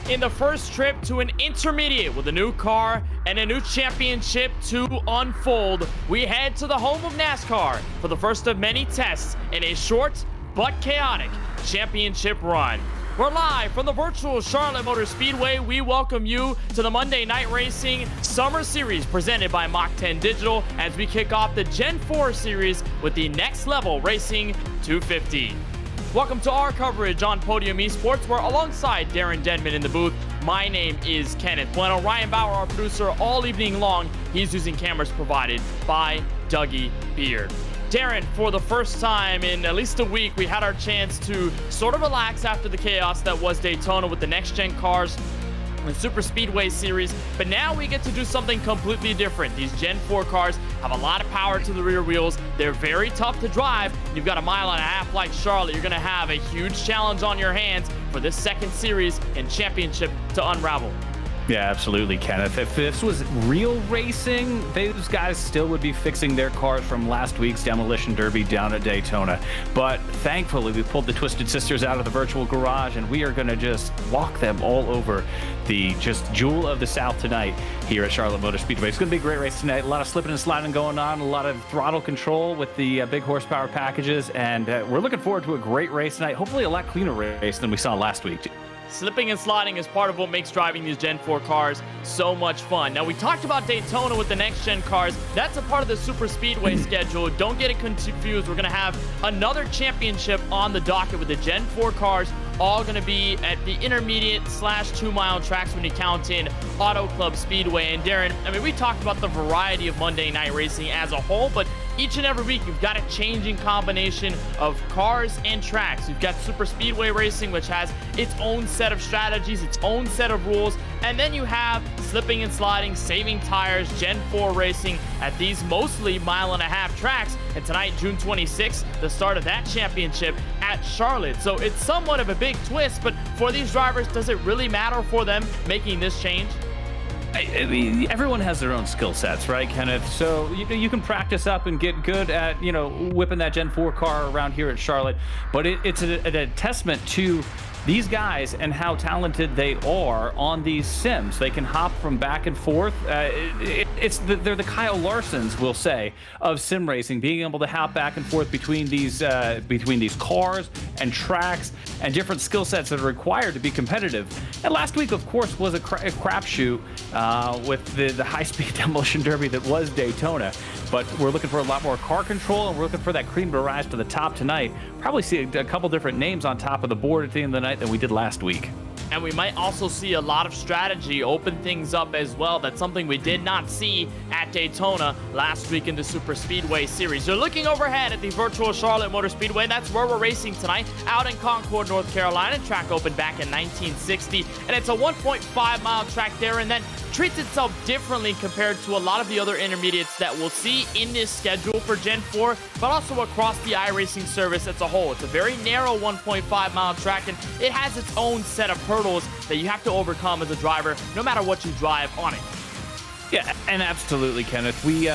in the first trip to an intermediate with a new car and a new championship to unfold, we head to the home of NASCAR for the first of many tests in a short but chaotic championship run. We're live from the virtual Charlotte Motor Speedway. We welcome you to the Monday Night Racing Summer Series presented by Mach 10 Digital as we kick off the Gen 4 Series with the Next Level Racing 250. Welcome to our coverage on Podium Esports. We're alongside Darren Denman in the booth. My name is Kenneth Bueno. Ryan Bauer, our producer, all evening long. He's using cameras provided by Dougie Beard. Darren, for the first time in at least a week, we had our chance to sort of relax after the chaos that was Daytona with the next-gen cars and Super Speedway Series, but now we get to do something completely different. These Gen 4 cars have a lot of power to the rear wheels. They're very tough to drive. You've got a mile and a half like Charlotte. You're going to have a huge challenge on your hands for this second series and championship to unravel. Yeah, absolutely, Kenneth. If this was real racing, those guys still would be fixing their cars from last week's Demolition Derby down at Daytona. But thankfully, we pulled the Twisted Sisters out of the virtual garage, and we are going to just walk them all over the just jewel of the South tonight here at Charlotte Motor Speedway. It's going to be a great race tonight. A lot of slipping and sliding going on, a lot of throttle control with the big horsepower packages, and we're looking forward to a great race tonight. Hopefully a lot cleaner race than we saw last week. Slipping and sliding is part of what makes driving these Gen 4 cars so much fun. Now, we talked about Daytona with the next-gen cars. That's a part of the Super Speedway schedule. Don't get it confused. We're going to have another championship on the docket with the Gen 4 cars, all going to be at the intermediate / 2-mile tracks when you count in Auto Club Speedway. And Darren, I mean, we talked about the variety of Monday night racing as a whole, but each and every week, you've got a changing combination of cars and tracks. You've got Super Speedway racing, which has its own set of strategies, its own set of rules. And then you have slipping and sliding, saving tires, Gen 4 racing at these mostly 1.5-mile tracks. And tonight, June 26th, the start of that championship at Charlotte. So it's somewhat of a big twist, but for these drivers, does it really matter for them making this change? I mean, everyone has their own skill sets, right, Kenneth? So you can practice up and get good at, whipping that Gen 4 car around here at Charlotte. But it's a testament to these guys and how talented they are on these sims. They can hop from back and forth. They're the Kyle Larsons, we'll say, of sim racing, being able to hop back and forth between these cars and tracks and different skill sets that are required to be competitive. And last week, of course, was a crapshoot with the high-speed demolition derby that was Daytona. But we're looking for a lot more car control, and we're looking for that cream to rise to the top tonight. Probably see a couple different names on top of the board at the end of the night than we did last week. And we might also see a lot of strategy open things up as well. That's something we did not see at Daytona last week in the Super Speedway Series. You're looking overhead at the virtual Charlotte Motor Speedway. That's where we're racing tonight, out in Concord, North Carolina. Track opened back in 1960, and it's a 1.5-mile track there, and then treats itself differently compared to a lot of the other intermediates that we'll see in this schedule for Gen 4, but also across the iRacing service as a whole. It's a very narrow 1.5-mile track, and it has its own set of hurdles that you have to overcome as a driver, no matter what you drive on it. Yeah, and absolutely, Kenneth. We,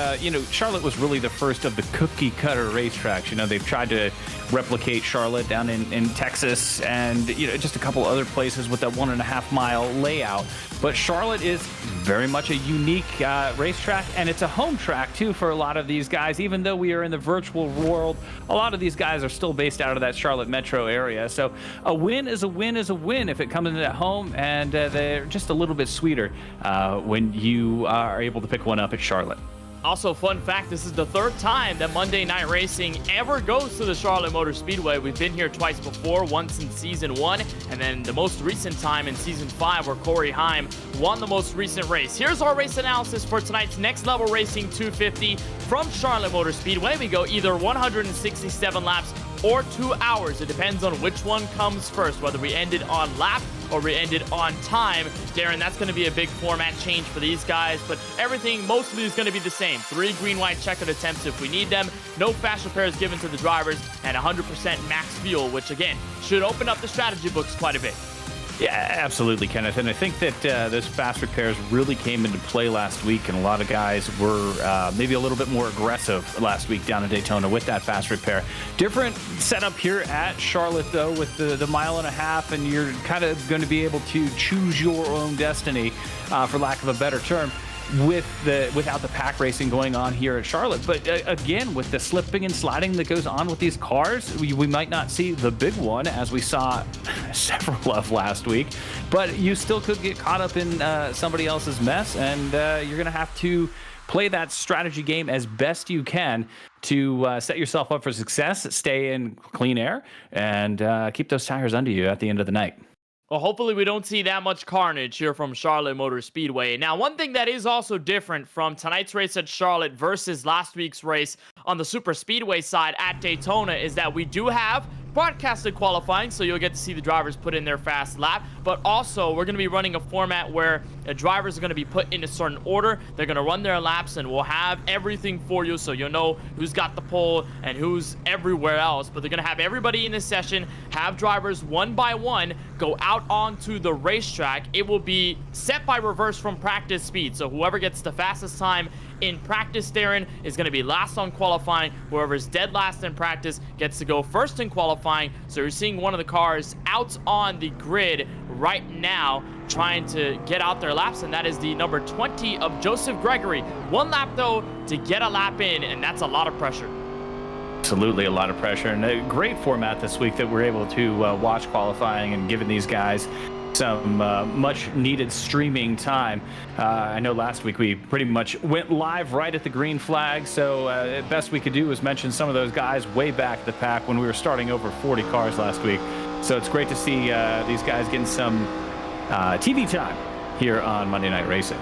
Charlotte was really the first of the cookie-cutter racetracks. They've tried to replicate Charlotte down in Texas and, just a couple other places with that 1.5-mile layout. But Charlotte is very much a unique racetrack, and it's a home track, too, for a lot of these guys. Even though we are in the virtual world, a lot of these guys are still based out of that Charlotte metro area. So a win is a win is a win if it comes in at home, and they're just a little bit sweeter when you are able to pick one up at Charlotte. Also, fun fact, this is the third time that Monday Night Racing ever goes to the Charlotte Motor Speedway. We've been here twice before, once in Season 1, and then the most recent time in Season 5 where Corey Heim won the most recent race. Here's our race analysis for tonight's Next Level Racing 250 from Charlotte Motor Speedway. We go either 167 laps or 2 hours. It depends on which one comes first, whether we end it on lap or we end it on time. Darren, that's going to be a big format change for these guys, but everything mostly is going to be the same. 3 green, white checkered attempts if we need them, no fast repairs given to the drivers, and 100% max fuel, which again, should open up the strategy books quite a bit. Yeah, absolutely, Kenneth. And I think that those fast repairs really came into play last week, and a lot of guys were maybe a little bit more aggressive last week down in Daytona with that fast repair. Different setup here at Charlotte, though, with the 1.5 miles, and you're kind of going to be able to choose your own destiny, for lack of a better term, without the pack racing going on here at Charlotte. But again, with the slipping and sliding that goes on with these cars, we might not see the big one as we saw several of last week, but you still could get caught up in somebody else's mess, and you're going to have to play that strategy game as best you can to set yourself up for success, stay in clean air, and keep those tires under you at the end of the night. Well, hopefully we don't see that much carnage here from Charlotte Motor Speedway. Now, one thing that is also different from tonight's race at Charlotte versus last week's race on the Super Speedway side at Daytona is that we do have broadcasted qualifying, so you'll get to see the drivers put in their fast lap, but also we're going to be running a format where the drivers are going to be put in a certain order. They're going to run their laps, and we'll have everything for you so you'll know who's got the pole and who's everywhere else. But they're going to have everybody in this session, have drivers one by one go out onto the racetrack. It will be set by reverse from practice speed, so whoever gets the fastest time in practice, Darren, is going to be last on qualifying. Whoever's dead last in practice gets to go first in qualifying. So you're seeing one of the cars out on the grid right now trying to get out their laps, and that is the number 20 of Joseph Gregory. 1 lap, though, to get a lap in, and that's a lot of pressure. Absolutely a lot of pressure, and a great format this week that we're able to watch qualifying and giving these guys some much needed streaming time. I know last week we pretty much went live right at the green flag, so best we could do was mention some of those guys way back at the pack when we were starting over 40 cars last week. So it's great to see these guys getting some TV time here on Monday Night Racing.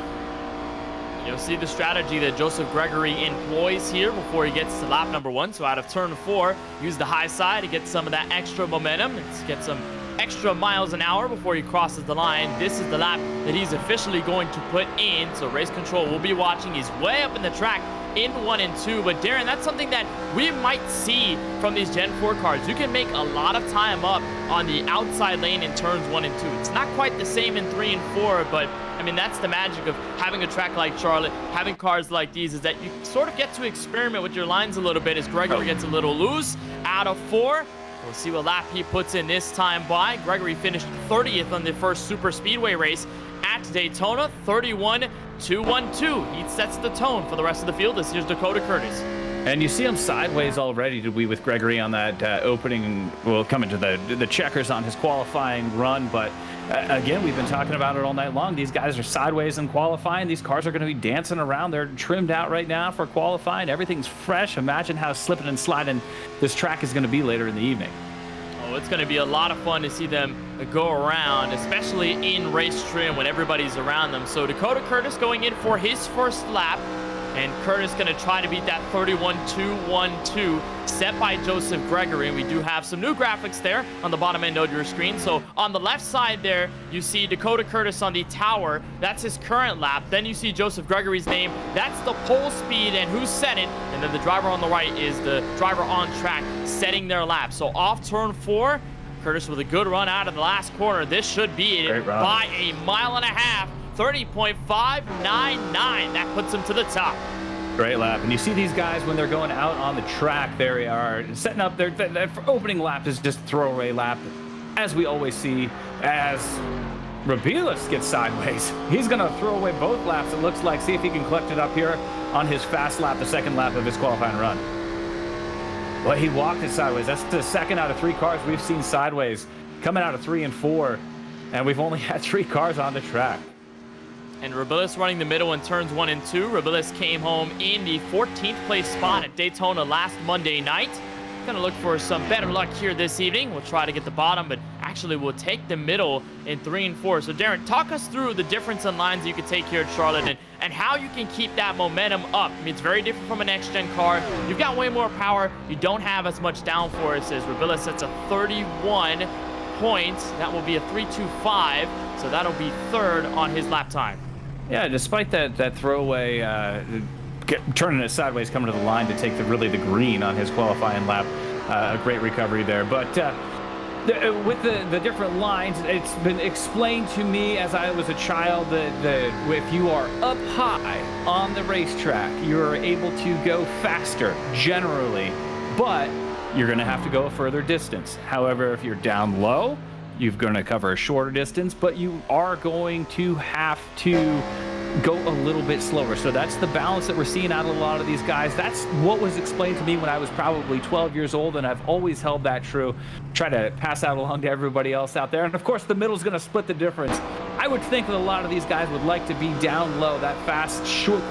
You'll see the strategy that Joseph Gregory employs here before he gets to lap number 1. So out of turn 4, use the high side to get some of that extra momentum and get some extra miles an hour before he crosses the line. This is the lap that he's officially going to put in. So race control will be watching. He's way up in the track in 1 and 2. But Darren, that's something that we might see from these Gen 4 cars. You can make a lot of time up on the outside lane in turns 1 and 2. It's not quite the same in 3 and 4, but I mean, that's the magic of having a track like Charlotte, having cars like these, is that you sort of get to experiment with your lines a little bit as Gregory gets a little loose. Out of 4, we'll see what lap he puts in this time by. Gregory finished 30th on the first Super Speedway race at Daytona, 31.212. He sets the tone for the rest of the field. This here's Dakota Curtis. And you see him sideways already, did we, with Gregory on that opening. We'll come into the checkers on his qualifying run, but again, we've been talking about it all night long. These guys are sideways in qualifying. These cars are going to be dancing around. They're trimmed out right now for qualifying. Everything's fresh. Imagine how slipping and sliding this track is going to be later in the evening. Oh, it's going to be a lot of fun to see them go around, especially in race trim when everybody's around them. So Dakota Curtis going in for his first lap. And Curtis going to try to beat that 31.212 set by Joseph Gregory. And we do have some new graphics there on the bottom end of your screen. So on the left side there, you see Dakota Curtis on the tower. That's his current lap. Then you see Joseph Gregory's name. That's the pole speed and who set it. And then the driver on the right is the driver on track setting their lap. So off turn 4, Curtis with a good run out of the last corner. This should be it by a mile and a half. 30.599. That puts him to the top. Great lap. And you see these guys when they're going out on the track, they are setting up their opening lap is just throwaway lap, as we always see, as Rabilis gets sideways. He's going to throw away both laps, it looks like. See if he can collect it up here on his fast lap, the second lap of his qualifying run. Well, he walked it sideways. That's the second out of 3 cars we've seen sideways coming out of 3 and 4, and we've only had 3 cars on the track. And Rabilis running the middle in turns 1 and 2. Rabilis came home in the 14th place spot at Daytona last Monday night. Gonna look for some better luck here this evening. We'll try to get the bottom, but actually we'll take the middle in 3 and 4. So Darren, talk us through the difference in lines you could take here at Charlotte and how you can keep that momentum up. I mean, it's very different from a next-gen car. You've got way more power. You don't have as much downforce as Rabilis sets a 31 points. That will be a 3.25, so that'll be 3rd on his lap time. Yeah, despite that throwaway, turning it sideways, coming to the line to take the green on his qualifying lap, a great recovery there. But with the different lines, it's been explained to me as I was a child that if you are up high on the racetrack, you're able to go faster generally, but you're going to have to go a further distance. However, if you're down low, you're going to cover a shorter distance, but you are going to have to go a little bit slower. So that's the balance that we're seeing out of a lot of these guys. That's what was explained to me when I was probably 12 years old, and I've always held that true. Try to pass that along to everybody else out there. And of course, the middle's going to split the difference. I would think that a lot of these guys would like to be down low, that fast,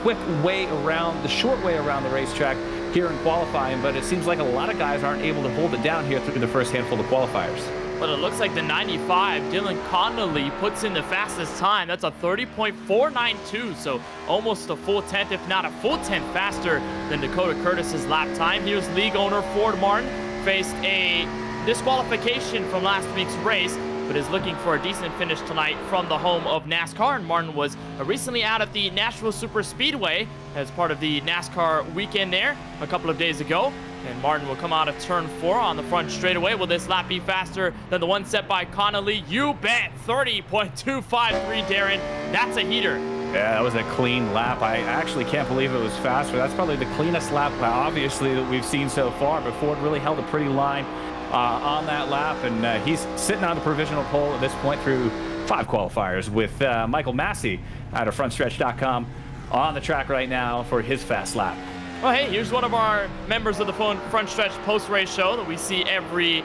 quick way around, the short way around the racetrack here in qualifying, but it seems like a lot of guys aren't able to hold it down here through the first handful of qualifiers. But it looks like the 95, Dylan Connolly, puts in the fastest time. That's a 30.492, so almost a full tenth, if not a full tenth faster than Dakota Curtis's lap time. Here's league owner Ford Martin, faced a disqualification from last week's race, but is looking for a decent finish tonight from the home of NASCAR. And Martin was recently out at the Nashville Super Speedway as part of the NASCAR weekend there a couple of days ago. And Martin will come out of turn 4 on the front straightaway. Will this lap be faster than the one set by Connolly? You bet. 30.253, Darren. That's a heater. Yeah, that was a clean lap. I actually can't believe it was faster. That's probably the cleanest lap, obviously, that we've seen so far. But Ford really held a pretty line on that lap. And he's sitting on the provisional pole at this point through 5 qualifiers with Michael Massey out of frontstretch.com on the track right now for his fast lap. Well, hey, here's one of our members of the Front Stretch post-race show that we see every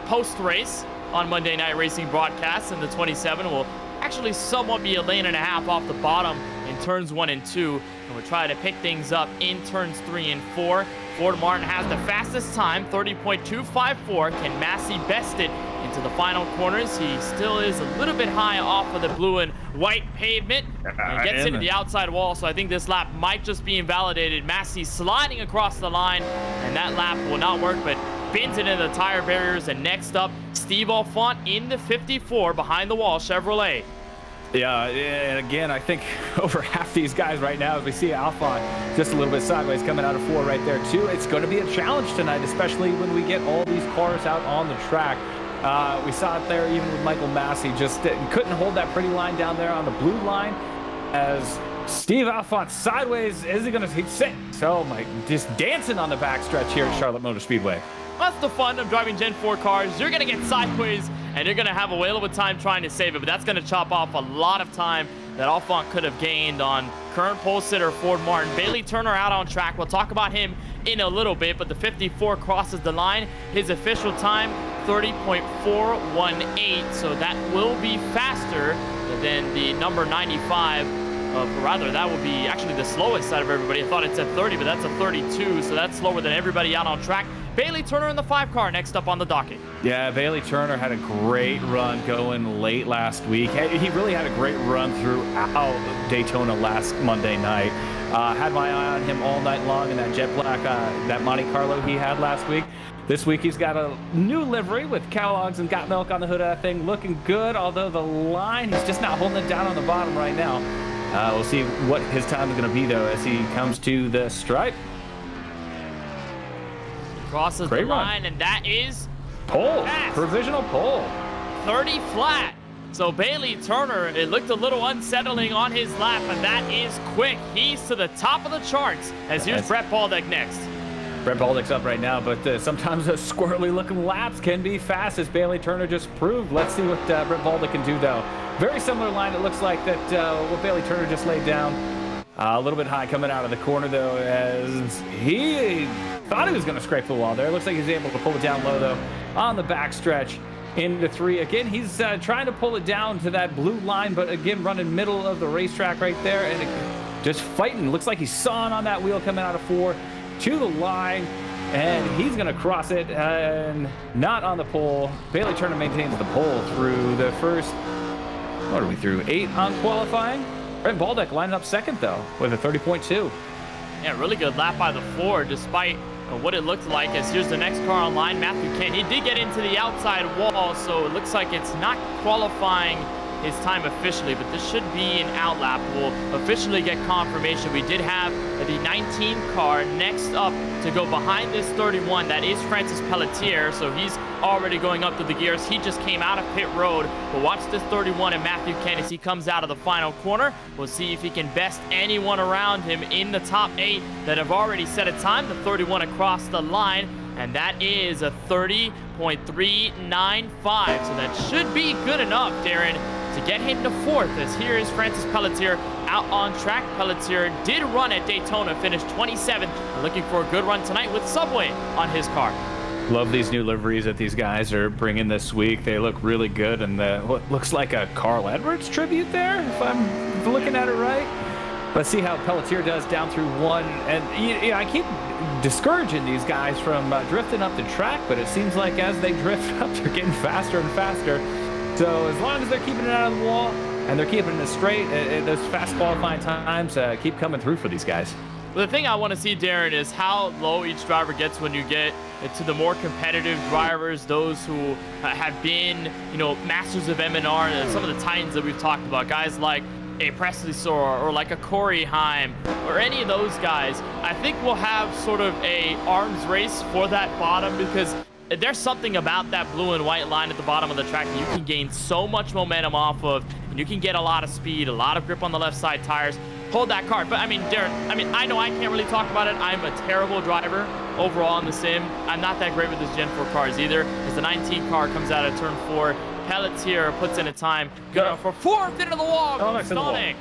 post-race. on Monday Night Racing broadcasts, and the 27 will actually somewhat be a lane and a half off the bottom in turns 1 and 2, and we'll try to pick things up in turns 3 and 4. Ford Martin has the fastest time, 30.254. Can Massey best it into the final corners? He still is a little bit high off of the blue and white pavement and gets into the outside wall, so I think this lap might just be invalidated. Massey sliding across the line, and that lap will not work, but bends it into the tire barriers. And next up, Steve Alfont in the 54 behind the wall Chevrolet. Yeah, and again, I think over half these guys right now, as we see Alfont just a little bit sideways coming out of 4 right there too. It's going to be a challenge tonight, especially when we get all these cars out on the track. We saw it there even with Michael Massey, just couldn't hold that pretty line down there on the blue line as Steve Alfont sideways. Is he going to sit? So just dancing on the backstretch here at Charlotte Motor Speedway. That's the fun of driving Gen 4 cars. You're going to get sideways, and you're going to have a whale of a time trying to save it, but that's going to chop off a lot of time that Alfont could have gained on current pole sitter Ford Martin. Bailey Turner out on track. We'll talk about him in a little bit, but the 54 crosses the line. His official time, 30.418, so that will be faster than the number 95. Rather, that will be actually the slowest out of everybody. I thought it said 30, but that's a 32, so that's slower than everybody out on track. Bailey Turner in the 5 car next up on the docket. Yeah, Bailey Turner had a great run going late last week. He really had a great run throughout Daytona last Monday night. Had my eye on him all night long in that jet black, that Monte Carlo he had last week. This week he's got a new livery with Kellogg's and Got Milk on the hood of that thing. Looking good, although the line, he's just not holding it down on the bottom right now. We'll see what his time is going to be, though, as he comes to the stripe. Crosses the line, and that is pole. Fast. Provisional pole. 30 flat. So Bailey Turner, it looked a little unsettling on his lap, and that is quick. He's to the top of the charts, as here's Brett Baldick next. Brett Baldick's up right now, but sometimes those squirrely-looking laps can be fast, as Bailey Turner just proved. Let's see what Brett Baldick can do, though. Very similar line, it looks like, that what Bailey Turner just laid down. A little bit high coming out of the corner, though, as he thought he was going to scrape the wall there. Looks like he's able to pull it down low, though, on the backstretch into 3. Again, he's trying to pull it down to that blue line, but again, running middle of the racetrack right there, and just fighting. Looks like he's sawing on that wheel coming out of 4 to the line, and he's going to cross it, and not on the pole. Bailey Turner maintains the pole through the first, what are we through, 8 on qualifying? Brett Baldick lining up second, though, with a 30.2. Yeah, really good lap by the Ford, despite what it looked like, as here's the next car online, Matthew Kent. He did get into the outside wall, so it looks like it's not qualifying his time officially, but this should be an out lap. We'll officially get confirmation. We did have the 19 car next up to go behind this 31. That is Francis Pelletier, so he's already going up to the gears. He just came out of pit road, but watch this 31 and Matthew Kent as he comes out of the final corner. We'll see if he can best anyone around him in the top 8 that have already set a time. The 31 across the line, and that is a 30.395, so that should be good enough, Darren, to get him to 4th, as here is Francis Pelletier out on track. Pelletier did run at Daytona, finished 27th, and looking for a good run tonight with Subway on his car. Love these new liveries that these guys are bringing this week. They look really good, and what looks like a Carl Edwards tribute there, if I'm looking at it right. Let's see how Pelletier does down through 1, and I keep discouraging these guys from drifting up the track, but it seems like as they drift up, they're getting faster and faster. So as long as they're keeping it out of the wall and they're keeping it straight, those fast qualifying times keep coming through for these guys. Well, the thing I want to see, Darren, is how low each driver gets when you get to the more competitive drivers, those who have been, masters of M&R, some of the titans that we've talked about, guys like a Presley Sora or like a Corey Heim or any of those guys. I think we'll have sort of a arms race for that bottom, because there's something about that blue and white line at the bottom of the track that you can gain so much momentum off of, and you can get a lot of speed, a lot of grip on the left side tires. Hold that car. But Darren, I know I can't really talk about it. I'm a terrible driver overall in the sim. I'm not that great with this Gen 4 cars either. As the 19 car comes out of turn 4, Pelletier puts in a time, going for 4th into the wall. Sonic.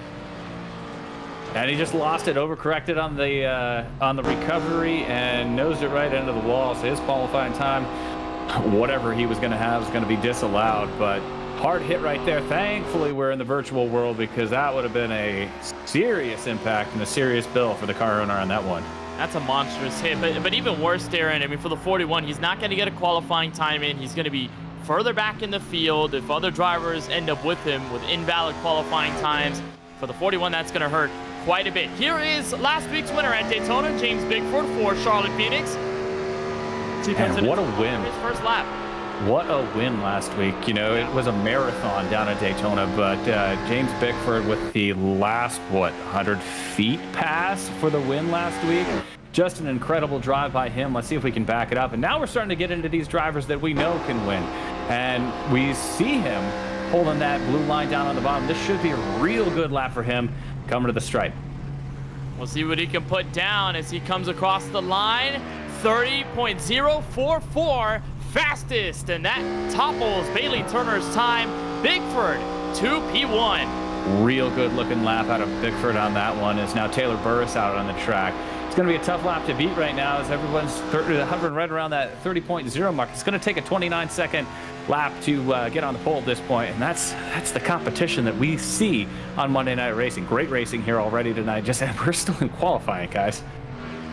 And he just lost it, overcorrected on the recovery, and nosed it right into the wall. So his qualifying time whatever he was going to have is going to be disallowed. But hard hit right there. Thankfully, we're in the virtual world, because that would have been a serious impact and a serious bill for the car owner on that one. That's a monstrous hit, but even worse, Darren, I mean, for the 41, he's not going to get a qualifying time in. He's going to be further back in the field if other drivers end up with him with invalid qualifying times. For the 41, that's going to hurt quite a bit. Here is last week's winner at Daytona, James Bigford for Charlotte Phoenix. And what a win. His first lap. What a win last week. You know, it was a marathon down at Daytona, but James Bickford with the last, 100 feet pass for the win last week. Just an incredible drive by him. Let's see if we can back it up. And now we're starting to get into these drivers that we know can win. And we see him holding that blue line down on the bottom. This should be a real good lap for him coming to the stripe. We'll see what he can put down as he comes across the line. 30.044 fastest, and that topples Bailey Turner's time. Bigford 2P1. Real good looking lap out of Bickford on that one. Is now Taylor Burris out on the track. It's going to be a tough lap to beat right now, as everyone's hovering right around that 30.0 mark. It's going to take a 29-second lap to get on the pole at this point, and that's the competition that we see on Monday Night Racing. Great racing here already tonight. Just we're still in qualifying, guys.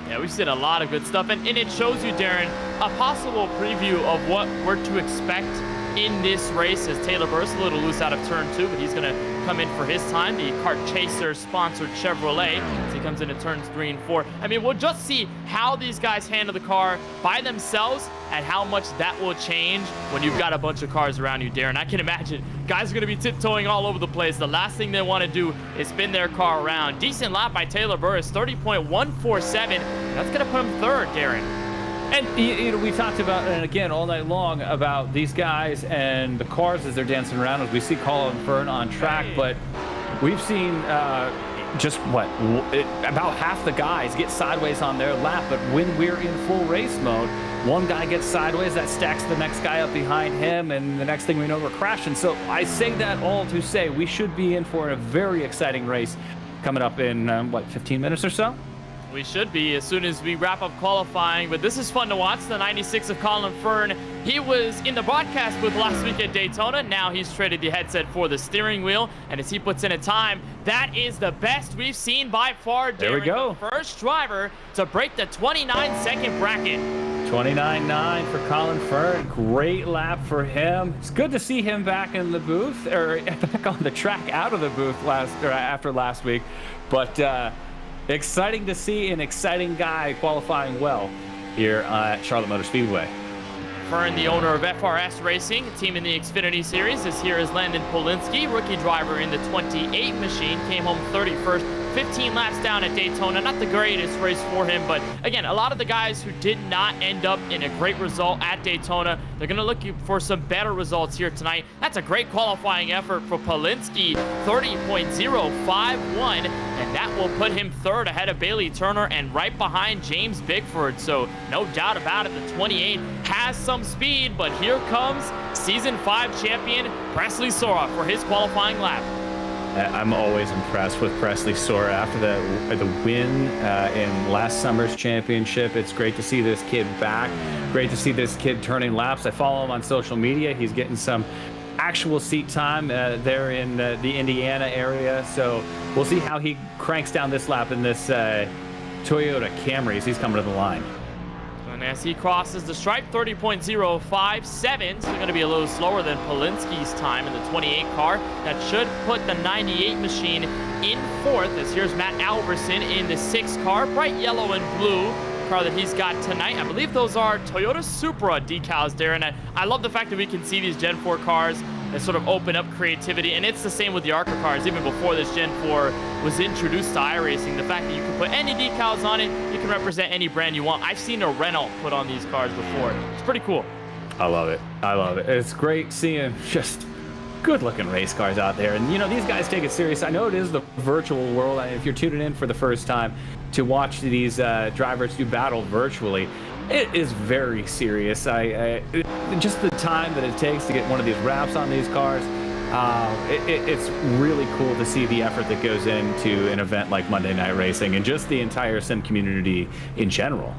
Yeah, we've seen a lot of good stuff, and it shows you, Darren, a possible preview of what we're to expect in this race, as Taylor Burris a little loose out of turn 2, but he's going to come in for his time. The Kart Chaser sponsored Chevrolet as he comes into turns 3 and 4. I mean, we'll just see how these guys handle the car by themselves and how much that will change when you've got a bunch of cars around you, Darren. I can imagine guys are going to be tiptoeing all over the place. The last thing they want to do is spin their car around. Decent lap by Taylor Burris, 30.147. That's going to put him third, Darren. And you know, we talked about, and again, all night long, about these guys and the cars as they're dancing around, as we see Colin Fern on track. But we've seen about half the guys get sideways on their lap. But when we're in full race mode, one guy gets sideways, that stacks the next guy up behind him, and the next thing we know, we're crashing. So I say that all to say we should be in for a very exciting race coming up in 15 minutes or so. We should be as soon as we wrap up qualifying, but this is fun to watch. The 96 of Colin Fern. He was in the broadcast booth last week at Daytona. Now he's traded the headset for the steering wheel, and as he puts in a time, that is the best we've seen by far. There we go. The first driver to break the 29-second bracket. 29.9 for Colin Fern. Great lap for him. It's good to see him back in the booth, or back on the track out of the booth after last week. But exciting to see an exciting guy qualifying well here at Charlotte Motor Speedway. Fern, the owner of FRS Racing, a team in the Xfinity Series, is here as Landon Polinsky, rookie driver in the 28 machine, came home 31st, 15 laps down at Daytona. Not the greatest race for him, but again, a lot of the guys who did not end up in a great result at Daytona, they're going to look for some better results here tonight. That's a great qualifying effort for Polinsky, 30.051, and that will put him third ahead of Bailey Turner and right behind James Bigford. So no doubt about it, the 28 has some speed, but here comes Season 5 champion Presley Sora for his qualifying lap. I'm always impressed with Presley Sora after the win in last summer's championship. It's great to see this kid back. Great to see this kid turning laps. I follow him on social media. He's getting some actual seat time there in the Indiana area. So we'll see how he cranks down this lap in this Toyota Camry as he's coming to the line. And as he crosses the stripe, 30.057, so going to be a little slower than Polinsky's time in the 28 car. That should put the 98 machine in fourth, as here's Matt Alverson in the 6 car, bright yellow and blue car that he's got tonight. I believe those are Toyota Supra decals, Darren. I love the fact that we can see these Gen 4 cars that sort of open up creativity, and it's the same with the ARCA cars. Even before this Gen 4 was introduced to iRacing, the fact that you can put any decals on it, you can represent any brand you want. I've seen a Renault put on these cars before. It's pretty cool. I love it. I love it. It's great seeing just good-looking race cars out there. And, you know, these guys take it serious. I know it is the virtual world. If you're tuning in for the first time to watch these drivers do battle virtually, it is very serious. Just the time that it takes to get one of these wraps on these cars, it's really cool to see the effort that goes into an event like Monday Night Racing and just the entire sim community in general.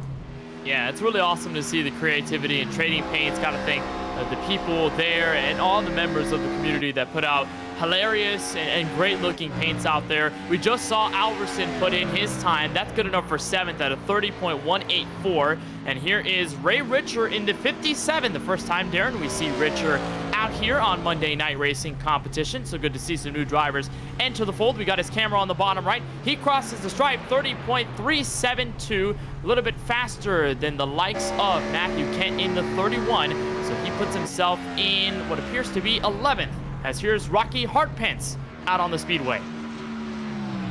Yeah, it's really awesome to see the creativity and trading paints. Got to thank the people there and all the members of the community that put out hilarious and great looking paints out there. We just saw Alverson put in his time. That's good enough for 7th at a 30.184. And here is Ray Richer in the 57. The first time, Darren, we see Richer out here on Monday Night Racing competition. So good to see some new drivers enter the fold. We got his camera on the bottom right. He crosses the stripe, 30.372, a little bit faster than the likes of Matthew Kent in the 31. So he puts himself in what appears to be 11th. As here's Rocky Hartpence out on the Speedway.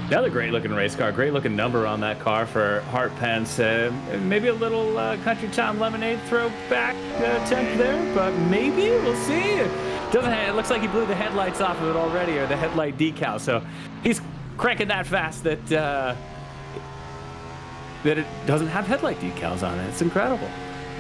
Another great-looking race car, great-looking number on that car for Hartpence. Maybe a little Country Time Lemonade throwback attempt there, but maybe we'll see. It looks like he blew the headlights off of it already, or the headlight decal. So he's cranking that fast that it doesn't have headlight decals on it. It's incredible.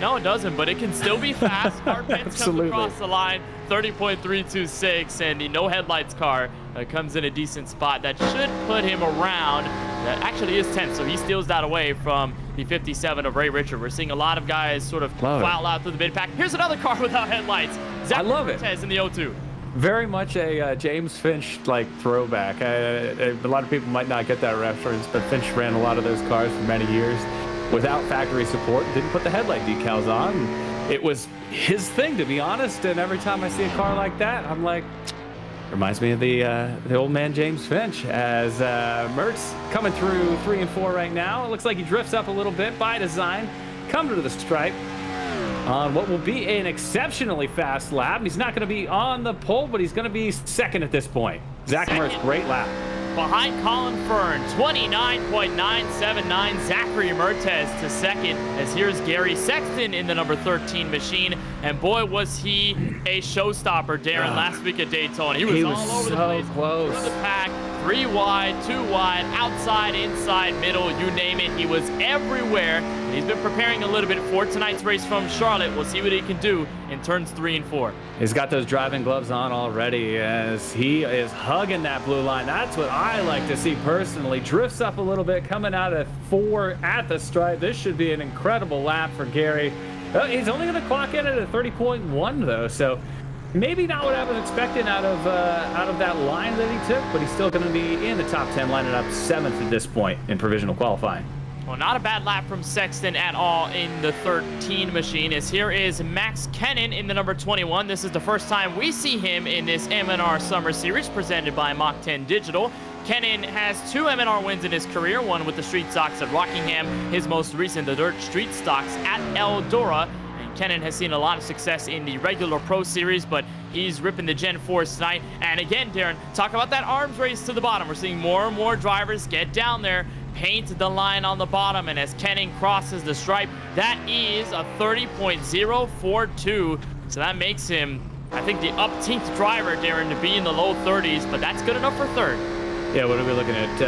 No, it doesn't, but it can still be fast. Hartpence comes across the line, 30.326, and the no headlights car comes in a decent spot. That should put him around. That actually is 10th, so he steals that away from the 57 of Ray Richer. We're seeing a lot of guys sort of file out through the mid pack. Here's another car without headlights. Zach Cortez in the 02. Very much a James Finch like throwback. A lot of people might not get that reference, but Finch ran a lot of those cars for many years without factory support, didn't put the headlight decals on. It was his thing, to be honest, and every time I see a car like that, I'm like, reminds me of the old man James Finch. As Mertz coming through 3 and 4 right now. It looks like he drifts up a little bit by design, coming to the stripe on what will be an exceptionally fast lap. He's not going to be on the pole, but he's going to be second at this point. Zach Mertz, great lap. Behind Colin Fern, 29.979. Zachary Mertez to second, as here's Gary Sexton in the number 13 machine. And boy, was he a showstopper, Darren, last week at Daytona. He was all over the place. Close. Through the pack, 3 wide, 2 wide, outside, inside, middle, you name it. He was everywhere. And he's been preparing a little bit for tonight's race from Charlotte. We'll see what he can do in turns 3 and 4. He's got those driving gloves on already as he is hugging that blue line. That's what I like to see personally. Drifts up a little bit, coming out of 4 at the stripe. This should be an incredible lap for Gary. He's only going to clock in at a 30.1 though, so maybe not what I was expecting out of that line that he took, but he's still going to be in the top 10, lining up 7th at this point in provisional qualifying. Well, not a bad lap from Sexton at all in the 13 machine, as here is Max Kennan in the number 21. This is the first time we see him in this M&R Summer Series presented by Mach 10 Digital. Kennan has 2 M&R wins in his career, one with the street stocks at Rockingham, his most recent, the dirt street stocks at Eldora. And Kennan has seen a lot of success in the regular Pro Series, but he's ripping the Gen 4s tonight. And again, Darren, talk about that arms race to the bottom. We're seeing more and more drivers get down there, paint the line on the bottom, and as Kennan crosses the stripe, that is a 30.042. So that makes him, I think, the upteenth driver, Darren, to be in the low 30s, but that's good enough for 3rd. Yeah, what are we looking at?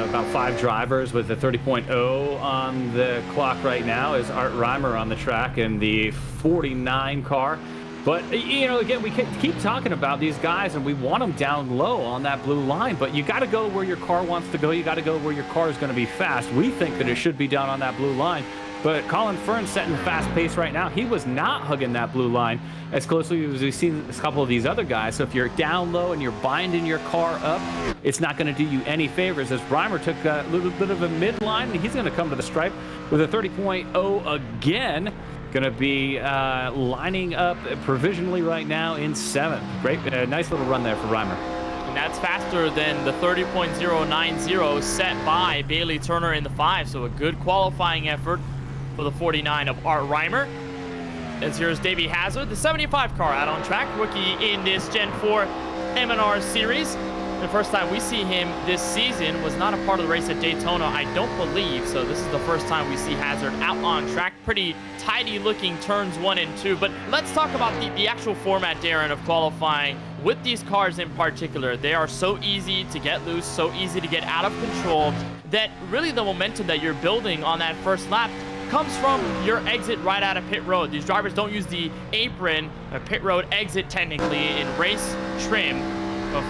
About 5 drivers with a 30.0 on the clock right now. Is Art Reimer on the track in the 49 car. But, you know, again, we keep talking about these guys, and we want them down low on that blue line, but you got to go where your car wants to go. You got to go where your car is going to be fast. We think that it should be down on that blue line, but Colin Fern's setting the fast pace right now. He was not hugging that blue line as closely as we've seen a couple of these other guys. So if you're down low and you're binding your car up, it's not going to do you any favors, as Reimer took a little bit of a midline, and he's going to come to the stripe with a 30.0 again. Going to be lining up provisionally right now in 7th. Great, nice little run there for Reimer. And that's faster than the 30.090 set by Bailey Turner in the 5. So a good qualifying effort for the 49 of Art Reimer. As here's Davey Hazard, the 75 car out on track, rookie in this Gen 4 M&R Series. The first time we see him this season was not a part of the race at Daytona, I don't believe. So this is the first time we see Hazard out on track. Pretty tidy looking turns 1 and 2. But let's talk about the actual format, Darren, of qualifying with these cars in particular. They are so easy to get loose, so easy to get out of control, that really the momentum that you're building on that first lap comes from your exit right out of pit road. These drivers don't use the apron, pit road exit technically, in race trim.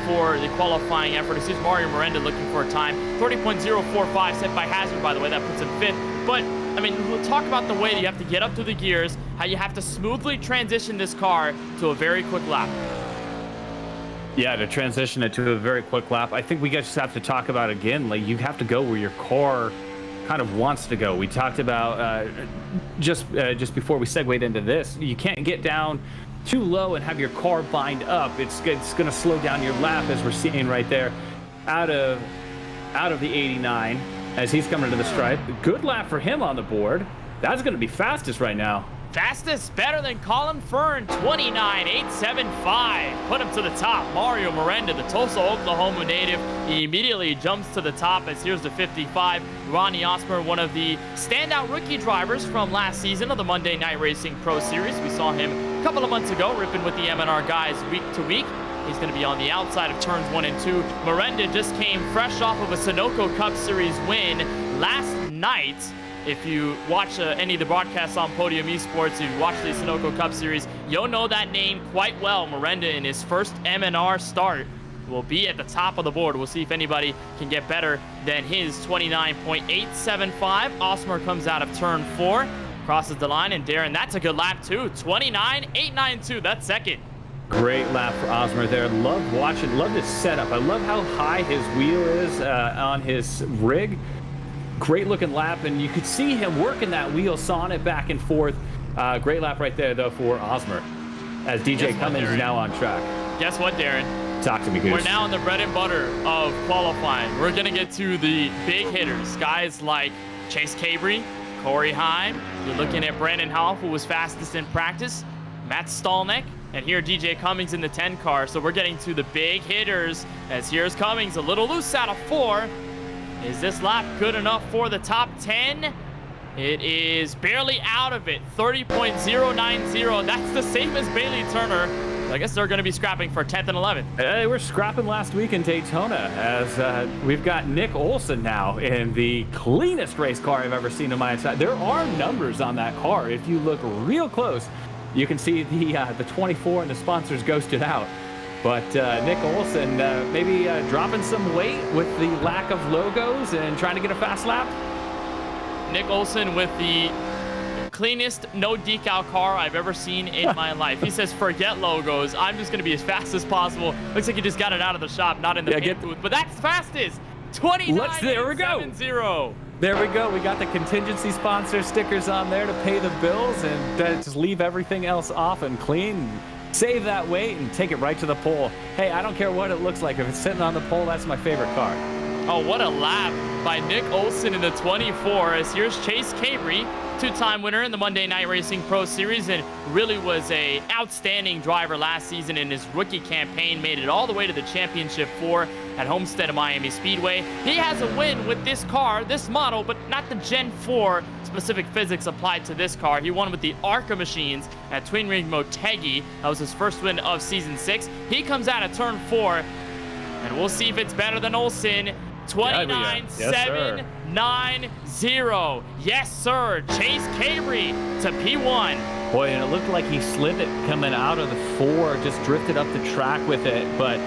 for the qualifying effort. This is Mario Miranda looking for a time. 30.045 set by Hazard, by the way. That puts him 5th. But, I mean, we'll talk about the way that you have to get up through the gears, how you have to smoothly transition this car to a very quick lap. Yeah, to transition it to a very quick lap. I think we just have to talk about, again, like, you have to go where your car kind of wants to go. We talked about just before we segued into this, you can't get down too low and have your car bind up. It's going to slow down your lap, as we're seeing right there out of the 89 as he's coming to the stripe. Good lap for him on the board. That's going to be fastest right now. Fastest, better than Colin Fern, 29.875. Put him to the top. Mario Miranda, the Tulsa, Oklahoma native, he immediately jumps to the top as here's the 55. Ronnie Osmer, one of the standout rookie drivers from last season of the Monday Night Racing Pro Series. We saw him a couple of months ago ripping with the M&R guys week to week. He's going to be on the outside of turns 1 and 2. Miranda just came fresh off of a Sunoco Cup Series win last night. If you watch any of the broadcasts on Podium Esports, you watch the Sunoco Cup Series, you'll know that name quite well. Miranda, in his first M&R start, will be at the top of the board. We'll see if anybody can get better than his 29.875. Osmer comes out of turn 4, crosses the line, and Darren, that's a good lap too. 29.892, that's second. Great lap for Osmer there. Love his setup. I love how high his wheel is on his rig. Great looking lap, and you could see him working that wheel, sawing it back and forth. Great lap right there, though, for Osmer, as DJ Cummins is now on track. Guess what, Darren? Talk to me, Goose. We're now in the bread and butter of qualifying. We're going to get to the big hitters, guys like Chase Cabry, Corey Heim. You're looking at Brandon Hoff, who was fastest in practice, Matt Stallneck, and here DJ Cummings in the 10 car. So we're getting to the big hitters, as here's Cummings, a little loose out of 4. Is this lap good enough for the top 10? It is barely out of it. 30.090. That's the same as Bailey Turner. I guess they're going to be scrapping for 10th and 11th. They were scrapping last week in Daytona, as we've got Nick Olson now in the cleanest race car I've ever seen in my entire. There are numbers on that car. If you look real close, you can see the 24 and the sponsors ghosted out. But Nick Olson maybe dropping some weight with the lack of logos and trying to get a fast lap. Nick Olson with the cleanest no decal car I've ever seen in my life. He says, forget logos. I'm just going to be as fast as possible. Looks like he just got it out of the shop, not in the pit booth. But that's fastest. 29.870. There we go. There we go. We got the contingency sponsor stickers on there to pay the bills and just leave everything else off and clean. Save that weight and take it right to the pole. Hey, I don't care what it looks like. If it's sitting on the pole, that's my favorite car. Oh, what a lap by Nick Olson in the 24. As here's Chase Cabry, two-time winner in the Monday Night Racing Pro Series, and really was a outstanding driver last season in his rookie campaign. Made it all the way to the Championship 4 at Homestead of Miami Speedway. He has a win with this car, this model, but not the Gen 4 specific physics applied to this car. He won with the ARCA machines at Twin Ring Motegi. That was his first win of Season 6. He comes out of turn 4, and we'll see if it's better than Olson. 29.790. Yes, sir. Chase Cabry to P1. Boy, and it looked like he slid it coming out of the 4, just drifted up the track with it. But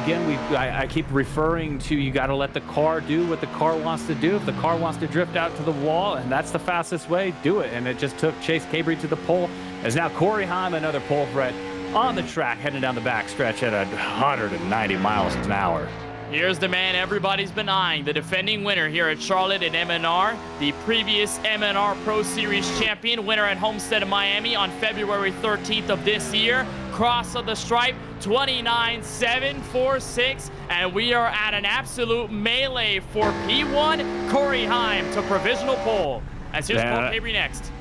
again, I keep referring to, you got to let the car do what the car wants to do. If the car wants to drift out to the wall, and that's the fastest way, do it. And it just took Chase Cabry to the pole. As now Corey Heim, another pole threat on the track, heading down the back stretch at 190 miles an hour. Here's the man everybody's been eyeing, the defending winner here at Charlotte in M&R, the previous M&R Pro Series champion, winner at Homestead of Miami on February 13th of this year. Cross of the stripe, 29.746, and we are at an absolute melee for P1, Corey Heim to provisional pole. As here's Cole Cabry next.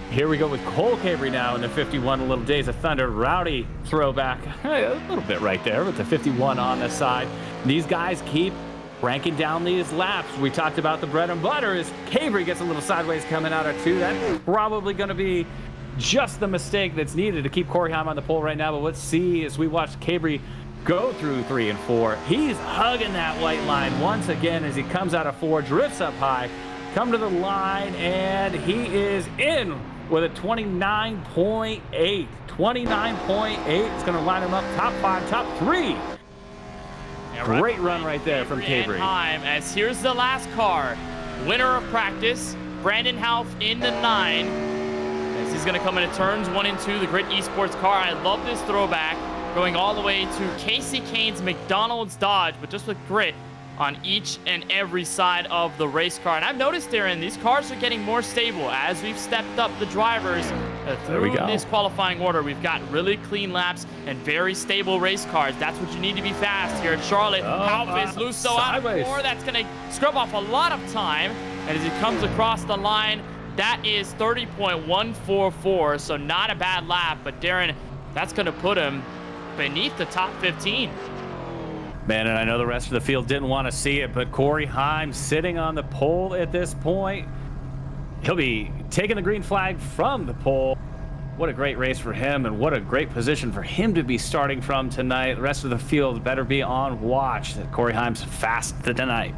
Here we go with Cole Cabry now in the 51, a little Days of Thunder. Rowdy throwback, a little bit right there with the 51 on the side. These guys keep ranking down these laps. We talked about the bread and butter as Cabry gets a little sideways coming out of 2. That's probably going to be just the mistake that's needed to keep Corey Heim on the pole right now. But let's see as we watch Cabry go through 3 and 4. He's hugging that white line once again as he comes out of 4, drifts up high, come to the line, and he is in with a 29.8. 29.8. It's going to line him up top 5, top 3 Great run right there from Cabri. As here's the last car. Winner of practice, Brandon Houff in the 9. As he's going to come into turns 1 and 2, the Grit Esports car. I love this throwback. Going all the way to Casey Kane's McDonald's Dodge, but just with Grit on each and every side of the race car. And I've noticed, Darren, these cars are getting more stable as we've stepped up the drivers through this qualifying order. We've got really clean laps and very stable race cars. That's what you need to be fast here at Charlotte. Houff is loose, so out of 4. That's going to scrub off a lot of time. And as he comes across the line, that is 30.144, so not a bad lap. But Darren, that's going to put him beneath the top 15. Man, and I know the rest of the field didn't want to see it, but Corey Heim sitting on the pole at this point. He'll be taking the green flag from the pole. What a great race for him, and what a great position for him to be starting from tonight. The rest of the field better be on watch. Corey Heim's fast tonight.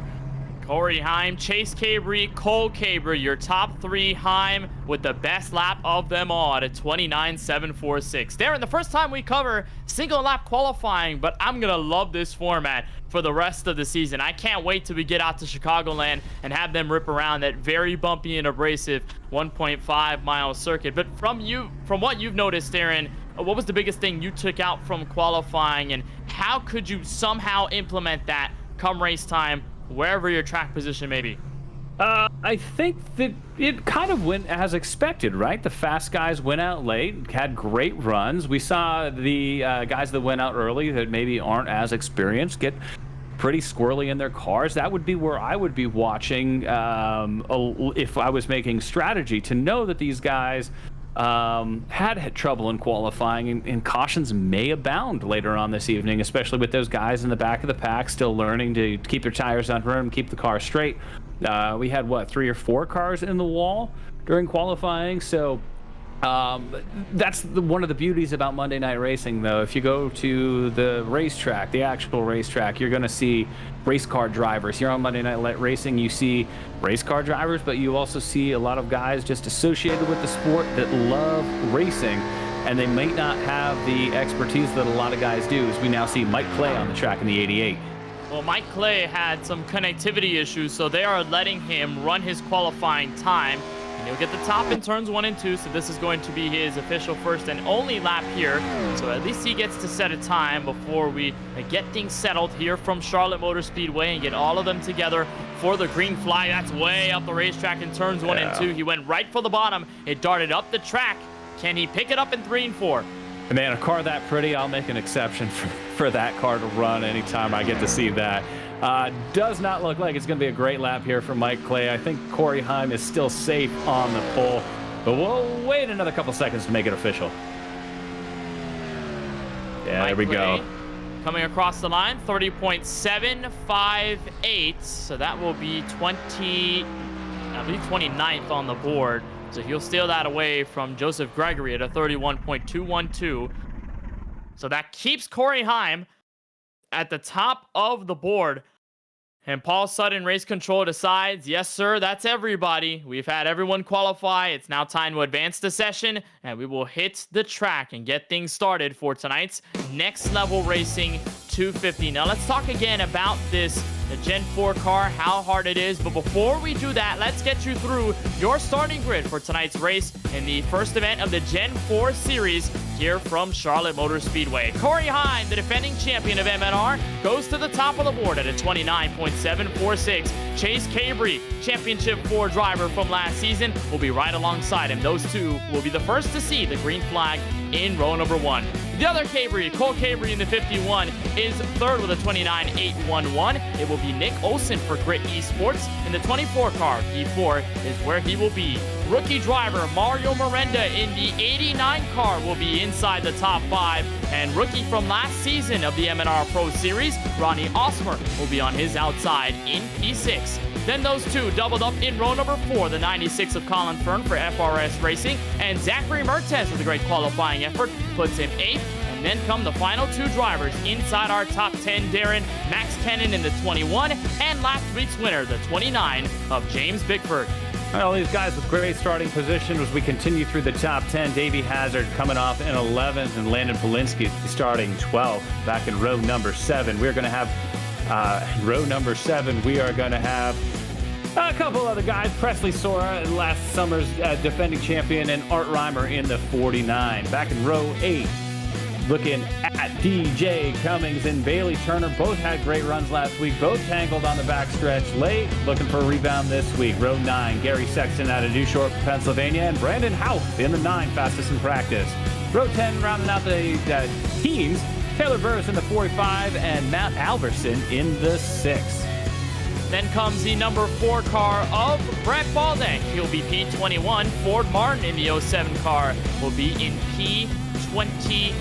Corey Heim, Chase Cabri, Cole Cabri, your top 3. Heim with the best lap of them all at a 29.746. Darren, the first time we cover single lap qualifying, but I'm going to love this format for the rest of the season. I can't wait till we get out to Chicagoland and have them rip around that very bumpy and abrasive 1.5 mile circuit. But from what you've noticed, Darren, what was the biggest thing you took out from qualifying, and how could you somehow implement that come race time, wherever your track position may be? I think that it kind of went as expected, right? The fast guys went out late, had great runs. We saw the guys that went out early that maybe aren't as experienced get pretty squirrely in their cars. That would be where I would be watching if I was making strategy, to know that these guys had trouble in qualifying, and cautions may abound later on this evening, especially with those guys in the back of the pack still learning to keep their tires on rim, keep the car straight. We had, 3 or 4 cars in the wall during qualifying, so that's one of the beauties about Monday Night Racing, though. If you go to the racetrack, the actual racetrack, you're going to see race car drivers. Here on Monday Night Racing, you see race car drivers, but you also see a lot of guys just associated with the sport that love racing, and they might not have the expertise that a lot of guys do, as we now see Mike Clay on the track in the 88. Well, Mike Clay had some connectivity issues, so they are letting him run his qualifying time. And he'll get the top in turns 1 and 2, so this is going to be his official first and only lap here. So at least he gets to set a time before we get things settled here from Charlotte Motor Speedway and get all of them together for the green flag. That's way up the racetrack in turns 1 and 2. He went right for the bottom. It darted up the track. Can he pick it up in 3 and 4? Man, a car that pretty, I'll make an exception for that car to run anytime I get to see that. Does not look like it's going to be a great lap here for Mike Clay. I think Corey Heim is still safe on the pole, but we'll wait another couple seconds to make it official. Yeah, Mike there we go. Coming across the line, 30.758. So that will be 29th on the board. So he'll steal that away from Joseph Gregory at a 31.212. So that keeps Corey Heim at the top of the board. And Paul Sutton, race control, decides, yes, sir, that's everybody. We've had everyone qualify. It's now time to advance the session, and we will hit the track and get things started for tonight's Next Level Racing 250. Now, let's talk again about the Gen4 car, how hard it is. But before we do that, let's get you through your starting grid for tonight's race in the first event of the Gen4 series here from Charlotte Motor Speedway. Corey Heim, the defending champion of MNR, goes to the top of the board at a 29.746. Chase Cabri, Championship 4 driver from last season, will be right alongside him. Those two will be the first to see the green flag in row number 1. The other Cabri, Cole Cabri in the 51, is third with a 29.811. It will be Nick Olsen for Grit Esports. In the 24 car, P4 is where he will be. Rookie driver Mario Miranda in the 89 car will be inside the top 5. And rookie from last season of the MNR Pro Series, Ronnie Osmer, will be on his outside in P6. Then those two doubled up in row number 4, the 96 of Colin Fern for FRS Racing, and Zachary Mertes with a great qualifying effort puts him 8th. And then come the final 2 drivers inside our top 10, Darren, Max Kennan in the 21, and last week's winner, the 29 of James Bickford. Well, these guys with great starting position as we continue through the top 10. Davey Hazard coming off in 11th, and Landon Polinsky starting 12th back in row number 7. We're going to have Row number 7, we are going to have a couple other guys. Presley Sora, last summer's defending champion, and Art Reimer in the 49. Back in row 8, looking at DJ Cummings and Bailey Turner. Both had great runs last week. Both tangled on the backstretch late, looking for a rebound this week. Row 9, Gary Sexton out of New Shore, Pennsylvania, and Brandon Houff in the 9, fastest in practice. Row 10, rounding out the teams, Taylor Burris in the 45 and Matt Alverson in the 6. Then comes the number 4 car of Brett Baldank. He'll be P21. Ford Martin in the 07 car will be in P22.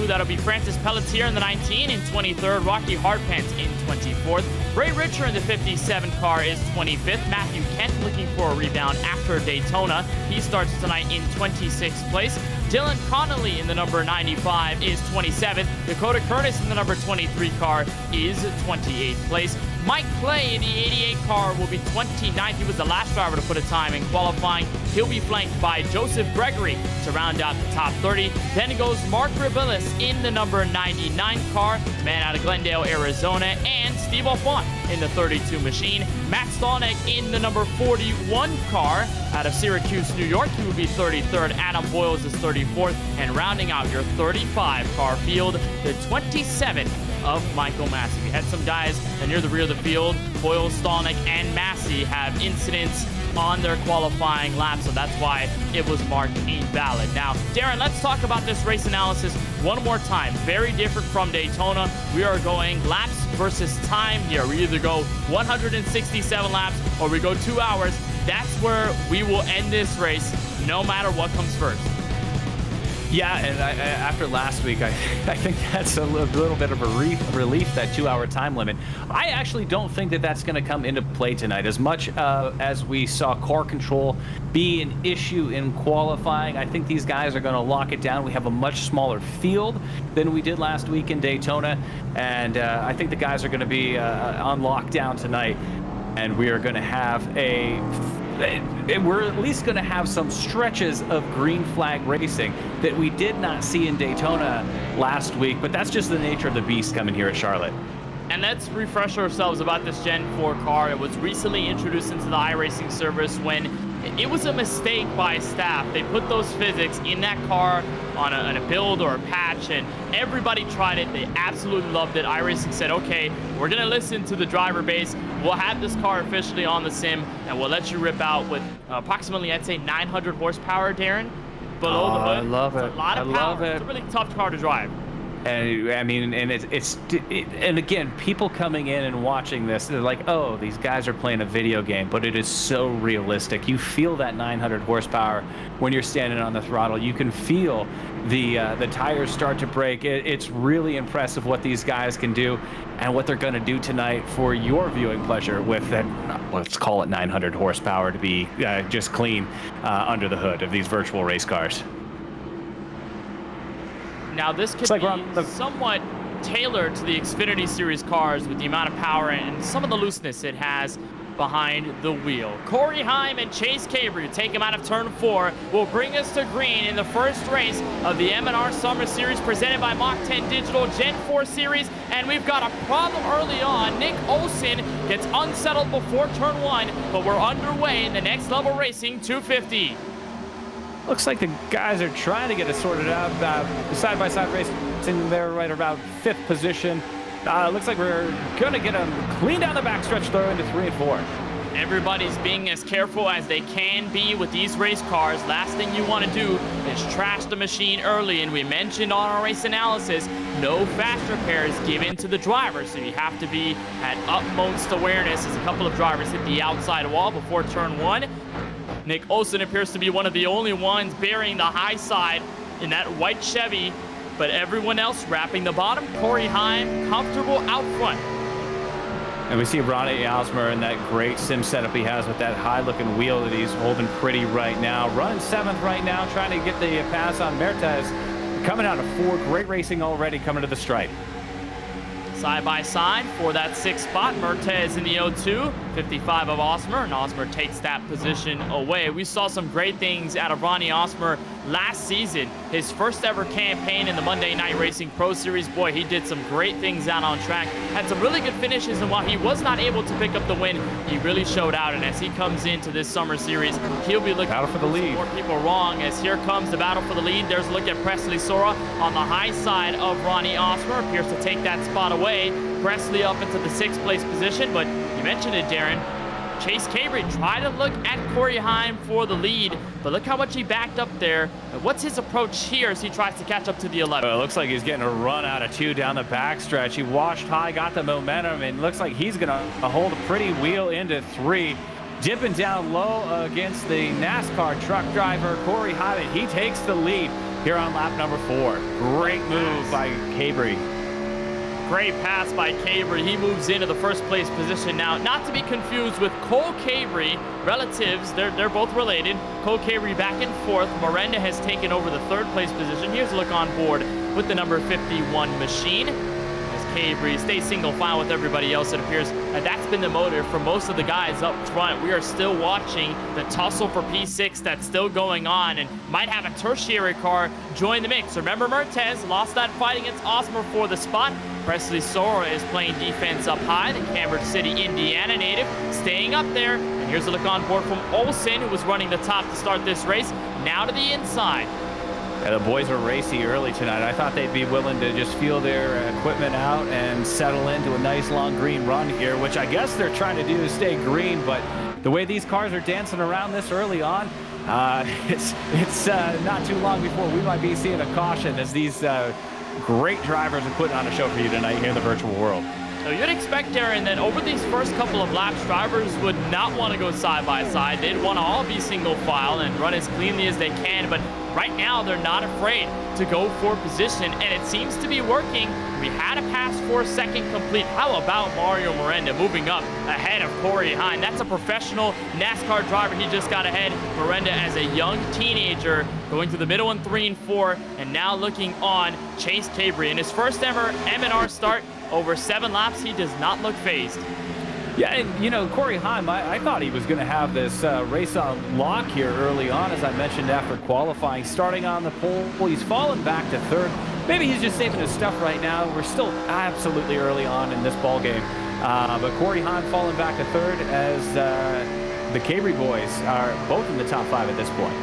That'll be Francis Pelletier in the 19. In 23rd, Rocky Harpence in 24th. Ray Richer in the 57 car is 25th. Matthew Kent looking for a rebound after Daytona. He starts tonight in 26th place. Dylan Connolly in the number 95 is 27th. Dakota Curtis in the number 23 car is 28th place. Mike Clay in the 88 car will be 29th. He was the last driver to put a time in qualifying. He'll be flanked by Joseph Gregory to round out the top 30. Then goes Mark Ribillis in the number 99 car, man out of Glendale, Arizona, and Steve Alfont in the 32 machine. Matt Stolnick in the number 41 car out of Syracuse, New York. He will be 33rd. Adam Boyles is 34th. And rounding out your 35 car field, the 27 of Michael Massey. We had some guys near the rear of the field. Boyle, Stolnick, and Massey have incidents on their qualifying lap, so that's why it was marked invalid. Now, Darren, let's talk about this race analysis one more time. Very different from Daytona. We are going laps versus time here. We either go 167 laps or we go 2 hours. That's where we will end this race, no matter what comes first. Yeah, and after last week, I think that's a little bit of a relief, that 2-hour time limit. I actually don't think that that's going to come into play tonight. As much as we saw car control be an issue in qualifying, I think these guys are going to lock it down. We have a much smaller field than we did last week in Daytona, and I think the guys are going to be on lockdown tonight, and we are going to have we're at least going to have some stretches of green flag racing that we did not see in Daytona last week, but that's just the nature of the beast coming here at Charlotte. And let's refresh ourselves about this Gen 4 car. It was recently introduced into the iRacing service when it was a mistake by staff. They put those physics in that car on a build or a patch, and everybody tried it. They absolutely loved it. iRacing said, okay, we're going to listen to the driver base. We'll have this car officially on the sim, and we'll let you rip out with approximately, I'd say, 900 horsepower, Darren, below the hood. I love it. It's a lot of power. It's a really tough car to drive. And I mean, and and again, people coming in and watching this, they're like, oh, these guys are playing a video game, but it is so realistic. You feel that 900 horsepower when you're standing on the throttle. You can feel the tires start to break. It's really impressive what these guys can do and what they're going to do tonight for your viewing pleasure with that, let's call it 900 horsepower to be just clean under the hood of these virtual race cars. Now, this could be somewhat tailored to the Xfinity Series cars with the amount of power and some of the looseness it has behind the wheel. Corey Heim and Chase Cabre, take him out of turn 4, will bring us to green in the first race of the M&R Summer Series presented by Mach 10 Digital Gen 4 Series. And we've got a problem early on. Nick Olson gets unsettled before turn 1, but we're underway in the Next Level Racing 250. Looks like the guys are trying to get it sorted out. Side-by-side racing there right around 5th position. Looks like we're going to get them clean down the backstretch, throw into 3 and 4. Everybody's being as careful as they can be with these race cars. Last thing you want to do is trash the machine early. And we mentioned on our race analysis, no fast repairs given to the driver. So you have to be at utmost awareness as a couple of drivers hit the outside wall before turn 1. Nick Olson appears to be one of the only ones bearing the high side in that white Chevy, but everyone else wrapping the bottom. Corey Heim comfortable out front. And we see Ronnie Alsmer in that great sim setup he has with that high-looking wheel that he's holding pretty right now. Running 7th right now, trying to get the pass on Mertes. Coming out of 4, great racing already coming to the stripe. Side by side for that 6th spot, Mertes in the 0-2. 55 of Osmer, and Osmer takes that position away. We saw some great things out of Ronnie Osmer last season. His first ever campaign in the Monday Night Racing Pro Series. Boy, he did some great things out on track. Had some really good finishes, and while he was not able to pick up the win, he really showed out. And as he comes into this summer series, he'll be looking for the lead. More people wrong, as here comes the battle for the lead. There's a look at Presley Sora on the high side of Ronnie Osmer. Appears to take that spot away. Presley up into the 6th place position, but you mentioned it, Darren. Chase Cabry tried to look at Corey Heim for the lead, but look how much he backed up there. What's his approach here as he tries to catch up to the 11? Well, it looks like he's getting a run out of 2 down the backstretch. He washed high, got the momentum, and looks like he's going to hold a pretty wheel into 3. Dipping down low against the NASCAR truck driver, Corey Heim. He takes the lead here on lap number 4. Great move by Cabry. Great pass by Cabry. He moves into the 1st place position now. Not to be confused with Cole Cabry. Relatives, they're both related. Cole Cabry back in 4th. Miranda has taken over the 3rd place position. Here's a look on board with the number 51 machine. As Cabry stays single file with everybody else, it appears that's been the motive for most of the guys up front. We are still watching the tussle for P6 that's still going on, and might have a tertiary car join the mix. Remember, Mertez lost that fight against Osmer for the spot. Presley Sora is playing defense up high. The Cambridge City, Indiana native, staying up there. And here's a look on board from Olsen, who was running the top to start this race. Now to the inside. Yeah, the boys were racy early tonight. I thought they'd be willing to just feel their equipment out and settle into a nice long green run here, which I guess they're trying to do is stay green. But the way these cars are dancing around this early on, it's not too long before we might be seeing a caution, as these great drivers are putting on a show for you tonight here in the virtual world. So you'd expect, Darren, that over these first couple of laps, drivers would not want to go side by side. They'd want to all be single file and run as cleanly as they can. But right now, they're not afraid to go for position, and it seems to be working. We had a pass for 2nd complete. How about Mario Miranda moving up ahead of Corey Heim? That's a professional NASCAR driver. He just got ahead. Miranda, as a young teenager, going through the middle in 3 and 4, and now looking on Chase Cabry. In his first ever M&R start, over 7 laps, he does not look phased. Yeah, and you know, Corey Heim, I thought he was going to have this race on lock here early on, as I mentioned after qualifying. Starting on the pole, he's fallen back to 3rd. Maybe he's just saving his stuff right now. We're still absolutely early on in this ball game. But Corey Heim falling back to 3rd, as the Cabry boys are both in the top 5 at this point.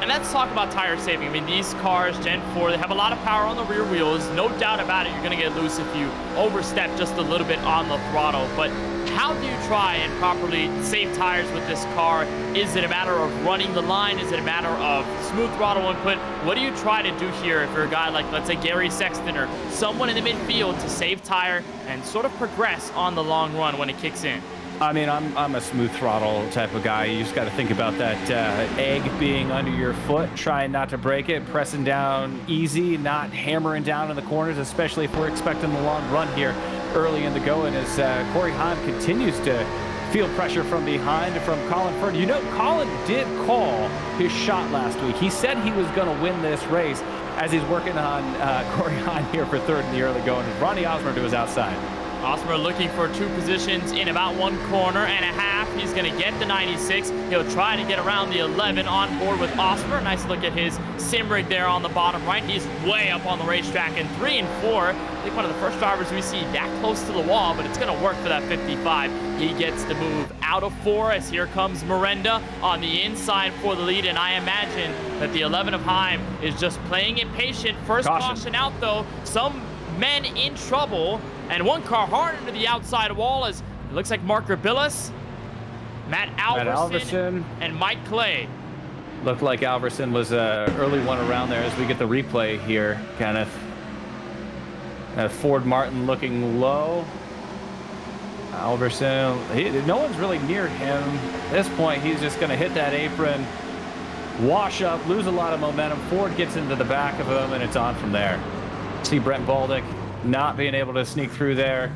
And let's talk about tire saving. I mean, these cars, Gen 4, they have a lot of power on the rear wheels. No doubt about it, you're going to get loose if you overstep just a little bit on the throttle. But how do you try and properly save tires with this car? Is it a matter of running the line? Is it a matter of smooth throttle input? What do you try to do here if you're a guy like, let's say, Gary Sexton or someone in the midfield to save tire and sort of progress on the long run when it kicks in? I mean, I'm a smooth throttle type of guy. You just got to think about that egg being under your foot, trying not to break it, pressing down easy, not hammering down in the corners, especially if we're expecting the long run here early in the go. And as Corey Heim continues to feel pressure from behind from Colin Ferd. You know, Colin did call his shot last week. He said he was going to win this race as he's working on Corey Heim here for 3rd in the early going. Ronnie Osmer to his outside. Osmer looking for 2 positions in about 1 corner and a half. He's going to get the 96. He'll try to get around the 11 on board with Osmer. Nice look at his sim rig there on the bottom right. He's way up on the racetrack in 3 and 4. I think one of the first drivers we see that close to the wall, but it's going to work for that 55. He gets the move out of 4 as here comes Miranda on the inside for the lead, and I imagine that the 11 of Heim is just playing it patient. First caution out, though. Some men in trouble, and 1 car hard into the outside wall as it looks like Mark Rabillas, Matt Alverson, and Mike Clay. Looked like Alverson was an early one around there as we get the replay here, Kenneth. Ford Martin looking low. Alverson, no one's really near him. At this point, he's just going to hit that apron, wash up, lose a lot of momentum. Ford gets into the back of him, and it's on from there. See Brent Baldick not being able to sneak through there,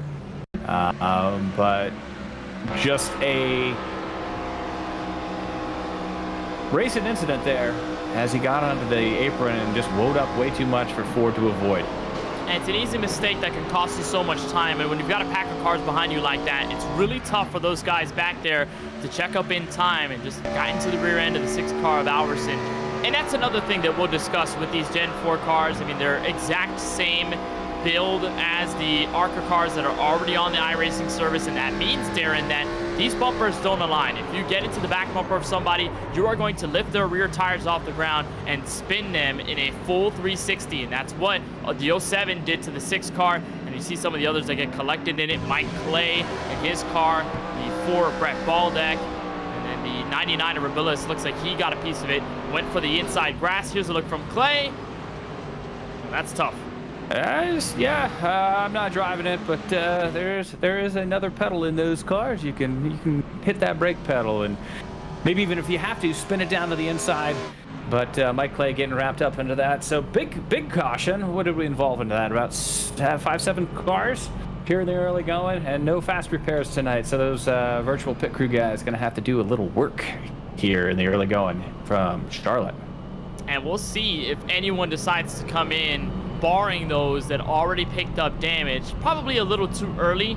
but just a racing incident there as he got onto the apron and just woed up way too much for Ford to avoid. and it's an easy mistake that can cost you so much time. And when you've got a pack of cars behind you like that, it's really tough for those guys back there to check up in time and just got into the rear end of the 6th car of Alverson. And that's another thing that we'll discuss with these Gen 4 cars. I mean, they're exact same build as the ARCA cars that are already on the iRacing service, and that means, Darren, that these bumpers don't align. If you get into the back bumper of somebody, you are going to lift their rear tires off the ground and spin them in a full 360, and that's what the 07 did to the 6 car, and you see some of the others that get collected in it. Mike Clay in his car, the 4 Brett Baldeck, and then the 99 of Rabilis looks like he got a piece of it, went for the inside grass. Here's a look from Clay. That's tough. I'm not driving it, but there is another pedal in those cars. You can hit that brake pedal, and maybe even if you have to, spin it down to the inside. But Mike Clay getting wrapped up into that. So big caution. What did we involve into that? About 5-7 cars here in the early going, and no fast repairs tonight. So those virtual pit crew guys going to have to do a little work here in the early going from Charlotte. And we'll see if anyone decides to come in, barring those that already picked up damage. Probably a little too early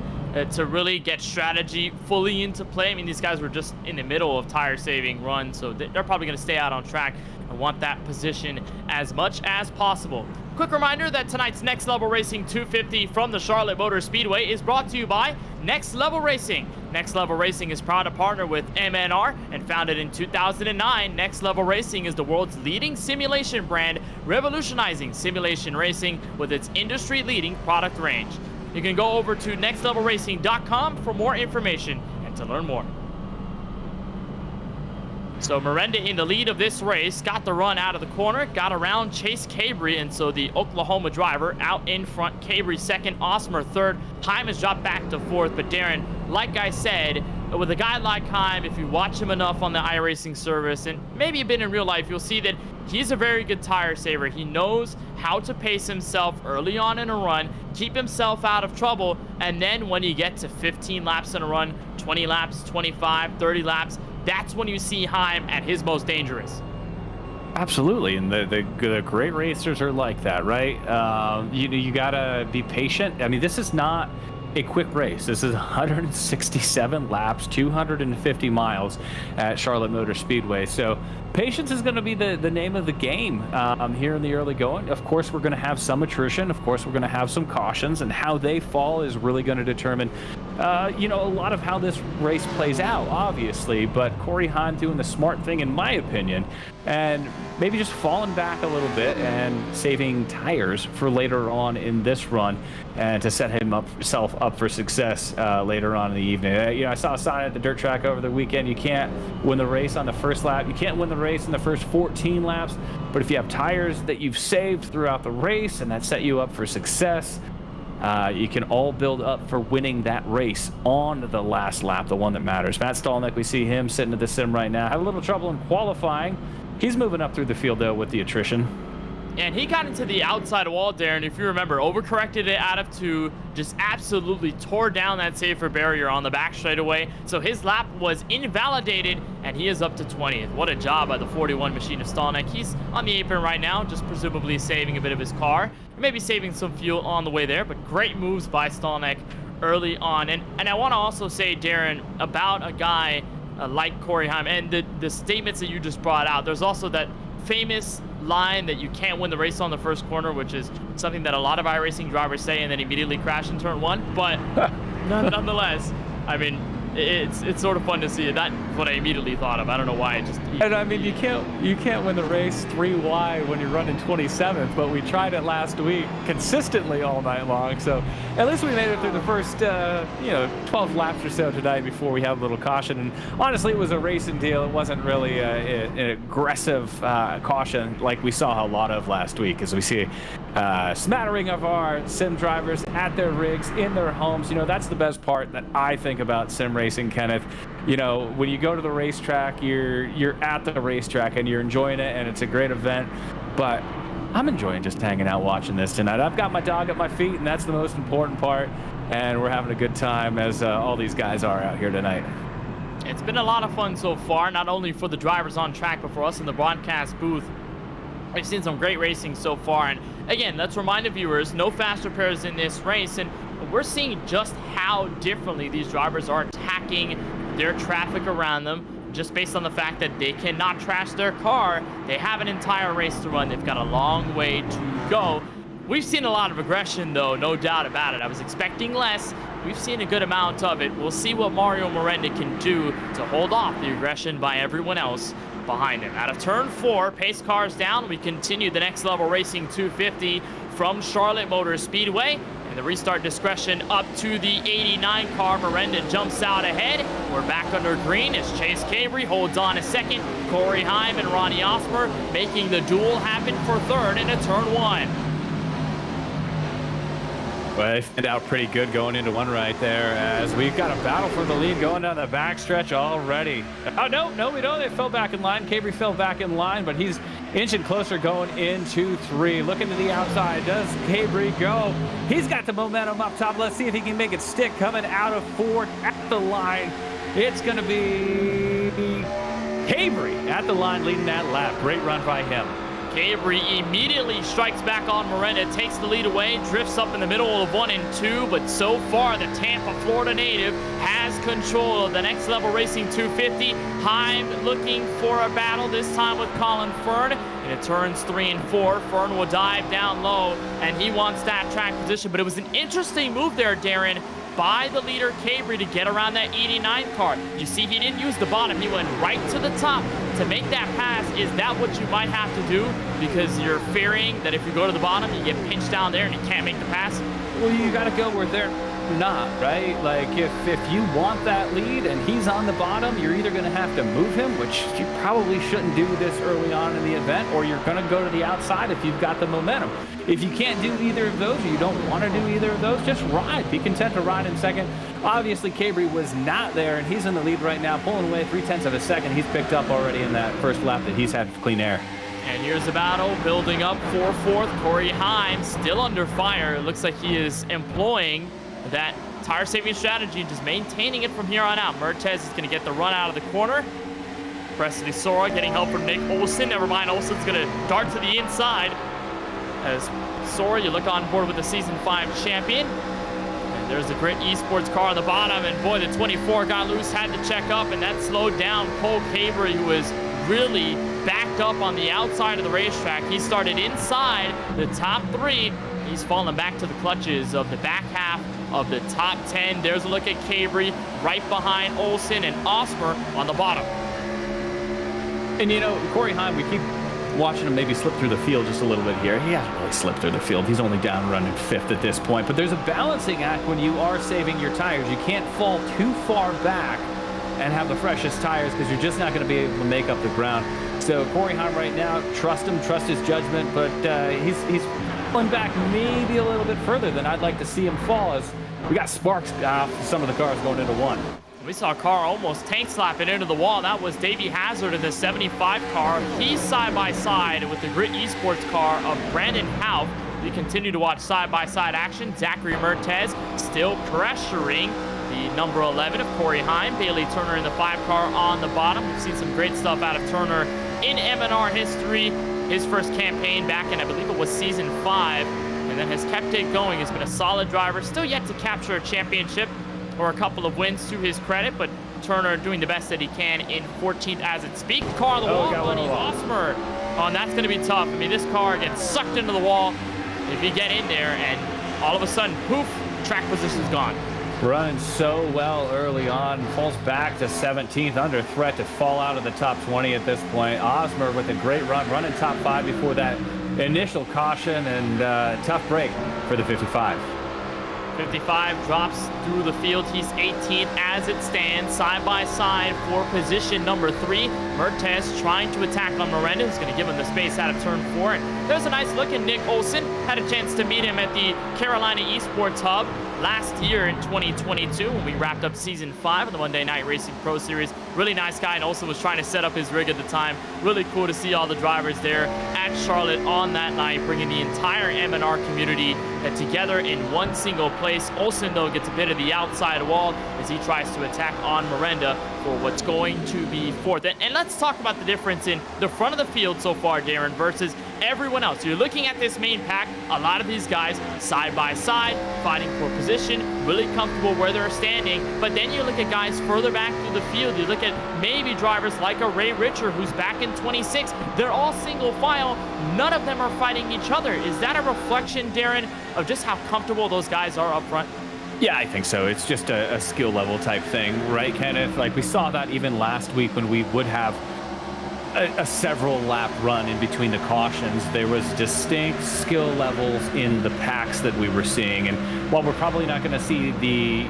to really get strategy fully into play. I mean, these guys were just in the middle of tire saving run, so they're probably going to stay out on track and want that position as much as possible. Quick reminder that tonight's Next Level Racing 250 from the Charlotte Motor Speedway is brought to you by Next Level Racing. Next Level Racing is proud to partner with MNR, and founded in 2009, Next Level Racing is the world's leading simulation brand, revolutionizing simulation racing with its industry-leading product range. You can go over to nextlevelracing.com for more information and to learn more. So Miranda in the lead of this race, got the run out of the corner, got around Chase Cabry, and so the Oklahoma driver out in front. Cabry second, Osmer third. Heim has dropped back to fourth, but Darren, like I said, with a guy like Heim, if you watch him enough on the iRacing service, and maybe a bit in real life, you'll see that he's a very good tire saver. He knows how to pace himself early on in a run, keep himself out of trouble, and then when you get to 15 laps in a run, 20 laps, 25, 30 laps, that's when you see Heim at his most dangerous. Absolutely, and the great racers are like that, right? You gotta be patient. I mean, this is not a quick race. This is 167 laps, 250 miles at Charlotte Motor Speedway. So patience is going to be the name of the game here in the early going. Of course, we're going to have some attrition. Of course, we're going to have some cautions, and how they fall is really going to determine, a lot of how this race plays out, obviously. But Corey Heim doing the smart thing, in my opinion, and maybe just falling back a little bit and saving tires for later on in this run, and to set himself up for success later on in the evening. I saw a sign at the dirt track over the weekend. You can't win the race on the first lap. You can't win the race in the first 14 laps. But if you have tires that you've saved throughout the race and that set you up for success, you can all build up for winning that race on the last lap, the one that matters. Matt Stolnick, we see him sitting at the sim right now. Had a little trouble in qualifying. He's moving up through the field, though, with the attrition. And he got into the outside wall, Darren, if you remember, overcorrected it out of 2, just absolutely tore down that safer barrier on the back straightaway. So his lap was invalidated, and he is up to 20th. What a job by the 41 machine of Stolnick. He's on the apron right now, just presumably saving a bit of his car, maybe saving some fuel on the way there, but great moves by Stolnick early on. And I want to also say, Darren, about a guy like Corey Heim, and the statements that you just brought out, there's also that famous line that you can't win the race on the first corner, which is something that a lot of iRacing drivers say and then immediately crash in turn 1. But nonetheless, I mean, it's sort of fun to see it. That's what I immediately thought of. I don't know why. And I mean, you can't win the race 3 wide when you're running 27th, but we tried it last week consistently all night long. So at least we made it through the first 12 laps or so tonight before we have a little caution. And honestly, it was a racing deal. It wasn't really an aggressive caution like we saw a lot of last week, as we see a smattering of our sim drivers at their rigs in their homes. That's the best part that I think about sim racing, Kenneth. When you go to the racetrack, you're at the racetrack and you're enjoying it, and it's a great event. But I'm enjoying just hanging out watching this tonight. I've got my dog at my feet, and that's the most important part. And we're having a good time, as all these guys are out here tonight. It's been a lot of fun so far, not only for the drivers on track, but for us in the broadcast booth. We've seen some great racing so far, and again, let's remind the viewers, no faster pairs in this race, and we're seeing just how differently these drivers are attacking their traffic around them, just based on the fact that they cannot trash their car. They have an entire race to run. They've got a long way to go. We've seen a lot of aggression, though, no doubt about it. I was expecting less. We've seen a good amount of it. We'll see what Mario Miranda can do to hold off the aggression by everyone else behind him. Out of turn 4, pace cars down. We continue the next level racing 250 from Charlotte Motor Speedway. And the restart discretion up to the 89 car. Miranda jumps out ahead. We're back under green as Chase Cabry holds on a second. Corey Heim and Ronnie Osmer making the duel happen for third into turn 1. Well, they fit out pretty good going into one right there, as we've got a battle for the lead going down the backstretch already. Oh, no, we don't. They fell back in line. Cabry fell back in line, but he's inching closer going into 3. Looking to the outside. Does Cabry go? He's got the momentum up top. Let's see if he can make it stick coming out of 4 at the line. It's going to be Cabry at the line leading that lap. Great run by him. Cabry immediately strikes back on Miranda, takes the lead away, drifts up in the middle of 1 and 2, but so far the Tampa, Florida native has control of the next level racing 250. Heim looking for a battle, this time with Colin Fern. And it turns 3 and 4. Fern will dive down low, and he wants that track position, but it was an interesting move there, Darren, by the leader Cabry to get around that 89 car. You see, he didn't use the bottom. He went right to the top to make that pass. Is that what you might have to do? Because you're fearing that if you go to the bottom, you get pinched down there and you can't make the pass? Well, you got to go where they're not, right? Like, if you want that lead and he's on the bottom, you're either going to have to move him, which you probably shouldn't do this early on in the event, or you're going to go to the outside if you've got the momentum. If you can't do either of those, or you don't want to do either of those, just ride. Be content to ride in second. Obviously, Cabry was not there, and he's in the lead right now, pulling away 0.3 of a second. He's picked up already in that first lap that he's had clean air. And here's the battle building up for 4th. Corey Heim still under fire. It looks like he is employing that tire saving strategy, just maintaining it from here on out. Mertez is going to get the run out of the corner. Presley Sora getting help from Nick Olsen. Never mind, Olsen's going to dart to the inside. As Sora, you look on board with the Season 5 champion. And there's the Grit Esports car on the bottom. And boy, the 24 got loose, had to check up, and that slowed down Cole Cabry, who was really backed up on the outside of the racetrack. He started inside the top 3. He's fallen back to the clutches of the back half of the top 10. There's a look at Cabry right behind Olsen and Osmer on the bottom. And you know, Corey Heim, we keep watching him maybe slip through the field just a little bit here. He hasn't really slipped through the field. He's only down running 5th at this point. But there's a balancing act when you are saving your tires. You can't fall too far back and have the freshest tires, because you're just not going to be able to make up the ground. So Corey Heim right now, trust him, trust his judgment, but he's falling back maybe a little bit further than I'd like to see him fall, as we got sparks off some of the cars going into 1. We saw a car almost tank slapping into the wall. That was Davey Hazard in the 75 car. He's side by side with the Grit Esports car of Brandon Hauf. We continue to watch side-by-side action. Zachary Mertez still pressuring the number 11 of Corey Heim. Bailey Turner in the 5 car on the bottom. We've seen some great stuff out of Turner in M&R history. His first campaign back in, I believe it was Season 5, and then has kept it going. He's been a solid driver. Still yet to capture a championship or a couple of wins to his credit, but Turner doing the best that he can in 14th as it speaks. Car on the wall, Buddy Osmer. Oh, and that's going to be tough. I mean, this car gets sucked into the wall if you get in there, and all of a sudden, poof, track position's gone. Running so well early on, falls back to 17th, under threat to fall out of the top 20 at this point. Osmer with a great run, running top 5 before that initial caution, and tough break for the 55. 55 drops through the field. He's 18th as it stands, side by side for position number 3. Mertez trying to attack on Miranda, who's going to give him the space out of turn 4. And there's a nice look at Nick Olsen. Had a chance to meet him at the Carolina Esports Hub last year in 2022 when we wrapped up Season 5 of the Monday Night Racing Pro Series. Really nice guy, and also was trying to set up his rig at the time. Really cool to see all the drivers there at Charlotte on that night, bringing the entire M&R community together in one single place. Olsen, though, gets a bit of the outside wall as he tries to attack on Miranda for what's going to be fourth. And let's talk about the difference in the front of the field so far, Darren, versus everyone else. You're looking at this main pack, a lot of these guys side by side, fighting for position, really comfortable where they're standing. But then you look at guys further back through the field. You look at maybe drivers like a Ray Richer, who's back in 26. They're all single file. None of them are fighting each other. Is that a reflection, Darren, of just how comfortable those guys are up front? Yeah, I think so. It's just a skill level type thing, right, Kenneth? Like we saw that even last week when we would have a several lap run in between the cautions. There was distinct skill levels in the packs that we were seeing, and while we're probably not going to see the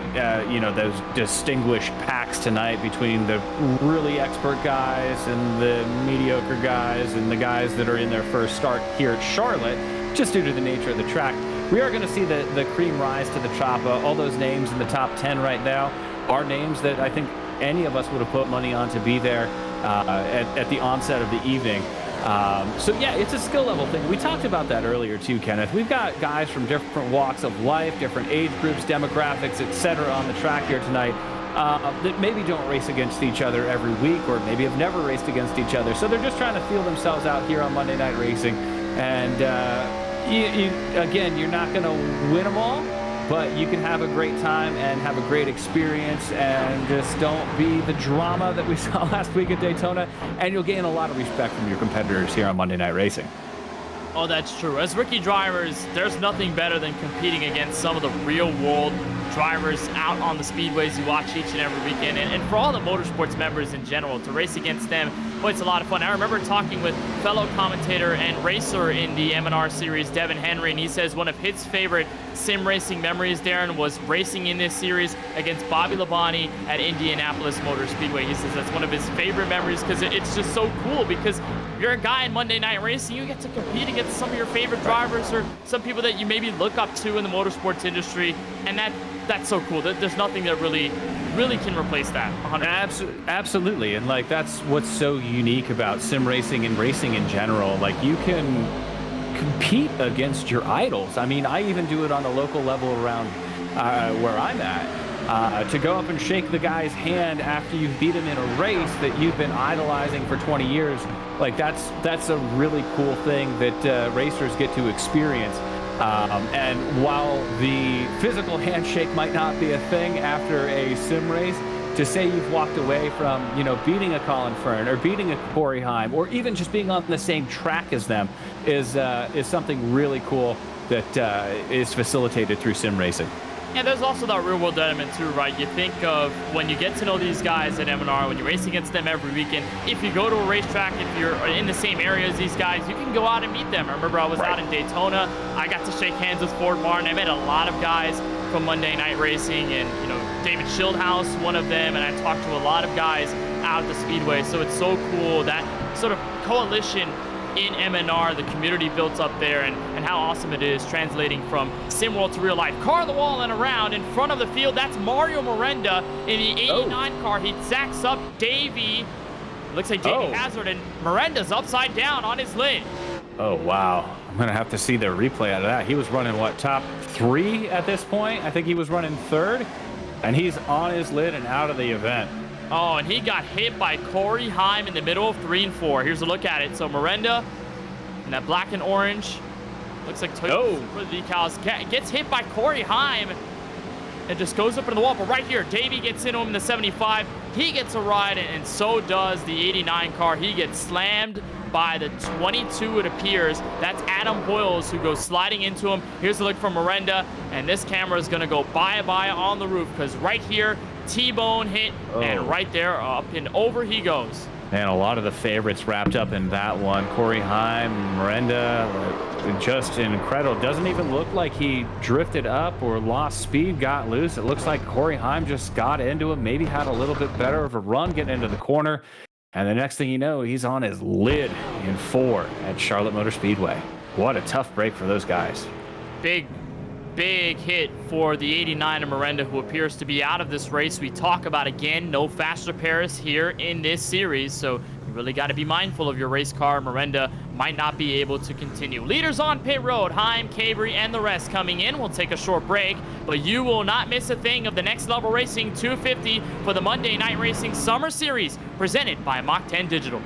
those distinguished packs tonight between the really expert guys and the mediocre guys and the guys that are in their first start here at Charlotte, just due to the nature of the track, we are going to see the cream rise to the top. All those names in the top 10 right now are names that I think any of us would have put money on to be there at the onset of the evening. So yeah, it's a skill level thing. We talked about that earlier too, Kenneth. We've got guys from different walks of life, different age groups, demographics, etc. on the track here tonight that maybe don't race against each other every week, or maybe have never raced against each other. So they're just trying to feel themselves out here on Monday Night Racing. And again, you're not going to win them all, but you can have a great time and have a great experience, and just don't be the drama that we saw last week at Daytona, and you'll gain a lot of respect from your competitors here on Monday Night Racing. Oh, that's true. As rookie drivers, there's nothing better than competing against some of the real-world drivers out on the speedways you watch each and every weekend. And for all the motorsports members in general, to race against them, boy, it's a lot of fun. I remember talking with fellow commentator and racer in the M&R series, Devin Henry, and he says one of his favorite sim racing memories, Darren, was racing in this series against Bobby Labonte at Indianapolis Motor Speedway. He says that's one of his favorite memories because it's just so cool, because you're a guy in Monday Night Racing, you get to compete against some of your favorite drivers or some people that you maybe look up to in the motorsports industry, and that's so cool. There's nothing that really can replace that. 100%. Absolutely, and like that's what's so unique about sim racing and racing in general. Like you can compete against your idols. I mean, I even do it on a local level around where I'm at. To go up and shake the guy's hand after you've beat him in a race that you've been idolizing for 20 years, like that's a really cool thing that racers get to experience. And while the physical handshake might not be a thing after a sim race, to say you've walked away from, beating a Colin Fern or beating a Corey Heim, or even just being on the same track as them is something really cool that is facilitated through sim racing. And there's also that real world element too, right? You think of when you get to know these guys at M&R, when you race against them every weekend, if you go to a racetrack, if you're in the same area as these guys, you can go out and meet them. I remember I was out in Daytona. I got to shake hands with Ford Martin. I met a lot of guys from Monday Night Racing, and David Schildhouse, one of them, and I talked to a lot of guys out at the Speedway. So it's so cool, that sort of coalition in M&R, the community built up there, and how awesome it is translating from sim world to real life. Car on the wall and around in front of the field, that's Mario Miranda in the 89 car. He zacks up Davey. Looks like Davey Hazard, and Miranda's upside down on his lid. Oh, wow. I'm going to have to see the replay out of that. He was running, top 3 at this point? I think he was running 3rd, and he's on his lid and out of the event. Oh, and he got hit by Corey Heim in the middle of 3 and 4. Here's a look at it. So Miranda in that black and orange. Looks like Toyota for the decals. Gets hit by Corey Heim. It just goes up into the wall. But right here, Davey gets into him in the 75. He gets a ride, and so does the 89 car. He gets slammed by the 22, it appears. That's Adam Hoyles who goes sliding into him. Here's a look from Miranda, and this camera is going to go bye-bye on the roof, because right here, T-bone hit, and right there, up and over he goes. And a lot of the favorites wrapped up in that one. Corey Heim, Miranda, just incredible. Doesn't even look like he drifted up or lost speed, got loose. It looks like Corey Heim just got into him, maybe had a little bit better of a run getting into the corner. And the next thing you know, he's on his lid in 4 at Charlotte Motor Speedway. What a tough break for those guys. Big big hit for the 89 of Miranda, who appears to be out of this race. We talk about, again, no fast repairs here in this series, so you really got to be mindful of your race car. Miranda might not be able to continue. Leaders on pit road, Heim, Cabry, and the rest coming in. We'll take a short break, but you will not miss a thing of the Next Level Racing 250 for the Monday Night Racing Summer Series, presented by Mach 10 Digital.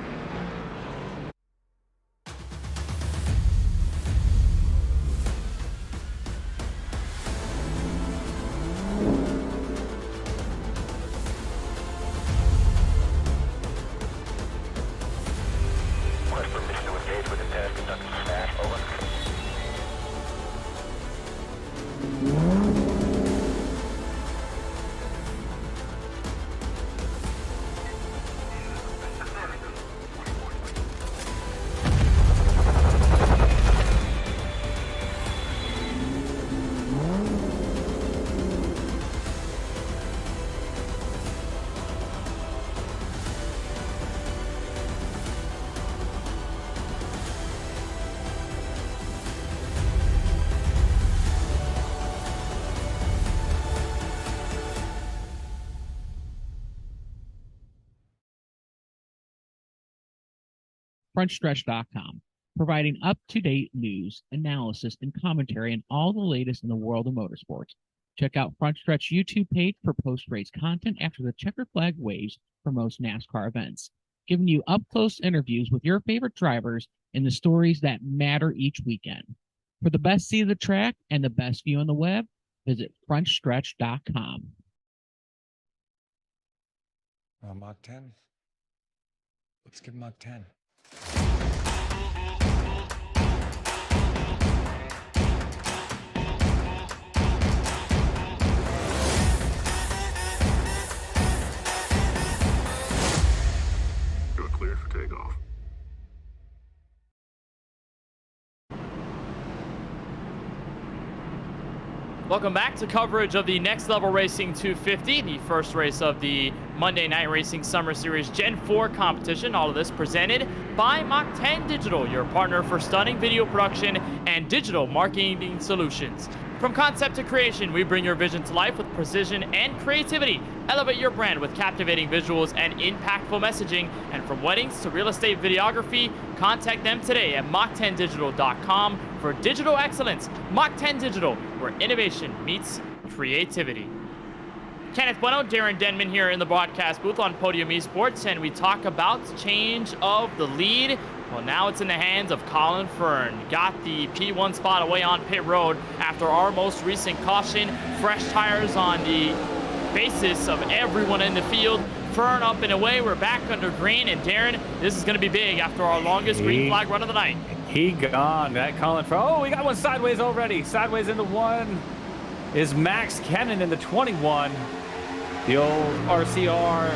FrontStretch.com, providing up-to-date news, analysis, and commentary on all the latest in the world of motorsports. Check out Front Stretch YouTube page for post-race content after the checkered flag waves for most NASCAR events, giving you up-close interviews with your favorite drivers and the stories that matter each weekend. For the best seat of the track and the best view on the web, visit FrontStretch.com. Mach 10. Let's give Mach 10. You're cleared for takeoff. Welcome back to coverage of the Next Level Racing 250, the first race of the Monday Night Racing Summer Series Gen 4 competition. All of this presented by Mach 10 Digital, your partner for stunning video production and digital marketing solutions. From concept to creation, we bring your vision to life with precision and creativity. Elevate your brand with captivating visuals and impactful messaging. And from weddings to real estate videography, contact them today at Mach10Digital.com for digital excellence. Mach 10 Digital, where innovation meets creativity. Kenneth Bueno, Darren Denman here in the broadcast booth on Podium Esports, and we talk about change of the lead. Well, now it's in the hands of Colin Fern. Got the P1 spot away on pit road after our most recent caution. Fresh tires on the basis of everyone in the field. Fern up and away. We're back under green. And Darren, this is going to be big after our longest green flag run of the night. He gone. That Colin Fern. Oh, we got one sideways already. Sideways into one is Max Kennan in the 21. The old RCR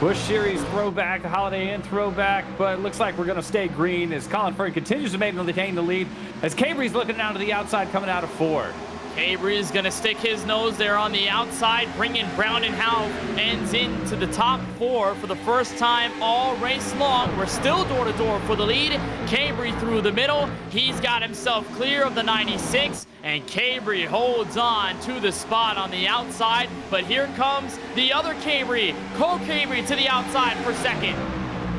Busch Series throwback, Holiday Inn throwback, but it looks like we're going to stay green as Colin Fern continues to maintain the lead as Cabry's looking down to the outside coming out of 4. Cabry is going to stick his nose there on the outside, bringing Brown and Howe ends into the top 4 for the first time all race long. We're still door-to-door for the lead. Cabry through the middle. He's got himself clear of the 96, and Cabry holds on to the spot on the outside. But here comes the other Cabry, Cole Cabry to the outside for second.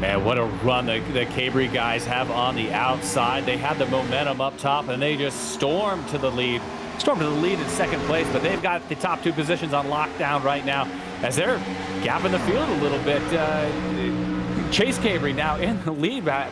Man, what a run the Cabry guys have on the outside. They had the momentum up top, and they just stormed to the lead. Stormed to the lead in second place, but they've got the top 2 positions on lockdown right now as they're gapping the field a little bit. Chase Cabry now in the lead by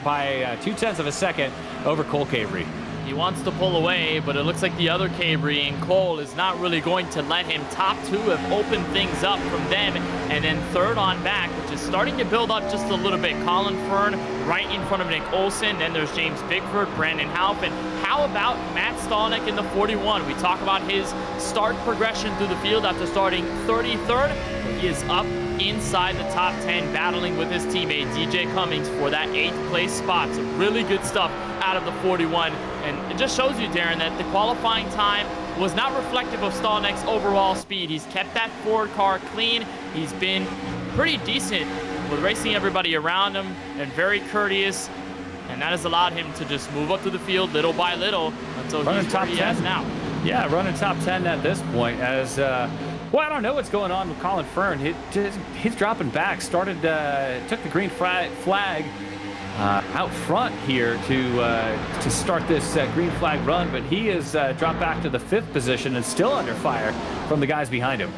0.2 of a second over Cole Cabry. He wants to pull away, but it looks like the other Cabry and Cole is not really going to let him. Top 2 have opened things up from them, and then third on back, which is starting to build up just a little bit. Colin Fern right in front of Nick Olson. Then there's James Bigford, Brandon Haupt, and how about Matt Stallnick in the 41? We talk about his start progression through the field after starting 33rd. He is up inside the top 10, battling with his teammate DJ Cummings for that 8th place spot. So really good stuff out of the 41. And it just shows you, Darren, that the qualifying time was not reflective of Stallnick's overall speed. He's kept that Ford car clean. He's been pretty decent with racing everybody around him and very courteous. And that has allowed him to just move up to the field little by little until he's where he is now. Yeah, running top 10 at this point as, well, I don't know what's going on with Colin Fern. He's dropping back, took the green flag out front here to start this green flag run, but he has dropped back to the 5th position and still under fire from the guys behind him.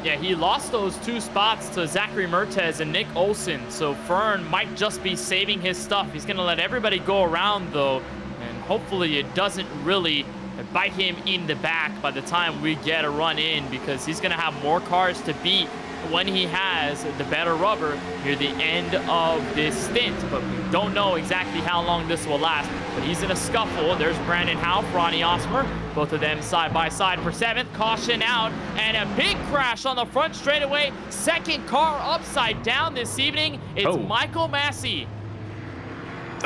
Yeah, he lost those 2 spots to Zachary Mertez and Nick Olsen, so Fern might just be saving his stuff. He's going to let everybody go around, though, and hopefully it doesn't really bite him in the back by the time we get a run in, because he's going to have more cars to beat when he has the better rubber near the end of this stint. But we don't know exactly how long this will last. But he's in a scuffle. There's Brandon Houff, Ronnie Osmer, both of them side by side for 7th. Caution out, and a big crash on the front straightaway. Second car upside down this evening. It's Michael Massey.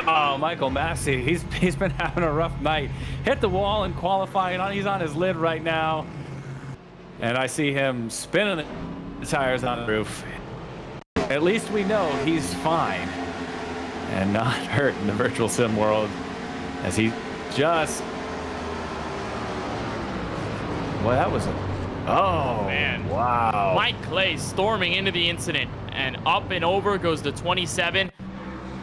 Oh, Michael Massey, he's been having a rough night. Hit the wall in qualifying. He's on his lid right now. And I see him spinning the tires on the roof. At least we know he's fine and not hurt in the virtual sim world, as he just... Well, that was oh, man. Wow. Mike Clay storming into the incident, and up and over goes the 27.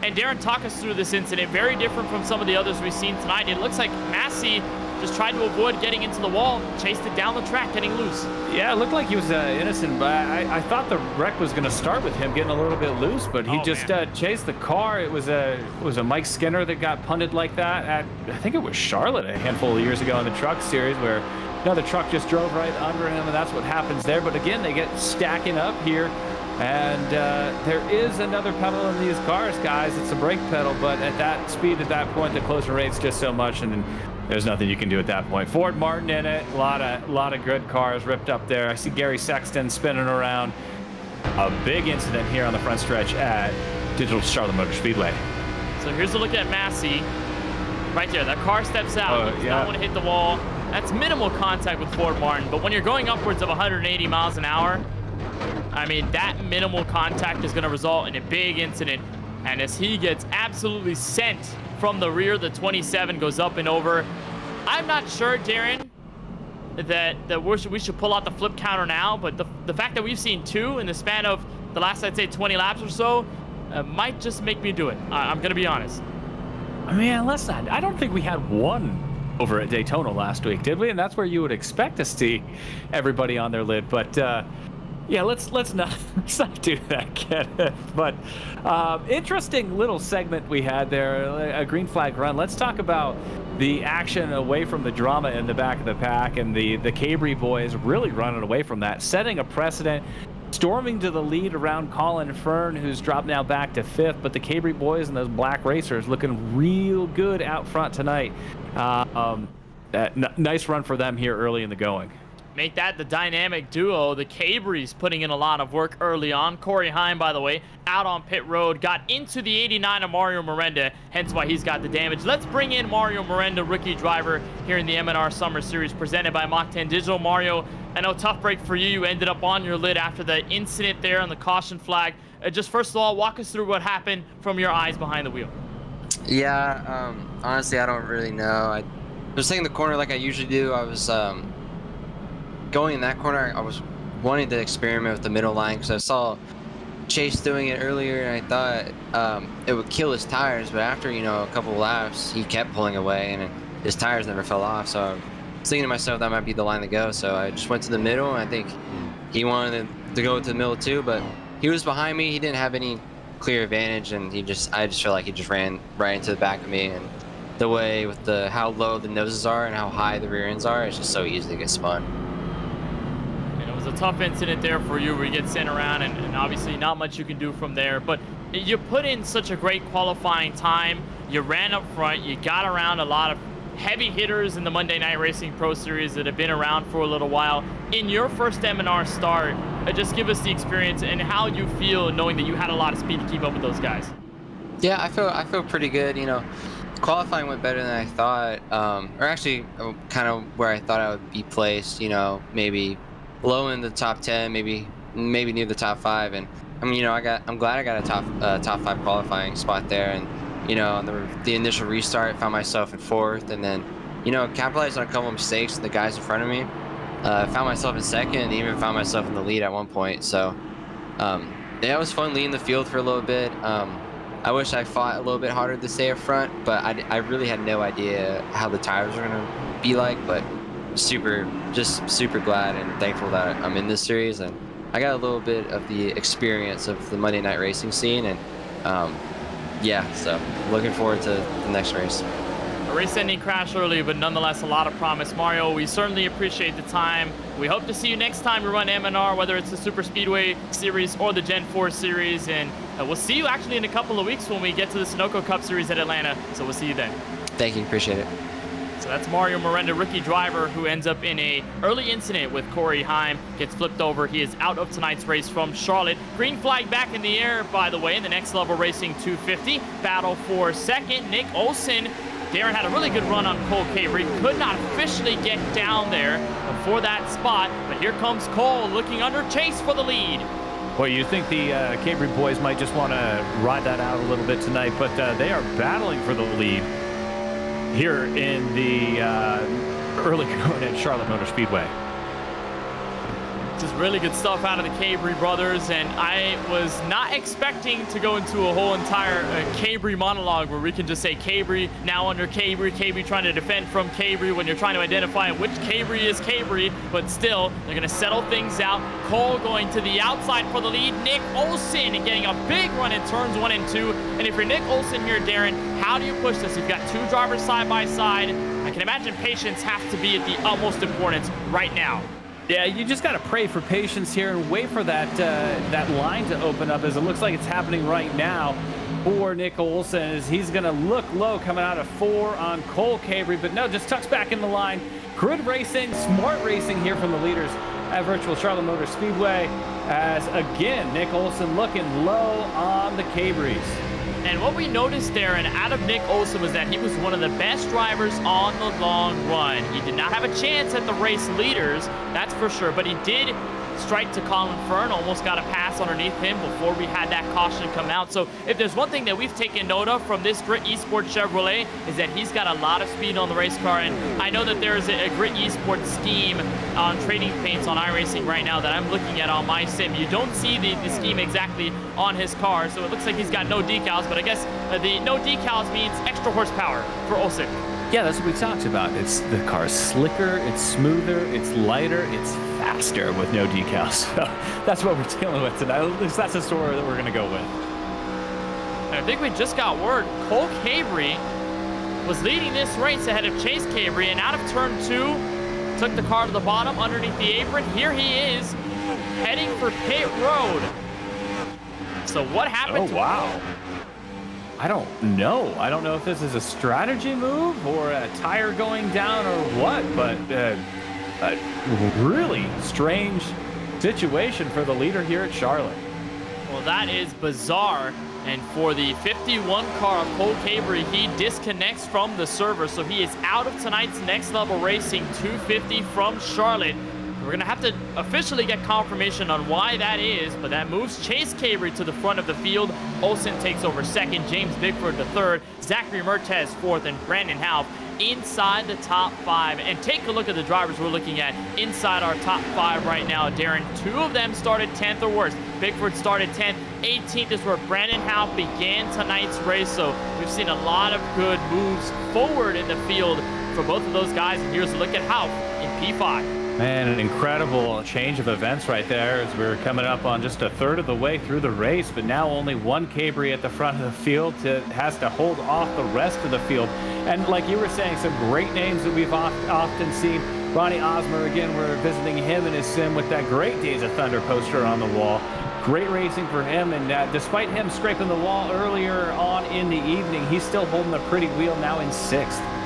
And Darren, talk us through this incident. Very different from some of the others we've seen tonight. It looks like Massey just tried to avoid getting into the wall, chased it down the track, getting loose. Yeah, it looked like he was innocent, but I thought the wreck was going to start with him getting a little bit loose, but he just chased the car. It was a Mike Skinner that got punted like that at, I think it was Charlotte a handful of years ago in the truck series, where another truck just drove right under him, and that's what happens there. But again, they get stacking up here. And there is another pedal in these cars, guys. It's a brake pedal, but at that speed, at that point, the closer rate's just so much, and then there's nothing you can do at that point. Ford Martin in it, a lot of good cars ripped up there. I see Gary Sexton spinning around. A big incident here on the front stretch at Digital Charlotte Motor Speedway. So here's a look at Massey. Right there, that car steps out. Does not want to hit the wall. That's minimal contact with Ford Martin, but when you're going upwards of 180 miles an hour, I mean, that minimal contact is going to result in a big incident. And as he gets absolutely sent from the rear, the 27 goes up and over. I'm not sure, Darren, that we should pull out the flip counter now, but the fact that we've seen 2 in the span of the last, I'd say, 20 laps or so might just make me do it. I'm going to be honest. I mean, I don't think we had 1 over at Daytona last week, did we? And that's where you would expect to see everybody on their lid. But yeah, let's not do that, Kenneth. But interesting little segment we had there, a green flag run. Let's talk about the action away from the drama in the back of the pack, and the Cabri boys really running away from that, setting a precedent, storming to the lead around Colin Fern, who's dropped now back to 5th. But the Cabri boys and those black racers looking real good out front tonight. Nice run for them here early in the going. Make that the dynamic duo. The Cabris putting in a lot of work early on. Corey Heim, by the way, out on pit road, got into the 89 of Mario Miranda, hence why he's got the damage. Let's bring in Mario Miranda, rookie driver here in the M&R Summer Series presented by Mach 10 Digital. Mario, I know, tough break for you. You ended up on your lid after the incident there on the caution flag. Just first of all, walk us through what happened from your eyes behind the wheel. Yeah, honestly, I don't really know. I was taking the corner like I usually do. I was going in that corner. I was wanting to experiment with the middle line because I saw Chase doing it earlier, and I thought it would kill his tires. But after, a couple of laps, he kept pulling away, and his tires never fell off. So I was thinking to myself that might be the line to go. So I just went to the middle, and I think he wanted to go to the middle too. But he was behind me. He didn't have any clear advantage, and I just felt like he just ran right into the back of me. And the way with how low the noses are and how high the rear ends are, it's just so easy to get spun. It was a tough incident there for you where you get sent around, and obviously not much you can do from there. But you put in such a great qualifying time. You ran up front. You got around a lot of heavy hitters in the Monday Night Racing Pro Series that have been around for a little while. In your first M&R start, just give us the experience and how you feel knowing that you had a lot of speed to keep up with those guys. Yeah, I feel pretty good. Qualifying went better than I thought, or actually kind of where I thought I would be placed. Maybe low in the top 10, maybe near the top 5, and I'm glad I got a top 5 qualifying spot there. And on the initial restart, I found myself in 4th, and then capitalized on a couple of mistakes of the guys in front of me. Found myself in second and even found myself in the lead at one point. So, yeah, it was fun leading the field for a little bit. I wish I fought a little bit harder to stay up front, but I really had no idea how the tires were going to be like, but super glad and thankful that I'm in this series, and I got a little bit of the experience of the Monday night racing scene, and yeah, so looking forward to the next race. A race-ending crash early, but nonetheless a lot of promise. Mario, we certainly appreciate the time. We hope to see you next time we run M&R, whether it's the Super Speedway Series or the Gen 4 Series, and we'll see you actually in a couple of weeks when we get to the Sunoco Cup Series at Atlanta, so we'll see you then. Thank you, appreciate it. So that's Mario Miranda, rookie driver, who ends up in a early incident with Corey Heim, gets flipped over. He is out of tonight's race from Charlotte. Green flag back in the air, by the way, in the Next Level Racing 250. Battle for second, Nick Olsen. Darren had a really good run on Cole Cabre. Could not officially get down there for that spot, but here comes Cole looking under chase for the lead. Well, you think the Cabre boys might just want to ride that out a little bit tonight, but they are battling for the lead here in the early going at Charlotte Motor Speedway. Just really good stuff out of the Cabre brothers, and I was not expecting to go into a whole entire Cabre monologue where we can just say Cabre, now under Cabre trying to defend from Cabre when you're trying to identify which Cabre is Cabre, but still, they're going to settle things out. Cole going to the outside for the lead. Nick Olsen getting a big run in turns 1 and 2, and if you're Nick Olsen here, Darren, how do you push this? You've got two drivers side by side. I can imagine patience has to be at the utmost importance right now. Yeah, you just got to pray for patience here and wait for that that line to open up, as it looks like it's happening right now for Nick Olsen, as he's going to look low coming out of 4 on Cole Cabre, but no, just tucks back in the line. Good racing, smart racing here from the leaders at Virtual Charlotte Motor Speedway, as again, Nick Olsen looking low on the Cabres. And what we noticed, Darren, out of Nick Olsen was that he was one of the best drivers on the long run. He did not have a chance at the race leaders, that's for sure, but he did strike to Colin Fern, almost got a pass underneath him before we had that caution come out. So if there's one thing that we've taken note of from this Grit Esports Chevrolet is that he's got a lot of speed on the race car, and I know that there's a Grit Esports scheme on trading paints on iRacing right now that I'm looking at on my sim. You don't see the scheme exactly on his car, so it looks like he's got no decals, but I guess the no decals means extra horsepower for Olsen. Yeah, that's what we talked about. The car's slicker, it's smoother, it's lighter, it's faster with no decals. So that's what we're dealing with tonight. At least that's the story that we're going to go with. And I think we just got word Cole Cabre was leading this race ahead of Chase Cabre, and out of turn 2, took the car to the bottom underneath the apron. Here he is heading for pit road. So what happened to wow. I don't know. I don't know if this is a strategy move or a tire going down or what, but a really strange situation for the leader here at Charlotte. Well, that is bizarre. And for the 51 car of Cole Cabre, he disconnects from the server, so he is out of tonight's Next Level Racing 250 from Charlotte. We're going to have to officially get confirmation on why that is, but that moves Chase Cabre to the front of the field. Olsen takes over second, James Bigford to third, Zachary Mertez fourth, and Brandon Half inside the top 5. And take a look at the drivers we're looking at inside our top 5 right now, Darren. 2 of them started 10th or worse. Bigford started 10th. 18th is where Brandon Half began tonight's race, so we've seen a lot of good moves forward in the field for both of those guys. And here's a look at Half in P5. Man, an incredible change of events right there, as we're coming up on just a third of the way through the race, but now only one Cabre at the front of the field has to hold off the rest of the field. And like you were saying, some great names that we've often seen. Ronnie Osmer, again, we're visiting him in his sim with that great Days of Thunder poster on the wall. Great racing for him, and despite him scraping the wall earlier on in the evening, he's still holding a pretty wheel now in 6th.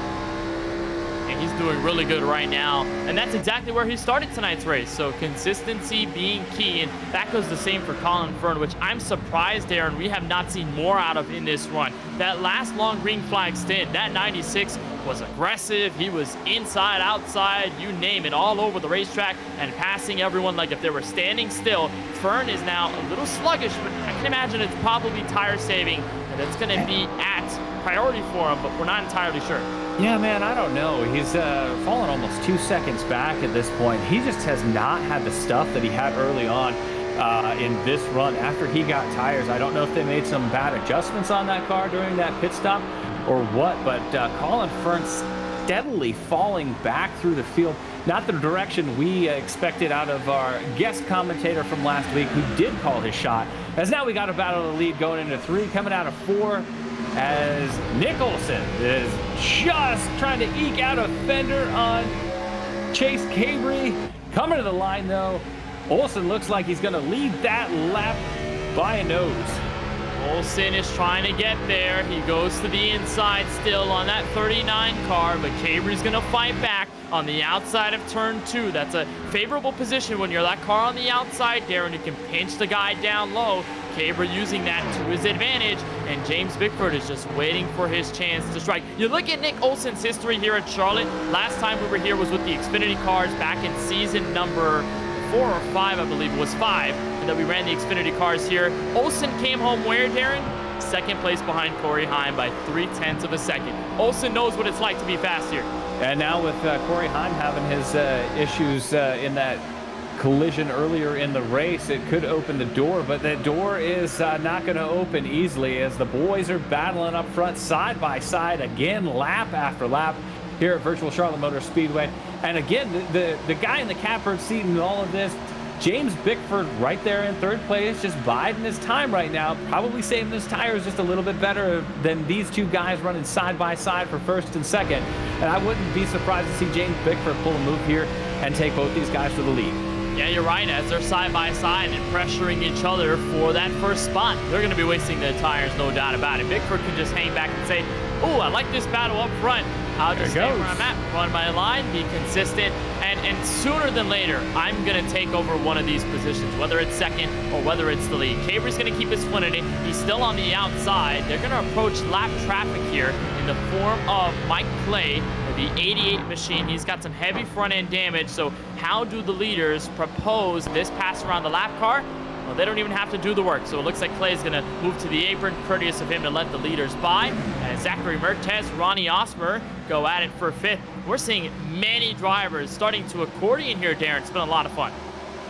He's doing really good right now, and that's exactly where he started tonight's race, so consistency being key, and that goes the same for Colin Fern, which I'm surprised, Darren, we have not seen more out of in this run. That last long green flag stint, that 96 was aggressive. He was inside, outside, you name it, all over the racetrack and passing everyone like if they were standing still. Fern is now a little sluggish, but I can imagine it's probably tire saving, and it's going to be at priority for him, but we're not entirely sure. Yeah, man, I don't know. He's fallen almost 2 seconds back at this point. He just has not had the stuff that he had early on in this run after he got tires. I don't know if they made some bad adjustments on that car during that pit stop or what, but Colin Fern steadily falling back through the field. Not the direction we expected out of our guest commentator from last week, who did call his shot. As now we got a battle of the lead going into 3, coming out of 4, as Nick Olsen is just trying to eke out a fender on Chase Cabry. Coming to the line, though, Olsen looks like he's going to lead that lap by a nose. Olsen is trying to get there. He goes to the inside still on that 39 car, but Cabry's going to fight back on the outside of turn 2. That's a favorable position when you're that car on the outside, Darren. You can pinch the guy down low. Cabry using that to his advantage, and James Bickford is just waiting for his chance to strike. You look at Nick Olsen's history here at Charlotte. Last time we were here was with the Xfinity cars back in season number 4 or 5, I believe it was 5, and that we ran the Xfinity cars here. Olsen came home where, Darren? Second place behind Corey Heim by 0.3 of a second. Olsen knows what it's like to be fast here. And now with Corey Heim having his issues in that collision earlier in the race, it could open the door, but the door is not going to open easily as the boys are battling up front side by side again, lap after lap here at Virtual Charlotte Motor Speedway. And again, the guy in the catbird seat in all of this, James Bickford, right there in 3rd place, just biding his time right now, probably saving his tires just a little bit better than these two guys running side by side for 1st and 2nd. And I wouldn't be surprised to see James Bickford pull a move here and take both these guys to the lead. Yeah, you're right. As they're side by side and pressuring each other for that first spot, they're going to be wasting their tires, no doubt about it. Bickford can just hang back and say, "Oh, I like this battle up front. I'll just stay where I'm at, run my line, be consistent, and sooner than later, I'm going to take over one of these positions, whether it's second or whether it's the lead." Cabry's going to keep his foot in it. He's still on the outside. They're going to approach lap traffic here in the form of Mike Clay, the 88 machine. He's got some heavy front end damage, so how do the leaders propose this pass around the lap car? Well, they don't even have to do the work, so it looks like Clay's going to move to the apron, courteous of him to let the leaders by. And Zachary Mertes, Ronnie Osmer go at it for 5th. We're seeing many drivers starting to accordion here, Darren. It's been a lot of fun.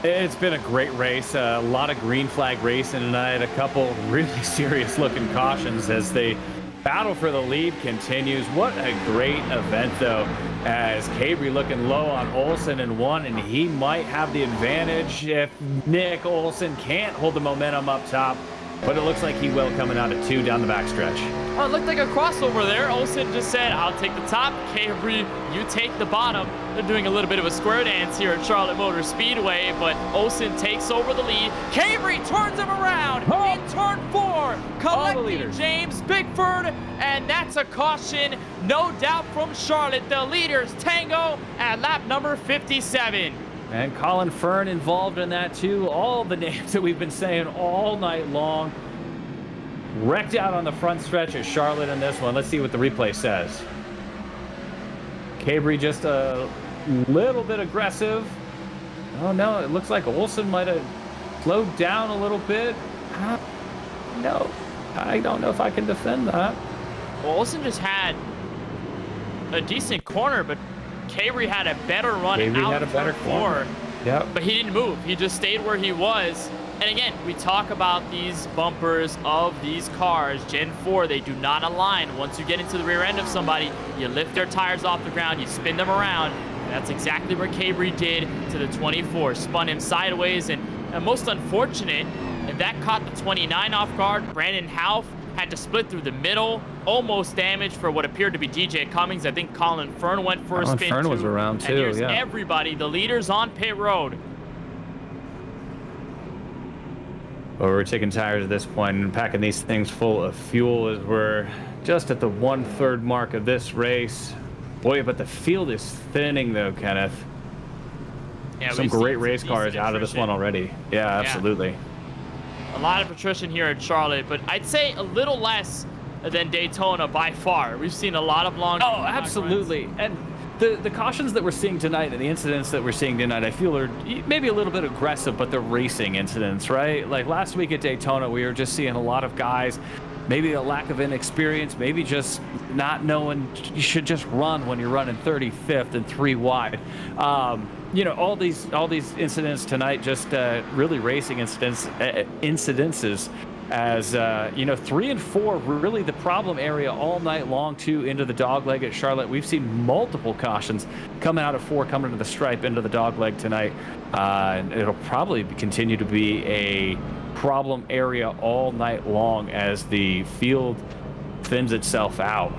It's been a great race, a lot of green flag racing tonight, a couple really serious looking cautions as they battle for the lead continues. What a great event, though, as Cabry looking low on Olsen in 1, and he might have the advantage if Nick Olsen can't hold the momentum up top, but it looks like he will coming out at 2 down the backstretch. Oh, it looked like a crossover there. Olsen just said, "I'll take the top. Cabry, you take the bottom." They're doing a little bit of a square dance here at Charlotte Motor Speedway, but Olsen takes over the lead. Cabry turns him around in turn 4, collecting James Bickford, and that's a caution, no doubt, from Charlotte. The leaders tango at lap number 57. And Colin Fern involved in that too. All the names that we've been saying all night long. Wrecked out on the front stretch at Charlotte in this one. Let's see what the replay says. Cabry just a little bit aggressive. Oh no, it looks like Olsen might have slowed down a little bit. No, I don't know if I can defend that. Well, Olsen just had a decent corner, but Cabry had a better run out of turn 4. Yep. But he didn't move. He just stayed where he was. And again, we talk about these bumpers of these cars. Gen 4, they do not align. Once you get into the rear end of somebody, you lift their tires off the ground, you spin them around. And that's exactly what Cabry did to the 24. Spun him sideways, and most unfortunate, that caught the 29 off guard. Brandon Houff had to split through the middle, almost damaged for what appeared to be DJ Cummings. I think Colin Fern went for a spin. Fern was around too, and here's yeah. everybody, the leaders on pit road. Well, we're taking tires at this point and packing these things full of fuel as we're just at the 1/3 mark of this race. Boy, but the field is thinning though, Kenneth. Yeah, some great race cars out of this one already. Yeah, absolutely. A lot of attrition here at Charlotte, but I'd say a little less than Daytona by far. We've seen a lot of long. Oh, absolutely. And the cautions that we're seeing tonight and the incidents that we're seeing tonight, I feel are maybe a little bit aggressive, but they're racing incidents, right? Like last week at Daytona, we were just seeing a lot of guys maybe a lack of inexperience, maybe just not knowing you should just run when you're running 35th and 3 wide. All these incidents tonight, just really racing incidences. As 3 and 4 were really the problem area all night long too, into the dogleg at Charlotte. We've seen multiple cautions coming out of 4, coming to the stripe into the dogleg tonight. And it'll probably continue to be a problem area all night long as the field thins itself out.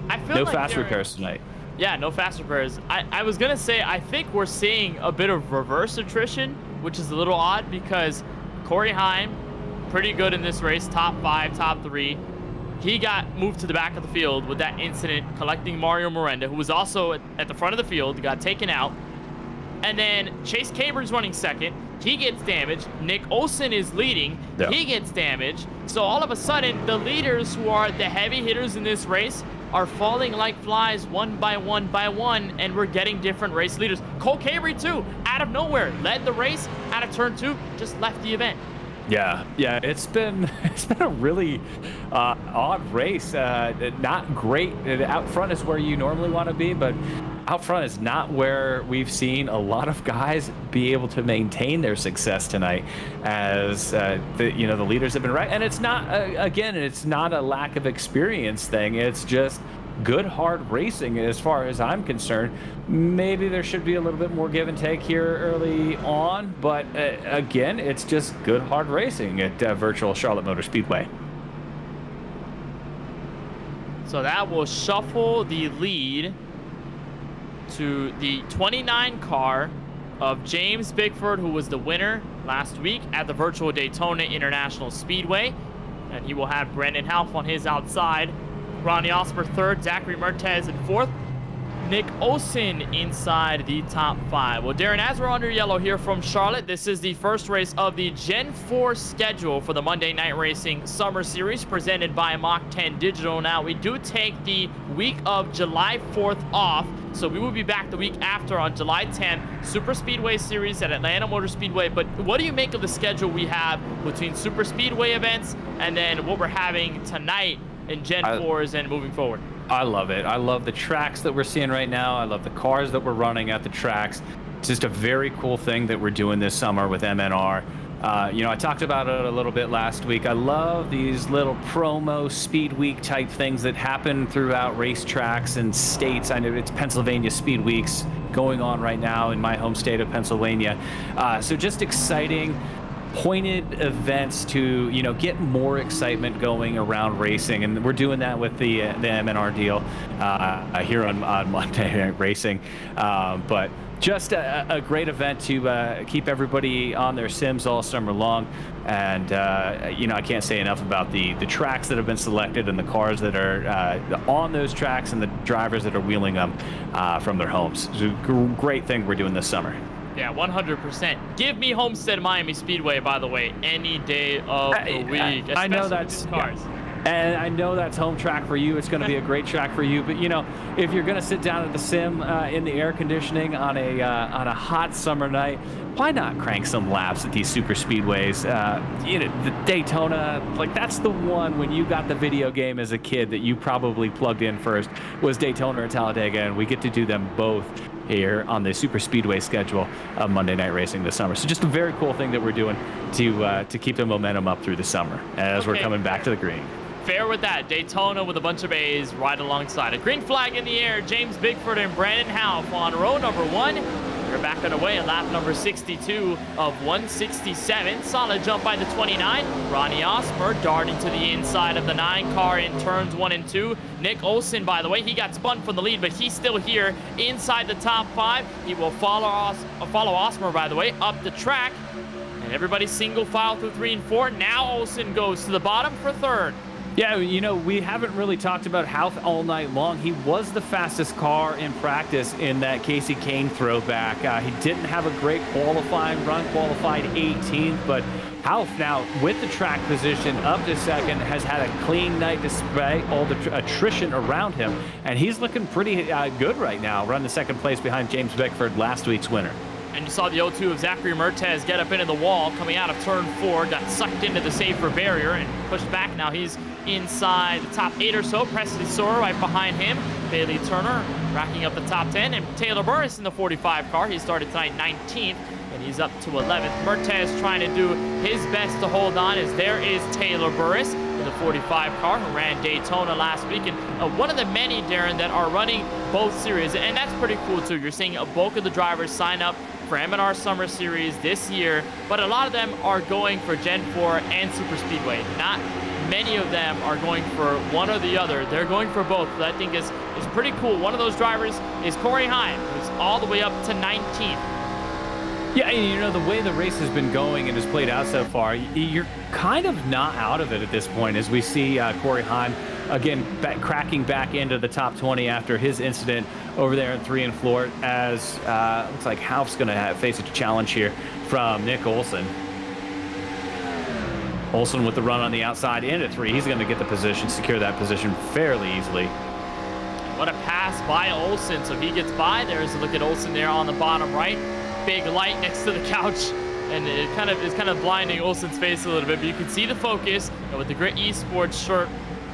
I feel no like fast repairs tonight. Yeah, no fast repairs. I was going to say, I think we're seeing a bit of reverse attrition, which is a little odd because Corey Heim, pretty good in this race, top 5, top 3. He got moved to the back of the field with that incident, collecting Mario Miranda, who was also at the front of the field, got taken out. And then Chase Caber's running second. He gets damaged. Nick Olsen is leading. Yeah. He gets damaged. So all of a sudden, the leaders who are the heavy hitters in this race are falling like flies one by one by one, and we're getting different race leaders. Cole Caber, too, out of nowhere, led the race out of turn 2, just left the event. Yeah, it's been a really odd race. Not great. Out front is where you normally want to be, but out front is not where we've seen a lot of guys be able to maintain their success tonight, as the leaders have been right. And it's not it's not a lack of experience thing. It's just good hard racing as far as I'm concerned. Maybe there should be a little bit more give and take here early on, but again, it's just good hard racing at virtual Charlotte Motor Speedway. So that will shuffle the lead to the 29 car of James Bickford, who was the winner last week at the virtual Daytona International Speedway. And he will have Brandon Half on his outside. Ronnie Osmer third, Zachary Mertez in fourth, Nick Olsen inside the top 5. Well, Darren, as we're under yellow here from Charlotte, this is the first race of the Gen 4 schedule for the Monday Night Racing Summer Series presented by Mach 10 Digital. Now, we do take the week of July 4th off, so we will be back the week after on July 10th, Super Speedway Series at Atlanta Motor Speedway. But what do you make of the schedule we have between Super Speedway events and then what we're having tonight in Gen 4s and moving forward? I love it. I love the tracks that we're seeing right now. I love the cars that we're running at the tracks. It's just a very cool thing that we're doing this summer with MNR. I talked about it a little bit last week. I love these little promo Speed Week type things that happen throughout racetracks and states. I know it's Pennsylvania Speed Weeks going on right now in my home state of Pennsylvania. So just exciting, pointed events to get more excitement going around racing, and we're doing that with the MNR deal here on Monday Night Racing. But just a great event to keep everybody on their sims all summer long. And I can't say enough about the tracks that have been selected and the cars that are on those tracks and the drivers that are wheeling them from their homes. It's a great thing we're doing this summer. Yeah, 100%. Give me Homestead Miami Speedway, by the way, any day of the week. I know that's cars. And I know that's home track for you. It's going to be a great track for you. But if you're going to sit down at the sim in the air conditioning on a hot summer night, why not crank some laps at these super speedways? The Daytona, that's the one when you got the video game as a kid that you probably plugged in first was Daytona or Talladega, and we get to do them both here on the Super Speedway schedule of Monday Night Racing this summer. So just a very cool thing that we're doing to keep the momentum up through the summer as we're coming back to the green. Fair with that. Daytona with a bunch of A's right alongside. A green flag in the air. James Bickford and Brandon Half on row number 1. We're back on the way at lap number 62 of 167. Solid jump by the 29. Ronnie Osmer darting to the inside of the 9 car in turns 1 and 2. Nick Olsen, by the way, he got spun from the lead, but he's still here inside the top 5. He will follow Osmer, by the way, up the track. And everybody single file through 3 and 4. Now Olsen goes to the bottom for 3rd. Yeah, we haven't really talked about Houth all night long. He was the fastest car in practice in that Casey Kane throwback. He didn't have a great qualifying run, qualified 18th, but Houth now with the track position up to 2nd has had a clean night despite all the attrition around him, and he's looking pretty good right now, running 2nd place behind James Bickford, last week's winner. And you saw the 0-2 of Zachary Mertez get up into the wall coming out of turn 4, got sucked into the safer barrier and pushed back. Now he's inside the top 8 or so. Presley Sora right behind him. Bailey Turner racking up the top 10. And Taylor Burris in the 45 car. He started tonight 19th, and he's up to 11th. Mertes trying to do his best to hold on, as there is Taylor Burris in the 45 car, who ran Daytona last week. And one of the many, Darren, that are running both series. And that's pretty cool, too. You're seeing a bulk of the drivers sign up for M&R Summer Series this year, but a lot of them are going for Gen 4 and Super Speedway. Not many of them are going for one or the other. They're going for both. That I think is pretty cool. One of those drivers is Corey Heim, who's all the way up to 19th. Yeah, and you know, the way the race has been going and has played out so far, you're kind of not out of it at this point, as we see Corey Heim again cracking back into the top 20 after his incident over there in 3 and Flort, as looks like Half's going to face a challenge here from Nick Olson. Olson with the run on the outside into 3. He's going to get the position, secure that position fairly easily. What a pass by Olson. So he gets by. There's a look at Olson there on the bottom right. Big light next to the couch, and it is kind of blinding Olson's face a little bit, but you can see the focus. And with the Grit Esports shirt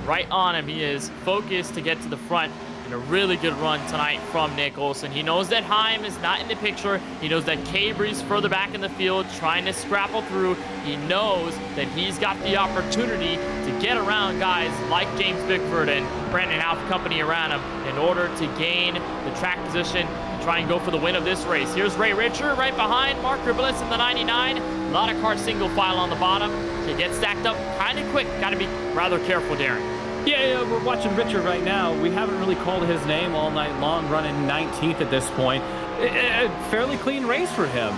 right on him, he is focused to get to the front. And a really good run tonight from Nick Olson. He knows that Heim is not in the picture. He knows that Cabry's further back in the field trying to scrapple through. He knows that he's got the opportunity to get around guys like James Bickford and Brandon Half company around him in order to gain the track position and try and go for the win of this race. Here's Ray Richard right behind Mark Gribilis in the 99. A lot of cars single file on the bottom. To get stacked up kind of quick. Got to be rather careful, Darren. Yeah, we're watching Richard right now. We haven't really called his name all night long, running 19th at this point. A fairly clean race for him.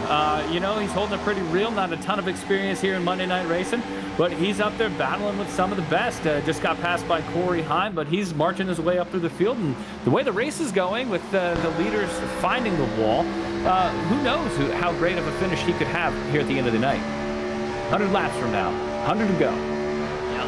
You know, he's holding it pretty real. Not a ton of experience here in Monday Night Racing, but he's up there battling with some of the best. Just got passed by Corey Heim, but he's marching his way up through the field. And the way the race is going, with the leaders finding the wall, who knows how great of a finish he could have here at the end of the night. 100 laps from now, 100 to go.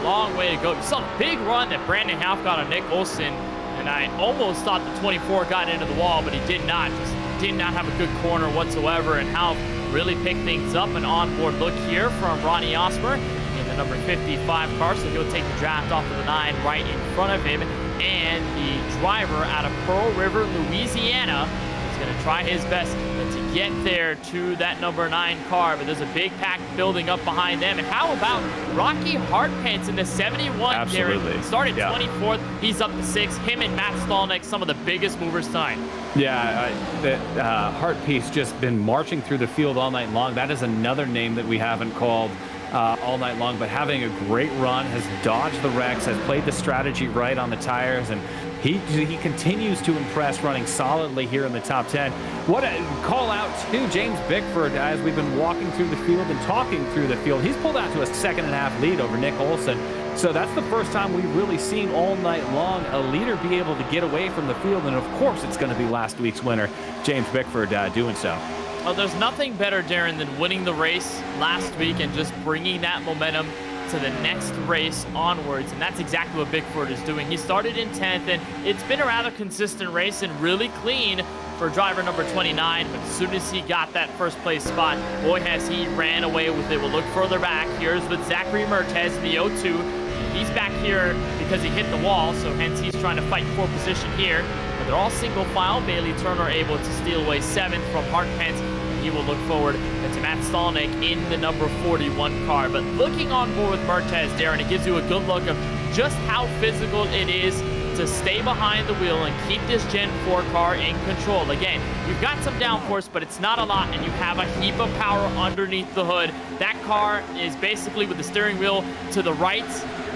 Long way to go. You saw the big run that Brandon Half got on Nick Olson, and I almost thought the 24 got into the wall, but he did not. Just did not have a good corner whatsoever, and Half really picked things up. An onboard look here from Ronnie Osmer in the number 55 car, so he'll take the draft off of the 9 right in front of him. And the driver out of Pearl River, Louisiana, is going to try his best to get there to that number 9 car, but there's a big pack building up behind them. And how about Rocky Hartpants in the 71? Absolutely. Darren started 24th. He's up to 6th. Him and Matt Stallneck, some of the biggest movers tonight. Yeah, the Hart piece just been marching through the field all night long. That is another name that we haven't called all night long, but having a great run, has dodged the wrecks, has played the strategy right on the tires, and he continues to impress, running solidly here in the top 10. What a call out to James Bickford as we've been walking through the field and talking through the field. He's pulled out to a 2.5 lead over Nick Olson. So that's the first time we've really seen all night long a leader be able to get away from the field. And of course, it's going to be last week's winner, James Bickford, doing so. Well, there's nothing better, Darren, than winning the race last week and just bringing that momentum to the next race onwards, and that's exactly what Bickford is doing. He started in 10th, and it's been a rather consistent race and really clean for driver number 29, but as soon as he got that first place spot, boy, has he ran away with it. We'll look further back. Here's with Zachary Mertes in the 02. He's back here because he hit the wall, so hence he's trying to fight for position here. But they're all single file. Bailey Turner able to steal away 7th from Hartpence. He will look forward to Matt Stallneck in the number 41 car. But looking on board with Mertes, Darren, it gives you a good look of just how physical it is to stay behind the wheel and keep this Gen 4 car in control. Again, you've got some downforce, but it's not a lot, and you have a heap of power underneath the hood. That car is basically with the steering wheel to the right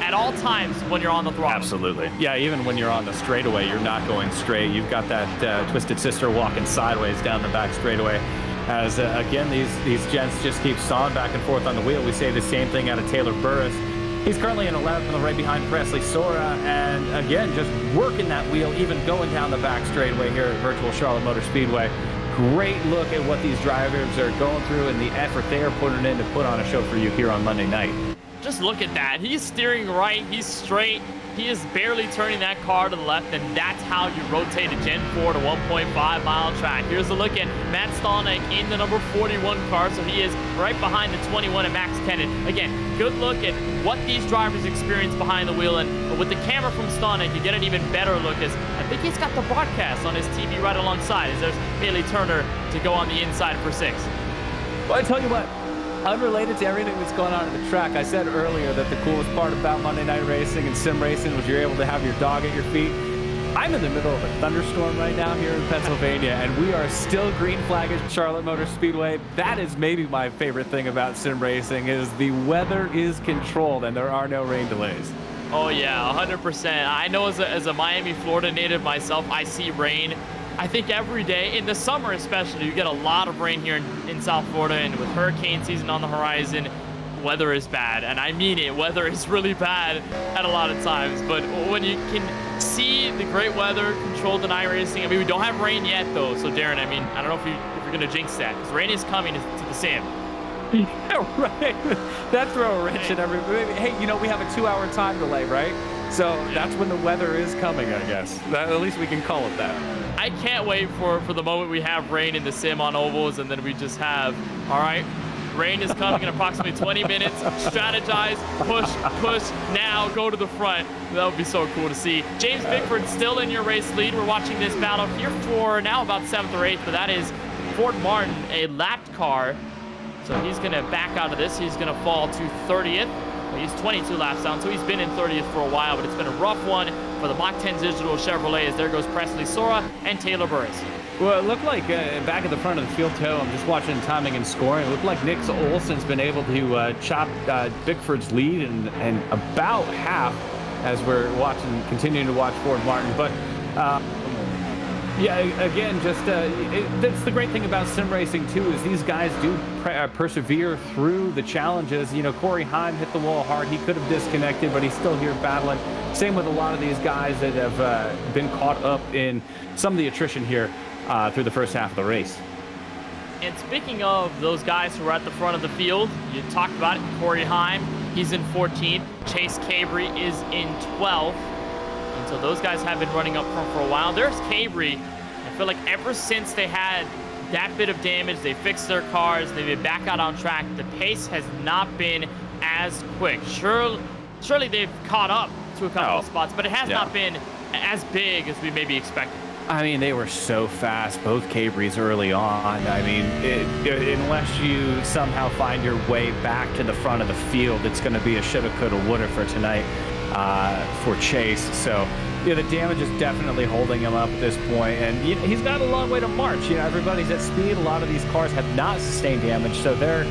at all times when you're on the throttle. Absolutely. Yeah, even when you're on the straightaway, you're not going straight. You've got that Twisted Sister walking sideways down the back straightaway. As, again, these gents just keep sawing back and forth on the wheel. We say the same thing out of Taylor Burris. He's currently in 11th, right behind Presley Sora, and again, just working that wheel, even going down the back straightaway here at Virtual Charlotte Motor Speedway. Great look at what these drivers are going through and the effort they are putting in to put on a show for you here on Monday night. Just look at that. He's steering right. He's straight. He is barely turning that car to the left, and that's how you rotate a Gen 4 to 1.5-mile track. Here's a look at Matt Stolnick in the number 41 car, so he is right behind the 21 and Max Kennan. Again, good look at what these drivers experience behind the wheel, and with the camera from Stolnick, you get an even better look, as I think he's got the broadcast on his TV right alongside, as there's Bailey Turner to go on the inside for 6. Well, I tell you what, unrelated to everything that's going on at the track, I said earlier that the coolest part about Monday Night Racing and sim racing was you're able to have your dog at your feet. I'm in the middle of a thunderstorm right now here in Pennsylvania, and we are still green flag at Charlotte Motor Speedway. That is maybe my favorite thing about sim racing, is the weather is controlled and there are no rain delays. Oh yeah, 100%. I know as a Miami, Florida native myself, I see rain, I think, every day. In the summer especially, you get a lot of rain here in South Florida, and with hurricane season on the horizon, weather is bad. And I mean it, weather is really bad at a lot of times. But when you can see the great weather controlled in iRacing, I mean, we don't have rain yet though. So Darren, I mean, I don't know if you're going to jinx that, because rain is coming to the sim. Yeah, right. That throw a wrench in every. Hey, you know, we have a 2-hour time delay, right? So that's when the weather is coming, I guess. At least we can call it that. I can't wait for the moment we have rain in the sim on ovals, and then we just have, all right, rain is coming in approximately 20 minutes. Strategize, push, now go to the front. That would be so cool to see. James Bickford still in your race lead. We're watching this battle here for now about 7th or 8th, but that is Ford Martin, a lapped car. So he's going to back out of this. He's going to fall to 30th. He's 22 laps down, so he's been in 30th for a while, but it's been a rough one for the Mach 10 Digital Chevrolet, as there goes Presley Sora and Taylor Burris. Well, it looked like back at the front of the field, toe, I'm just watching timing and scoring. It looked like Nick Olson's been able to chop Bickford's lead and about half as we're continuing to watch Ford Martin. But yeah, again, just that's the great thing about sim racing too, is these guys do persevere through the challenges. You know, Corey Heim hit the wall hard. He could have disconnected, but he's still here battling. Same with a lot of these guys that have been caught up in some of the attrition here through the first half of the race. And speaking of those guys who are at the front of the field, you talked about it. Corey Heim, he's in 14th. Chase Cabry is in 12th. And so those guys have been running up front for a while. There's Cabry. I feel like ever since they had that bit of damage, they fixed their cars, they've been back out on track, the pace has not been as quick. Surely they've caught up to a couple of spots, but it has not been as big as we maybe expected. I mean, they were so fast, both Cabrys early on. I mean, unless you somehow find your way back to the front of the field, it's going to be a shoulda, coulda, woulda for tonight for Chase. So, yeah, the damage is definitely holding him up at this point, and he's got a long way to march. You know, everybody's at speed. A lot of these cars have not sustained damage, so they're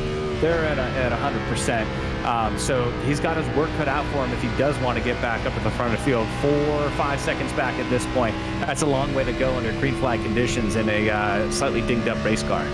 at 100%. So he's got his work cut out for him if he does want to get back up at the front of the field. 4 or 5 seconds back at this point. That's a long way to go under green flag conditions in a slightly dinged up race car.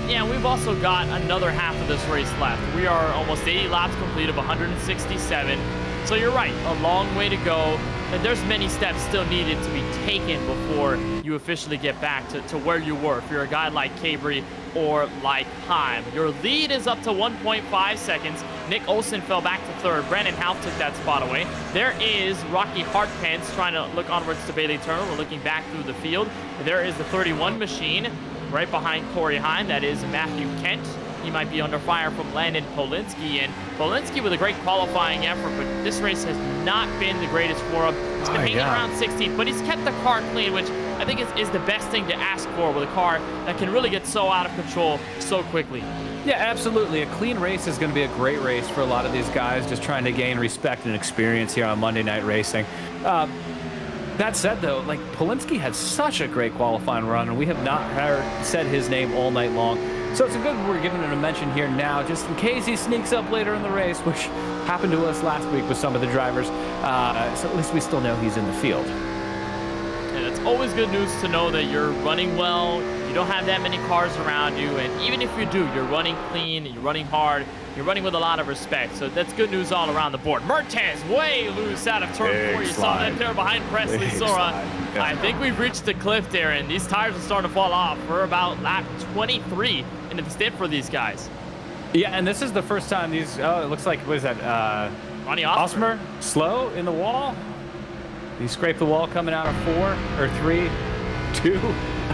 Yeah, we've also got another half of this race left. We are almost 80 laps complete of 167. So you're right, a long way to go. And there's many steps still needed to be taken before you officially get back to where you were. If you're a guy like Cabry or like Heim. Your lead is up to 1.5 seconds. Nick Olson fell back to third. Brandon Houff took that spot away. There is Rocky Hartpence trying to look onwards to Bailey Turner. We're looking back through the field. There is the 31 machine right behind Corey Heim. That is Matthew Kent. He might be under fire from Landon Polinsky, and Polinsky with a great qualifying effort, but this race has not been the greatest for him. He's been hanging around 16th, but he's kept the car clean, which I think is the best thing to ask for with a car that can really get so out of control so quickly. Yeah, absolutely. A clean race is going to be a great race for a lot of these guys, just trying to gain respect and experience here on Monday Night Racing. That said, though, like, Polinsky had such a great qualifying run, and we have not said his name all night long. So it's a good we're giving it a mention here now, just in case he sneaks up later in the race, which happened to us last week with some of the drivers. So at least we still know he's in the field. And it's always good news to know that you're running well, you don't have that many cars around you, and even if you do, you're running clean, you're running hard, you're running with a lot of respect. So that's good news all around the board. Mertens way loose out of turn 4. You saw that there behind Presley Sora. Yeah. I think we've reached the cliff there, and these tires are starting to fall off. We're about lap 23 into the stint for these guys. Yeah, and this is the first time these, it looks like, what is that? Ronnie Osmer. Slow in the wall? He scraped the wall coming out of 4 or 3, 2.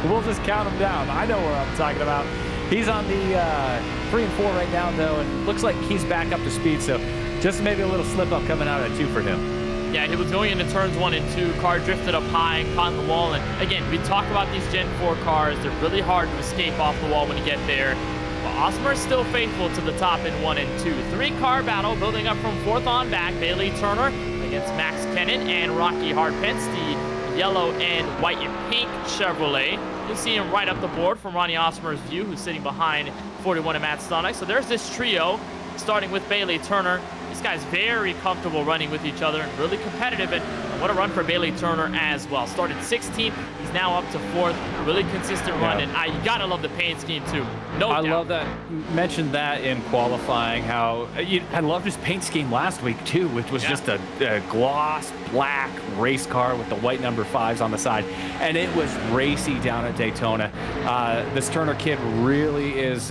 We'll just count him down. I know where I'm talking about. He's on the 3 and 4 right now, though, and looks like he's back up to speed. So just maybe a little slip up coming out at 2 for him. Yeah, he was going into turns 1 and 2. Car drifted up high and caught the wall. And again, we talk about these Gen 4 cars. They're really hard to escape off the wall when you get there. But Osmer is still faithful to the top in 1 and 2. 3-car battle building up from 4th on back. Bailey Turner against Max Kennan and Rocky Harpence, the yellow and white and pink Chevrolet. You'll see him right up the board from Ronnie Osmer's view, who's sitting behind 41 and Matt Stonek. So there's this trio, starting with Bailey Turner. These guys very comfortable running with each other and really competitive. And what a run for Bailey Turner as well. Started 16th. He's now up to 4th. Really consistent run. And you got to love the paint scheme, too. No doubt. I love that. Mentioned that in qualifying, how I loved his paint scheme last week, too, which was just a gloss black race car with the white number 5s on the side. And it was racy down at Daytona. This Turner kid really is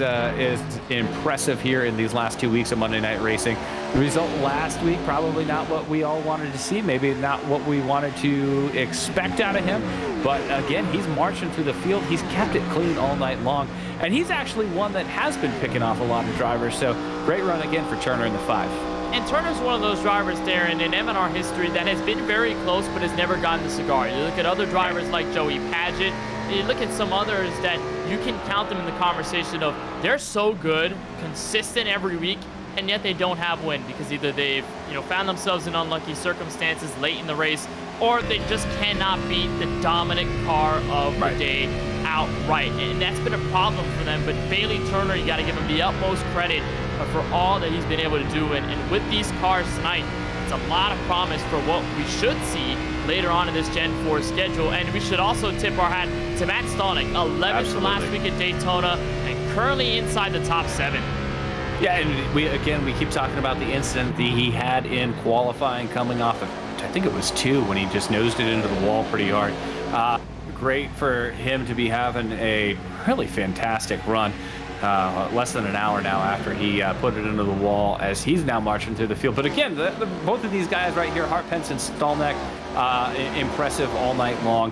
impressive here in these last 2 weeks of Monday Night Racing. The result last week, probably not what we all wanted to see, maybe not what we wanted to expect out of him. But again, he's marching through the field. He's kept it clean all night long. And he's actually one that has been picking off a lot of drivers. So great run again for Turner in the 5. And Turner's one of those drivers, Darren, in M&R history that has been very close but has never gotten the cigar. You look at other drivers like Joey Padgett. You look at some others that you can count them in the conversation of they're so good, consistent every week, and yet they don't have win because either they've found themselves in unlucky circumstances late in the race, or they just cannot beat the dominant car of the day outright. And that's been a problem for them. But Bailey Turner, you got to give him the utmost credit for all that he's been able to do. And with these cars tonight, it's a lot of promise for what we should see later on in this Gen 4 schedule. And we should also tip our hat to Matt Stonek, 11th last week at Daytona, and currently inside the top 7. Yeah, and we keep talking about the incident that he had in qualifying coming off of, I think it was 2, when he just nosed it into the wall pretty hard. Great for him to be having a really fantastic run. Less than an hour now after he put it into the wall, as he's now marching through the field. But again, both of these guys right here, Harpence and Stolnek, impressive all night long.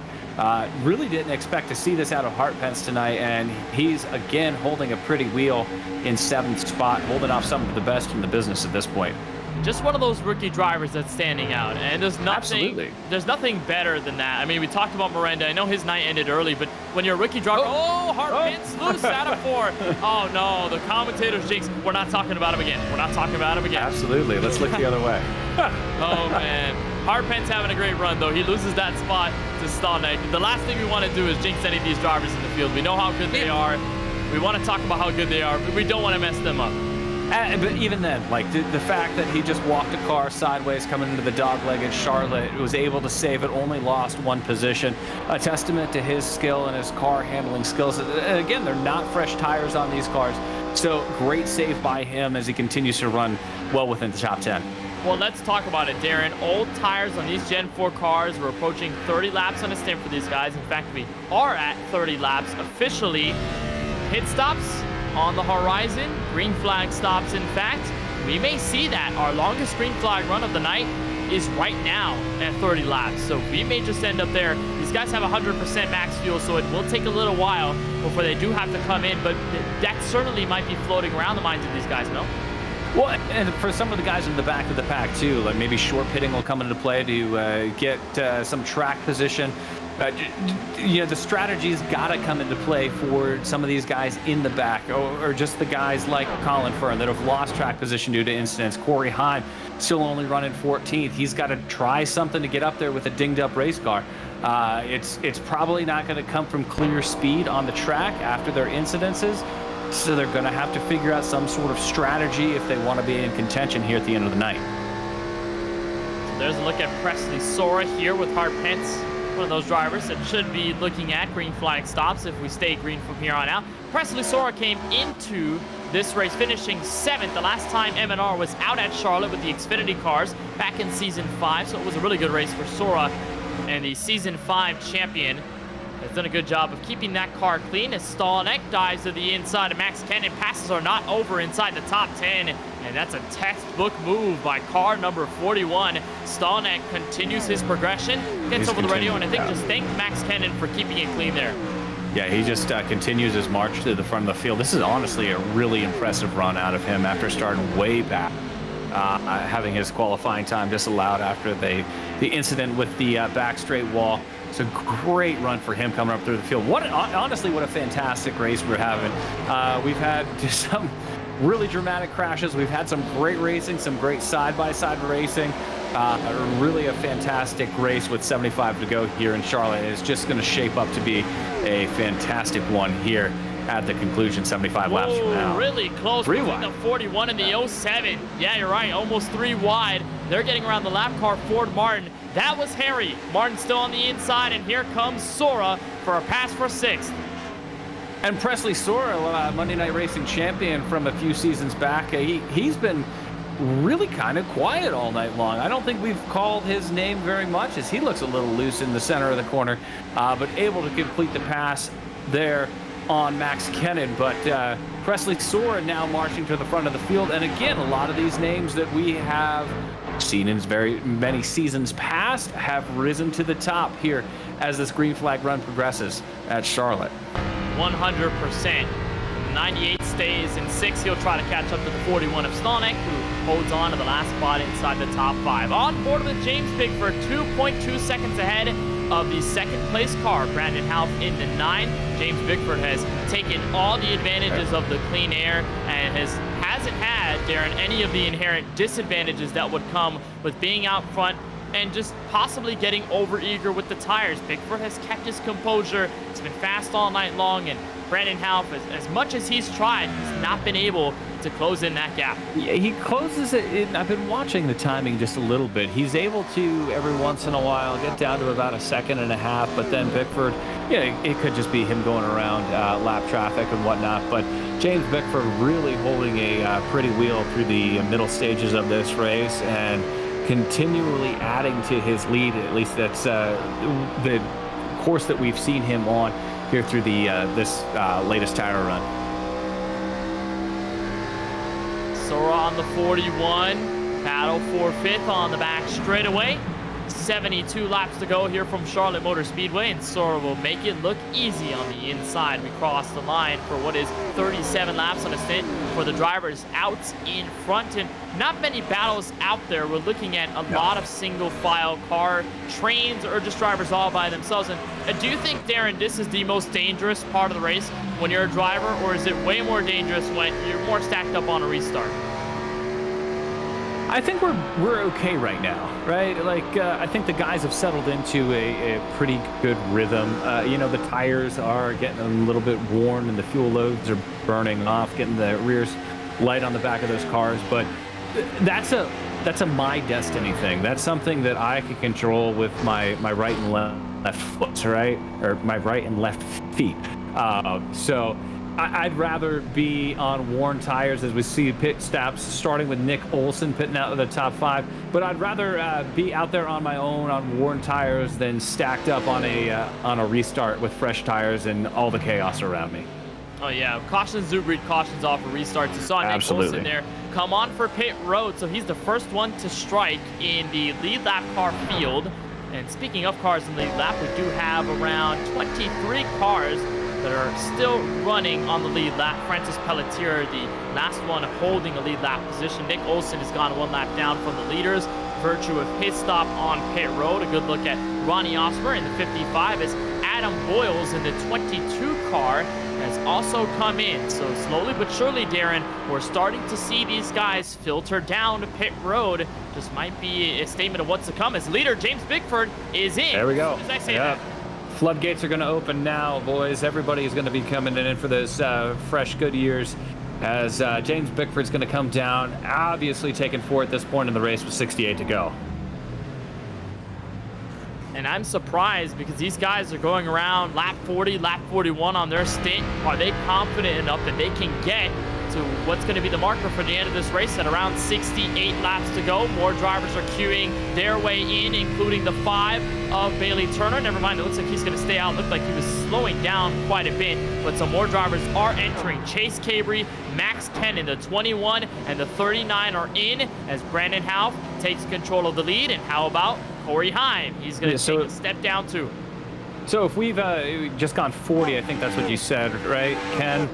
Really didn't expect to see this out of Harpence tonight, and he's again holding a pretty wheel in 7th spot, holding off some of the best in the business at this point. Just one of those rookie drivers that's standing out, and there's nothing better than that. I mean, we talked about Miranda. I know his night ended early, but when you're a rookie driver, Harpence loose out of 4. Oh no, the commentators jinx. We're not talking about him again. We're not talking about him again. Absolutely. Let's look the other way. Oh man, Harpence having a great run though. He loses that spot to Stonek. The last thing we want to do is jinx any of these drivers in the field. We know how good they are. We want to talk about how good they are, but we don't want to mess them up. But even then, like the fact that he just walked a car sideways coming into the dogleg in Charlotte, was able to save it, only lost 1 position, a testament to his skill and his car handling skills. And again, they're not fresh tires on these cars, so great save by him as he continues to run well within the top 10. Well, let's talk about it, Darren. Old tires on these Gen 4 cars. We're approaching 30 laps on a stint for these guys. In fact, we are at 30 laps officially. Pit stops on the horizon. Green flag stops, in fact. We may see that. Our longest green flag run of the night is right now at 30 laps. So we may just end up there. These guys have 100% max fuel, so it will take a little while before they do have to come in. But that certainly might be floating around the minds of these guys, no? Well, and for some of the guys in the back of the pack, too, like maybe short pitting will come into play to get some track position. The strategy's got to come into play for some of these guys in the back, or just the guys like Colin Fern that have lost track position due to incidents. Corey Heim still only running 14th. He's got to try something to get up there with a dinged-up race car. It's probably not going to come from clear speed on the track after their incidences, so they're going to have to figure out some sort of strategy if they want to be in contention here at the end of the night. So there's a look at Presley Sora here with Harpence. One of those drivers that should be looking at green flag stops if we stay green from here on out. Presley Sora came into this race finishing 7th. The last time M&R was out at Charlotte with the Xfinity cars back in Season 5, so it was a really good race for Sora. And the Season 5 champion has done a good job of keeping that car clean as Stallneck dives to the inside of Max Kennan. Passes are not over inside the top 10, and that's a textbook move by car number 41. Stallneck continues his progression, gets over the radio, and I think just thank Max Kennan for keeping it clean there. Yeah, he just continues his march to the front of the field. This is honestly a really impressive run out of him after starting way back. Having his qualifying time disallowed after the incident with the back straight wall. It's a great run for him coming up through the field. Honestly, what a fantastic race we're having. We've had just some really dramatic crashes. We've had some great racing, some great side-by-side racing. Really a fantastic race with 75 to go here in Charlotte. It's just going to shape up to be a fantastic one here at the conclusion, 75 laps from now. Really close between the 41 and the 07. Yeah, you're right, almost 3 wide. They're getting around the lap car, Ford Martin. That was Harry. Martin still on the inside, and here comes Sora for a pass for 6th. And Presley Sora, Monday Night Racing champion from a few seasons back, he's been really kind of quiet all night long. I don't think we've called his name very much as he looks a little loose in the center of the corner, but able to complete the pass there on Max Kennan. But Presley Sora now marching to the front of the field. And again, a lot of these names that we have seen in very many seasons past have risen to the top here as this green flag run progresses at Charlotte. 100%. 98 stays in 6th. He'll try to catch up to the 41 of Stallneck, who holds on to the last spot inside the top 5. On board with James Bickford, 2.2 seconds ahead of the 2nd place car, Brandon Half in the 9. James Bickford has taken all the advantages of the clean air and hasn't had, Darren, any of the inherent disadvantages that would come with being out front and just possibly getting over-eager with the tires. Bickford has kept his composure. It's been fast all night long, and Brandon Half, as much as he's tried, he's not been able to close in that gap. Yeah, he closes it in. I've been watching the timing just a little bit. He's able to, every once in a while, get down to about 1.5 seconds, but then Bickford, it could just be him going around lap traffic and whatnot, but James Bickford really holding a pretty wheel through the middle stages of this race and continually adding to his lead. At least that's the course that we've seen him on here through the this latest tire run. Sora on the 41, battle for 5th on the back straightaway. 72 laps to go here from Charlotte Motor Speedway, and Sora will make it look easy on the inside. We cross the line for what is 37 laps on a stint for the drivers out in front, and not many battles out there. We're looking at a lot of single file car trains or just drivers all by themselves. And do you think, Darren, this is the most dangerous part of the race when you're a driver, or is it way more dangerous when you're more stacked up on a restart? I think we're okay right now, right? Like, I think the guys have settled into a pretty good rhythm. The tires are getting a little bit worn and the fuel loads are burning off, getting the rears light on the back of those cars. But that's a my destiny thing. That's something that I can control with my right and left foot, right? Or my right and left feet. So I'd rather be on worn tires as we see pit stops, starting with Nick Olsen pitting out of the top 5. But I'd rather be out there on my own on worn tires than stacked up on a restart with fresh tires and all the chaos around me. Oh yeah, cautions do breed cautions off for restarts. You saw Nick Olsen there come on for pit road, so he's the first one to strike in the lead lap car field. And speaking of cars in the lead lap, we do have around 23 cars that are still running on the lead lap. Francis Pelletier, the last one holding a lead lap position. Nick Olsen has gone 1 lap down from the leaders, virtue of his stop on pit road. A good look at Ronnie Osmer in the 55 as Adam Boyles in the 22 car has also come in. So slowly but surely, Darren, we're starting to see these guys filter down to pit road. Just might be a statement of what's to come as leader James Bickford is in. There we go. As I say that. Floodgates are going to open now, boys. Everybody is going to be coming in for those fresh, good years as James Bickford's going to come down, obviously taking 4 at this point in the race with 68 to go. And I'm surprised because these guys are going around lap 40, lap 41 on their stint. Are they confident enough that they can get to what's going to be the marker for the end of this race at around 68 laps to go. More drivers are queuing their way in, including the 5 of Bailey Turner. Never mind, it looks like he's going to stay out. Looked like he was slowing down quite a bit, but some more drivers are entering. Chase Cabry, Max Ken in the 21 and the 39 are in as Brandon Houff takes control of the lead. And how about Corey Heim? He's going to take a step down too. So if we've just gone 40, I think that's what you said, right, Ken?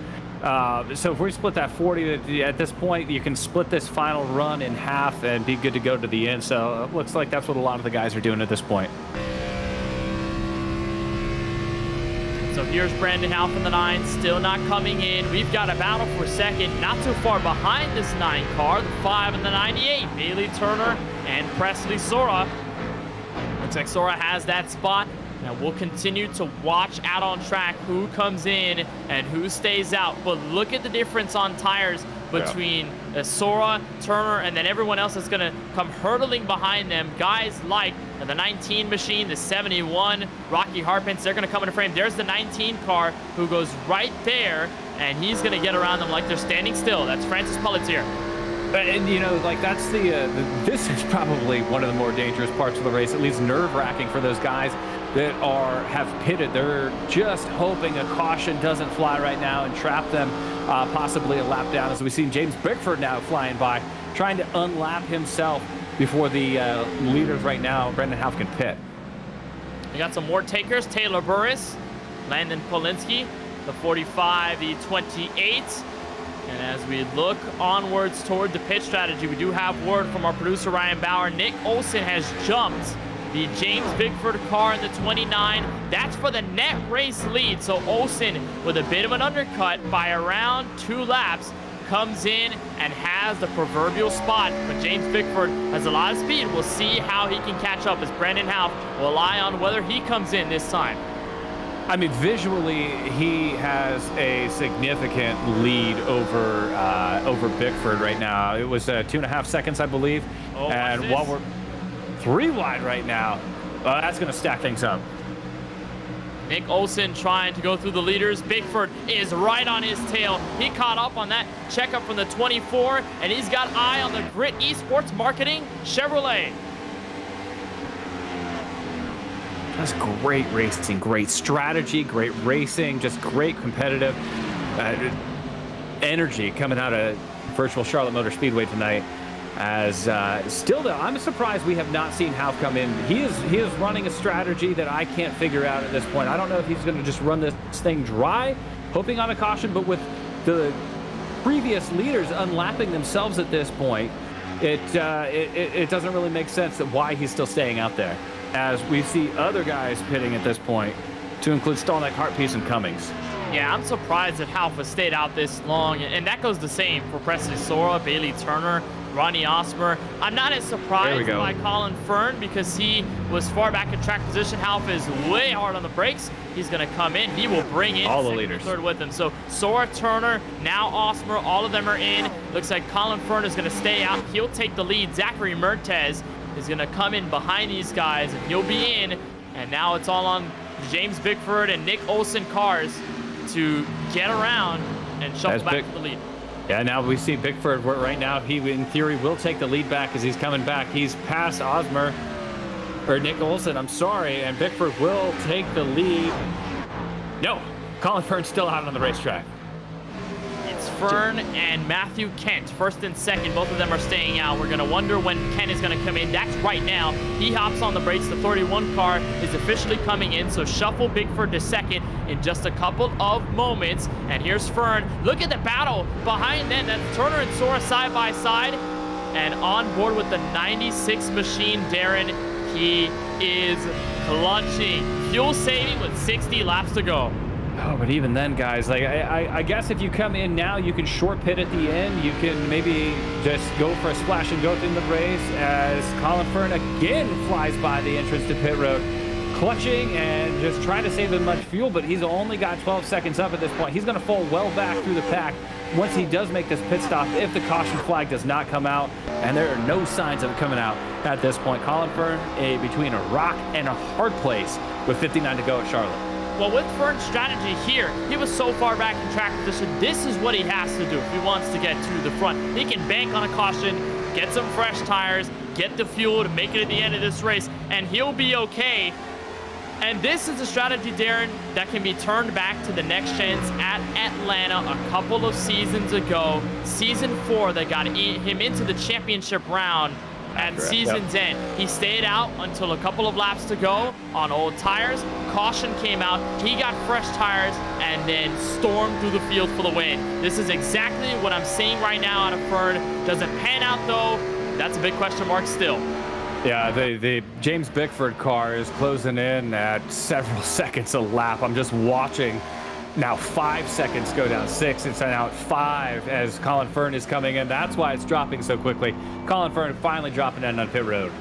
So if we split that 40, at this point, you can split this final run in half and be good to go to the end. So it looks like that's what a lot of the guys are doing at this point. So here's Brandon Houff in the 9, still not coming in. We've got a battle for second, not too far behind this 9 car, the 5 and the 98, Bailey Turner and Presley Sora. Looks like Sora has that spot. Now we'll continue to watch out on track who comes in and who stays out. But look at the difference on tires between Sora, Turner, and then everyone else that's going to come hurtling behind them. Guys like the 19 machine, the 71, Rocky Harpins, they're going to come into frame. There's the 19 car who goes right there, and he's going to get around them like they're standing still. That's Francis Pelletier. And, you know, like that's this is probably one of the more dangerous parts of the race, at least nerve-wracking for those guys that have pitted. They're just hoping a caution doesn't fly right now and trap them possibly a lap down, as we've seen James Bickford now flying by, trying to unlap himself before the leaders right now, Brendan Houff, can pit. We got some more takers. Taylor Burris, Landon Polinsky, the 45, the 28. And as we look onwards toward the pit strategy, we do have word from our producer, Ryan Bauer. Nick Olsen has jumped the James Bickford car in the 29. That's for the net race lead. So Olsen, with a bit of an undercut by around 2 laps, comes in and has the proverbial spot. But James Bickford has a lot of speed. We'll see how he can catch up as Brandon Houff will rely on whether he comes in this time. I mean, visually, he has a significant lead over Bickford right now. It was 2.5 seconds, I believe. Oh, and while we're 3 wide right now, that's going to stack things up. Nick Olsen trying to go through the leaders. Bickford is right on his tail. He caught up on that checkup from the 24, and he's got eye on the Grit Esports Marketing Chevrolet. Just great racing, great strategy, great racing, just great competitive energy coming out of virtual Charlotte Motor Speedway tonight. As still though, I'm surprised we have not seen Houff come in. He is running a strategy that I can't figure out at this point. I don't know if he's going to just run this thing dry, hoping on a caution, but with the previous leaders unlapping themselves at this point, it doesn't really make sense that why he's still staying out there, as we see other guys pitting at this point, to include Stallneck, Hartpiece, and Cummings. Yeah, I'm surprised that Houff has stayed out this long, and that goes the same for Presley Sora, Bailey Turner, Ronnie Osmer. I'm not as surprised by Colin Fern because he was far back in track position. Houff is way hard on the brakes. He's going to come in. He will bring in all the leaders, third with him. So Sora, Turner, now Osmer, all of them are in. Looks like Colin Fern is going to stay out. He'll take the lead. Zachary Mertez is going to come in behind these guys, and he'll be in. And now it's all on James Bickford and Nick Olsen cars to get around and shuffle back to the lead. Yeah, now we see Bickford right now. He, in theory, will take the lead back as he's coming back. He's past Osmer, or Nick Olsen, I'm sorry, and Bickford will take the lead. No, Colin Fern's still out on the racetrack. It's Fern and Matthew Kent, first and second. Both of them are staying out. We're going to wonder when Kent is going to come in. That's right now. He hops on the brakes. The 31 car is officially coming in, so shuffle Bickford to second in just a couple of moments. And here's Fern. Look at the battle behind them. That's Turner and Sora side by side. And on board with the 96 machine, Darren, he is clutching. Fuel saving with 60 laps to go. Oh, but even then, guys, like I guess if you come in now, you can short pit at the end. You can maybe just go for a splash and go in the race as Colin Fern again flies by the entrance to pit road, clutching and just trying to save as much fuel, but he's only got 12 seconds up at this point. He's going to fall well back through the pack once he does make this pit stop, if the caution flag does not come out, and there are no signs of it coming out at this point. Colin Fern between a rock and a hard place with 59 to go at Charlotte. Well, with Fern's strategy here, he was so far back in track position. This is what he has to do if he wants to get to the front. He can bank on a caution, get some fresh tires, get the fuel to make it at the end of this race, and he'll be okay. And this is a strategy, Darren, that can be turned back to the next gens at Atlanta a couple of seasons ago. Season 4, that got him into the championship round at season's end. He stayed out until a couple of laps to go on old tires. Caution came out. He got fresh tires and then stormed through the field for the win. This is exactly what I'm seeing right now out of Fern. Doesn't pan out, though. That's a big question mark still. Yeah, the James Bickford car is closing in at several seconds a lap. I'm just watching now 5 seconds go down, 6. It's now at 5 as Colin Fern is coming in. That's why it's dropping so quickly. Colin Fern finally dropping in on pit road.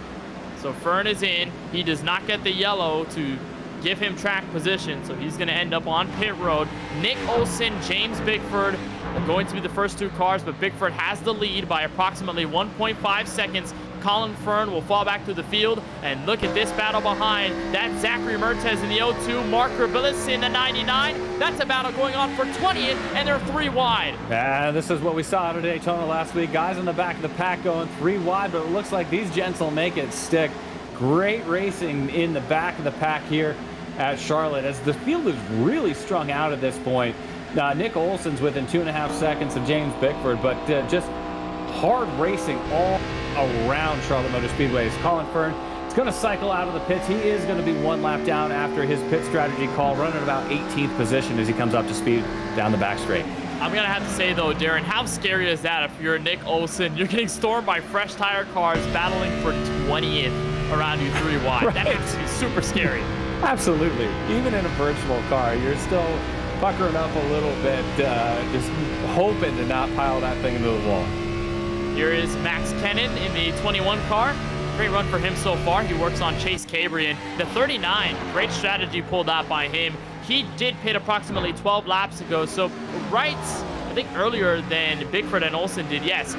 So Fern is in. He does not get the yellow to give him track position, so he's going to end up on pit road. Nick Olsen, James Bickford are going to be the first 2 cars, but Bickford has the lead by approximately 1.5 seconds. Colin Fern will fall back to the field, and look at this battle behind. That's Zachary Mertez in the 02, Mark Rebillis in the 99. That's a battle going on for 20th, and they're 3 wide. And this is what we saw at Daytona last week. Guys in the back of the pack going 3 wide, but it looks like these gents will make it stick. Great racing in the back of the pack here at Charlotte, as the field is really strung out at this point. Nick Olsen's within 2.5 seconds of James Bickford, but just hard racing all around Charlotte Motor Speedway. Colin Fern is going to cycle out of the pits. He is going to be 1 lap down after his pit strategy call, running about 18th position as he comes up to speed down the back straight. I'm going to have to say, though, Darren, how scary is that if you're Nick Olsen? You're getting stormed by fresh tire cars battling for 20th around you 3 wide. Right. That has to be super scary. Absolutely. Even in a virtual car, you're still puckering up a little bit, just hoping to not pile that thing into the wall. Here is Max Kennan in the 21 car. Great run for him so far. He works on Chase Cabrian. The 39, great strategy pulled out by him. He did pit approximately 12 laps ago, so right, I think earlier than Bickford and Olsen did, yes.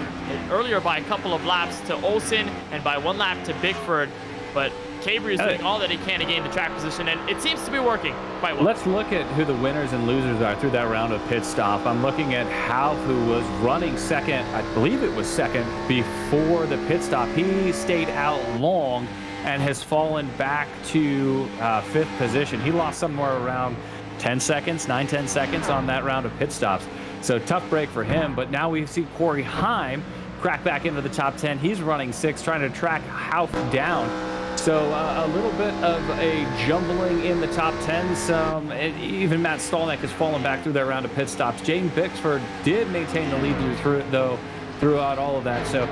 Earlier by a couple of laps to Olsen and by 1 lap to Bickford, but Cabri is doing all that he can to gain the track position, and it seems to be working quite well. Let's look at who the winners and losers are through that round of pit stop. I'm looking at Half, who was running second. I believe it was second before the pit stop. He stayed out long and has fallen back to 5th position. He lost somewhere around 10 seconds, 9-10 seconds on that round of pit stops. So tough break for him, but now we see Corey Heim crack back into the top 10. He's running 6th, trying to track Half down. So a little bit of a jumbling in the top 10. Even Matt Stolnick has fallen back through that round of pit stops. James Bickford did maintain the lead throughout all of that. So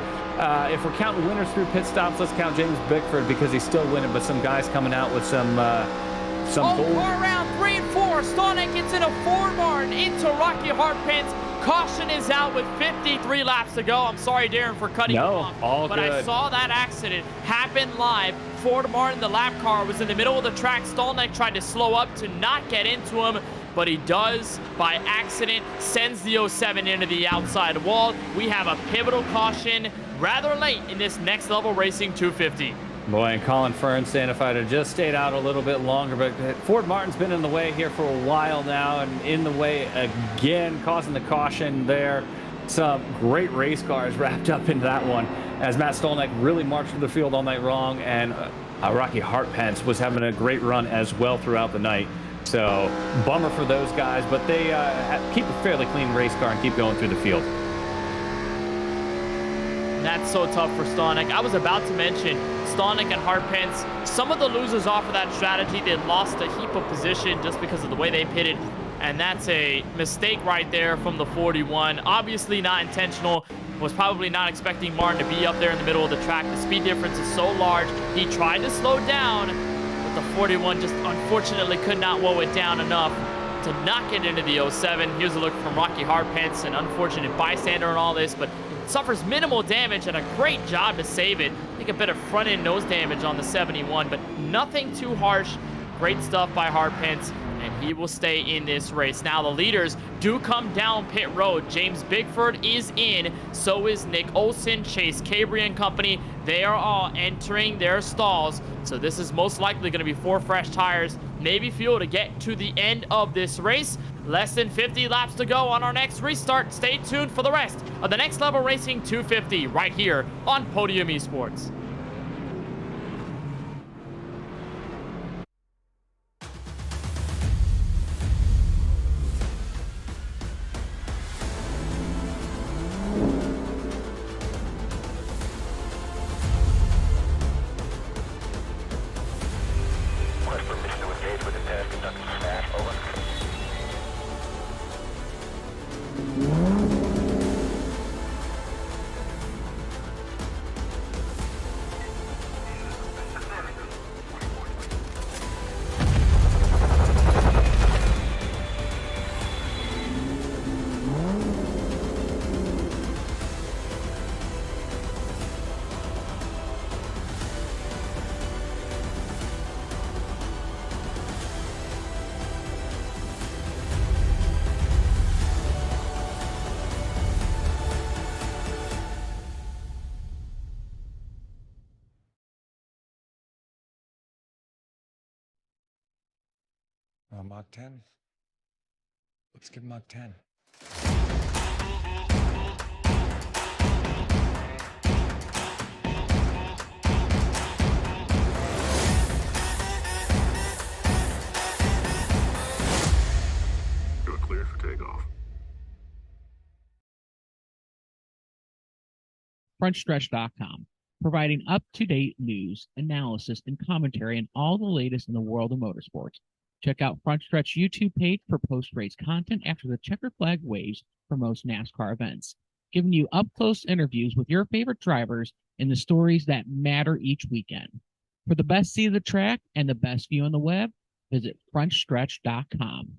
if we're counting winners through pit stops, let's count James Bickford because he's still winning, but some guys coming out with some car round 3 and 4. Stolnick gets in a Ford barn into Rocky Hartpence. Caution is out with 53 laps to go. I'm sorry, Darren, for cutting you off. But good. I saw that accident happen live. Ford Martin, the lap car, was in the middle of the track. Stolnick tried to slow up to not get into him, but he does, by accident, sends the 07 into the outside wall. We have a pivotal caution rather late in this next level racing 250. Boy, and Colin Fern saying if I'd have just stayed out a little bit longer, but Ford Martin's been in the way here for a while now, and in the way again, causing the caution there. Some great race cars wrapped up in that one as Matt Stolnick really marched through the field all night long, and Rocky Hartpence was having a great run as well throughout the night. So bummer for those guys, but they keep a fairly clean race car and keep going through the field. That's so tough for Stolnick. I was about to mention Stolnick and Hartpence. Some of the losers off of that strategy, they lost a heap of position just because of the way they pitted. And that's a mistake right there from the 41. Obviously not intentional. Was probably not expecting Martin to be up there in the middle of the track. The speed difference is so large. He tried to slow down, but the 41 just unfortunately could not woe it down enough to not get into the 07. Here's a look from Rocky Hartpence, an unfortunate bystander in all this, but suffers minimal damage and a great job to save it. I think a bit of front-end nose damage on the 71, but nothing too harsh. Great stuff by Hartpence, and he will stay in this race. Now the leaders do come down pit road. James Bickford is in, so is Nick Olsen, Chase Cabrian Company, They are all entering their stalls, so this is most likely going to be 4 fresh tires, maybe fuel to get to the end of this race. Less than 50 laps to go on our next restart. Stay tuned for the rest of the Next Level Racing 250 right here on Podium Esports. Request permission to engage with the task conducting smash. Over. Mach 10. Let's give Mach 10. You're clear for takeoff. FrontStretch.com, providing up-to-date news, analysis, and commentary on all the latest in the world of motorsports. Check out Front Stretch YouTube page for post-race content after the checkered flag waves for most NASCAR events, giving you up-close interviews with your favorite drivers and the stories that matter each weekend. For the best seat of the track and the best view on the web, visit FrontStretch.com.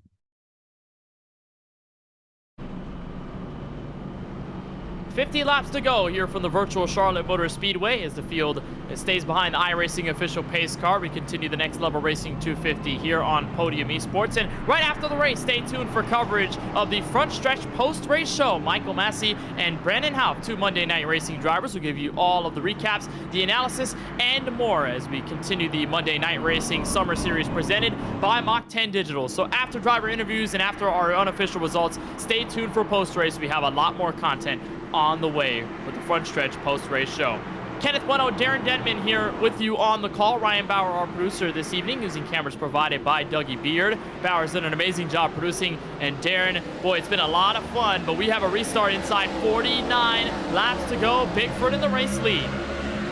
50 laps to go here from the virtual Charlotte Motor Speedway as the field stays behind the iRacing official pace car. We continue the Next Level Racing 250 here on Podium Esports. And right after the race, stay tuned for coverage of the Front Stretch post-race show. Michael Massey and Brandon Houff, 2 Monday Night Racing drivers, will give you all of the recaps, the analysis, and more as we continue the Monday Night Racing Summer Series presented by Mach 10 Digital. So after driver interviews and after our unofficial results, stay tuned for post-race. We have a lot more content on the way with the Front Stretch post-race show. Kenneth Bueno, Darren Denman here with you on the call. Ryan Bauer, our producer this evening, using cameras provided by Dougie Beard. Bauer's done an amazing job producing. And Darren, boy, it's been a lot of fun, but we have a restart inside 49 laps to go. Bigfoot in the race lead.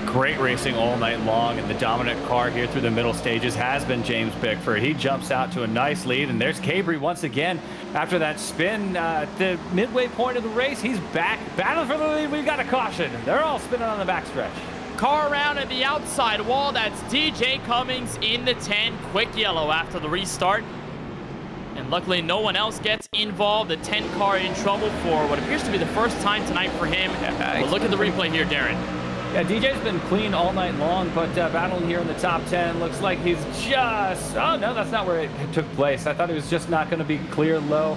Great racing all night long, and the dominant car here through the middle stages has been James Bickford. He jumps out to a nice lead, and there's Cabry once again after that spin at the midway point of the race. He's back, battling for the lead. We've got a caution. They're all spinning on the backstretch. Car around at the outside wall. That's DJ Cummings in the 10, quick yellow after the restart. And luckily, no one else gets involved. The 10 car in trouble for what appears to be the first time tonight for him. But look at the replay here, Darren. Yeah, DJ's been clean all night long, but battling here in the top 10. Looks like he's just... Oh, no, that's not where it took place. I thought he was just not going to be clear low.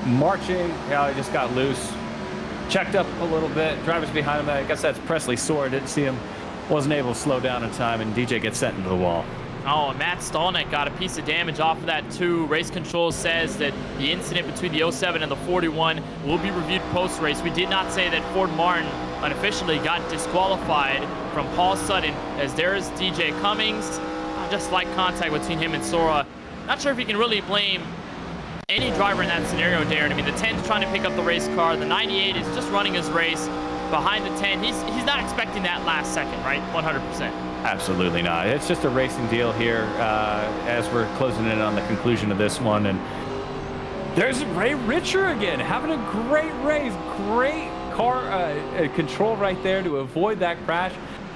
Marching, yeah, he just got loose. Checked up a little bit. Drivers behind him, I guess that's Presley Soar. Didn't see him. Wasn't able to slow down in time, and DJ gets sent into the wall. Oh, and Matt Stallneck got a piece of damage off of that too. Race Control says that the incident between the 07 and the 41 will be reviewed post-race. We did not say that Ford Martin unofficially got disqualified from Paul Sutton, as there's DJ Cummings. Just like contact between him and Sora. Not sure if you can really blame any driver in that scenario, Darren. I mean, the 10's trying to pick up the race car. The 98 is just running his race behind the 10. He's not expecting that last second, right? 100%. Absolutely not. It's just a racing deal here as we're closing in on the conclusion of this one. And there's Ray Richer again, having a great race. Great car control right there to avoid that crash.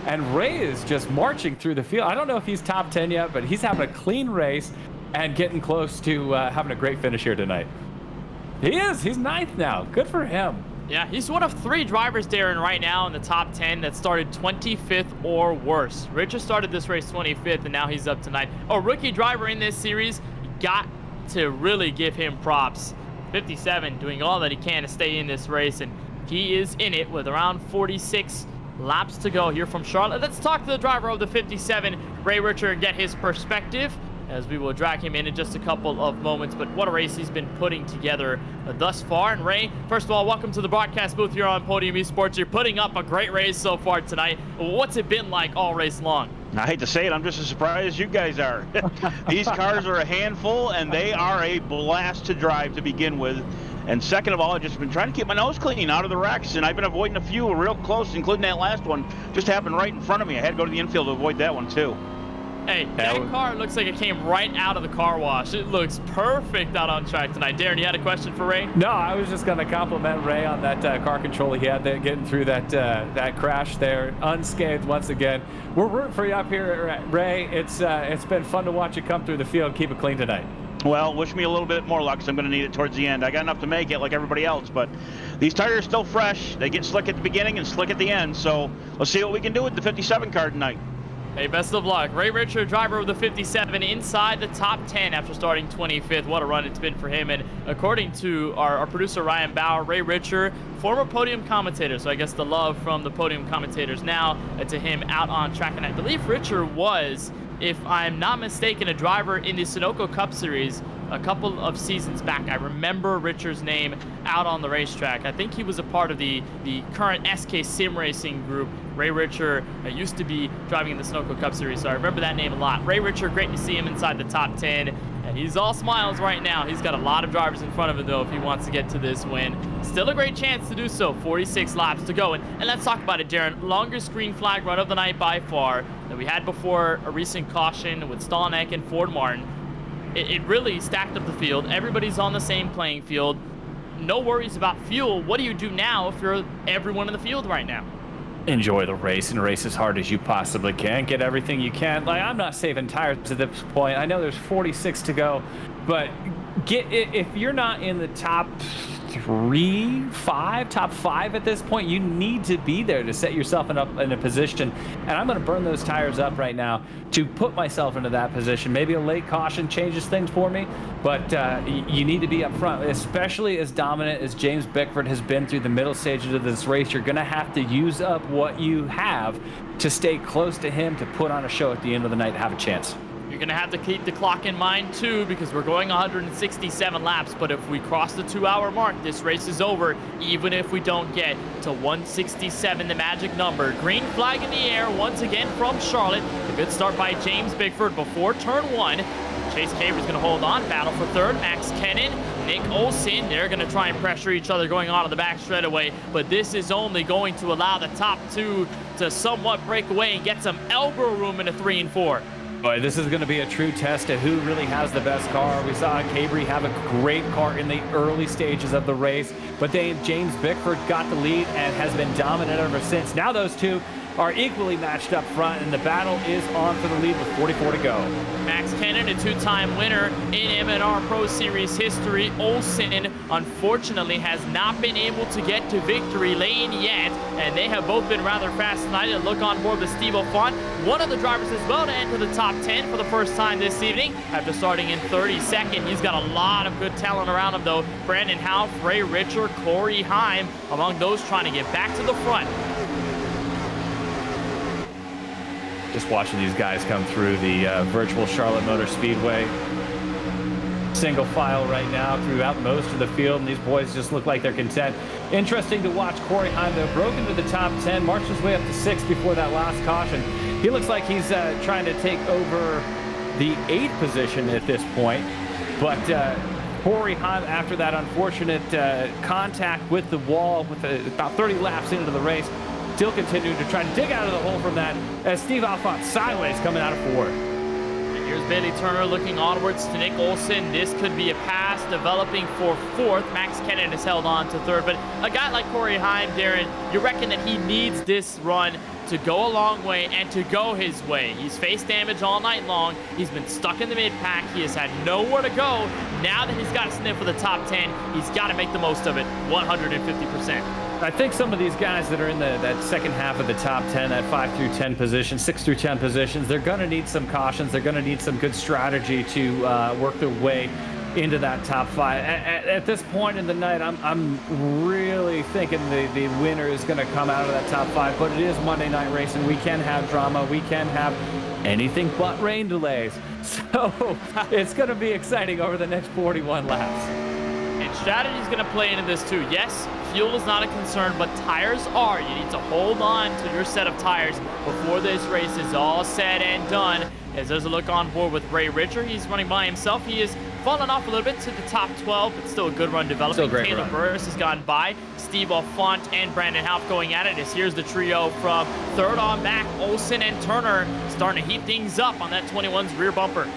And Ray is just marching through the field. I don't know if he's top 10 yet, but he's having a clean race and getting close to having a great finish here tonight. He is. He's 9th now. Good for him. Yeah, he's one of 3 drivers, Darren, right now in the top 10 that started 25th or worse. Richard started this race 25th, and now he's up tonight. A rookie driver in this series, got to really give him props. 57, doing all that he can to stay in this race, and he is in it with around 46 laps to go here from Charlotte. Let's talk to the driver of the 57, Ray Richer, and get his perspective, as we will drag him in just a couple of moments. But what a race he's been putting together thus far. And Ray, first of all, welcome to the broadcast booth here on Podium Esports. You're putting up a great race so far tonight. What's it been like all race long? I hate to say it, I'm just as surprised as you guys are. These cars are a handful, and they are a blast to drive to begin with. And second of all, I've just been trying to keep my nose clean out of the wrecks, and I've been avoiding a few real close, including that last one. Just happened right in front of me. I had to go to the infield to avoid that one, too. Hey, that car looks like it came right out of the car wash. It looks perfect out on track tonight. Darren, you had a question for Ray? No, I was just going to compliment Ray on that car control he had there, getting through that crash there, unscathed once again. We're rooting for you up here, Ray. It's been fun to watch you come through the field. Keep it clean tonight. Well, wish me a little bit more luck, because I'm going to need it towards the end. I got enough to make it like everybody else, but these tires are still fresh. They get slick at the beginning and slick at the end, so let's see what we can do with the 57 car tonight. Hey, best of luck. Ray Richer, driver of the 57, inside the top 10 after starting 25th. What a run it's been for him. And according to our producer, Ryan Bauer, Ray Richer, former podium commentator. So I guess the love from the podium commentators now to him out on track. And I believe Richer was, if I'm not mistaken, a driver in the Sunoco Cup Series a couple of seasons back. I remember Richer's name out on the racetrack. I think he was a part of the current SK Sim Racing group. Ray Richer used to be driving in the Sunoco Cup Series, so I remember that name a lot. Ray Richer, great to see him inside the top 10, and he's all smiles right now. He's got a lot of drivers in front of him, though, if he wants to get to this win. Still a great chance to do so. 46 laps to go, and let's talk about it, Darren. Longest green flag run of the night by far that we had before a recent caution with Stallneck and Ford Martin. It really stacked up the field. Everybody's on the same playing field. No worries about fuel. What do you do now if you're everyone in the field right now? Enjoy the race and race as hard as you possibly can. Get everything you can. Like, I'm not saving tires at this point. I know there's 46 to go, but if you're not in the top top five at this point, you need to be there to set yourself in a position. And I'm going to burn those tires up right now to put myself into that position. Maybe a late caution changes things for me, but you need to be up front, especially as dominant as James Bickford has been through the middle stages of this race. You're going to have to use up what you have to stay close to him, to put on a show at the end of the night and have a chance. You're going to have to keep the clock in mind, too, because we're going 167 laps. But if we cross the 2-hour mark, this race is over, even if we don't get to 167, the magic number. Green flag in the air once again from Charlotte. A good start by James Bickford before turn 1. Chase Caver's going to hold on. Battle for third. Max Kennan, Nick Olsen. They're going to try and pressure each other going on to the back straightaway. But this is only going to allow the top two to somewhat break away and get some elbow room into 3 and 4. Boy, this is going to be a true test of who really has the best car. We saw Cabri have a great car in the early stages of the race, but then James Bickford got the lead and has been dominant ever since. Now those two are equally matched up front, and the battle is on for the lead with 44 to go. Max Kennan, a two-time winner in M&R Pro Series history. Olsen, unfortunately, has not been able to get to victory lane yet, and they have both been rather fast tonight. And look on board with Steve Font, one of the drivers as well, to enter the top 10 for the first time this evening after starting in 32nd. He's got a lot of good talent around him, though. Brandon Houff, Ray Richer, Corey Heim, among those trying to get back to the front. Just watching these guys come through the virtual Charlotte Motor Speedway. Single file right now throughout most of the field, and these boys just look like they're content. Interesting to watch Corey Heim, though, broke into the top 10, marched his way up to 6th before that last caution. He looks like he's trying to take over the 8th position at this point, but Corey Heim, after that unfortunate contact with the wall with about 30 laps into the race, still continuing to try to dig out of the hole from that as Steve Alfont sideways coming out of 4th. And here's Bailey Turner looking onwards to Nick Olsen. This could be a pass developing for 4th. Max Kennan is held on to 3rd. But a guy like Corey Heim, Darren, you reckon that he needs this run to go a long way and to go his way. He's faced damage all night long. He's been stuck in the mid-pack. He has had nowhere to go. Now that he's got a sniff for the top 10, he's got to make the most of it 150%. I think some of these guys that are in that second half of the top 10, that 5 through 10 position, 6 through 10 positions, they're going to need some cautions. They're going to need some good strategy to work their way into that top 5. At this point in the night, I'm really thinking the winner is going to come out of that top 5, but it is Monday night racing. We can have drama. We can have anything but rain delays. So it's going to be exciting over the next 41 laps. And strategy is going to play into this too. Yes, fuel is not a concern, but tires are. You need to hold on to your set of tires before this race is all said and done. As there's a look on board with Ray Richer, he's running by himself. He is fallen off a little bit to the top 12, but still a good run developing. Taylor Burris has gone by. Steve Alfont and Brandon Half going at it. As here's the trio from third on back. Olsen and Turner starting to heat things up on that 21's rear bumper.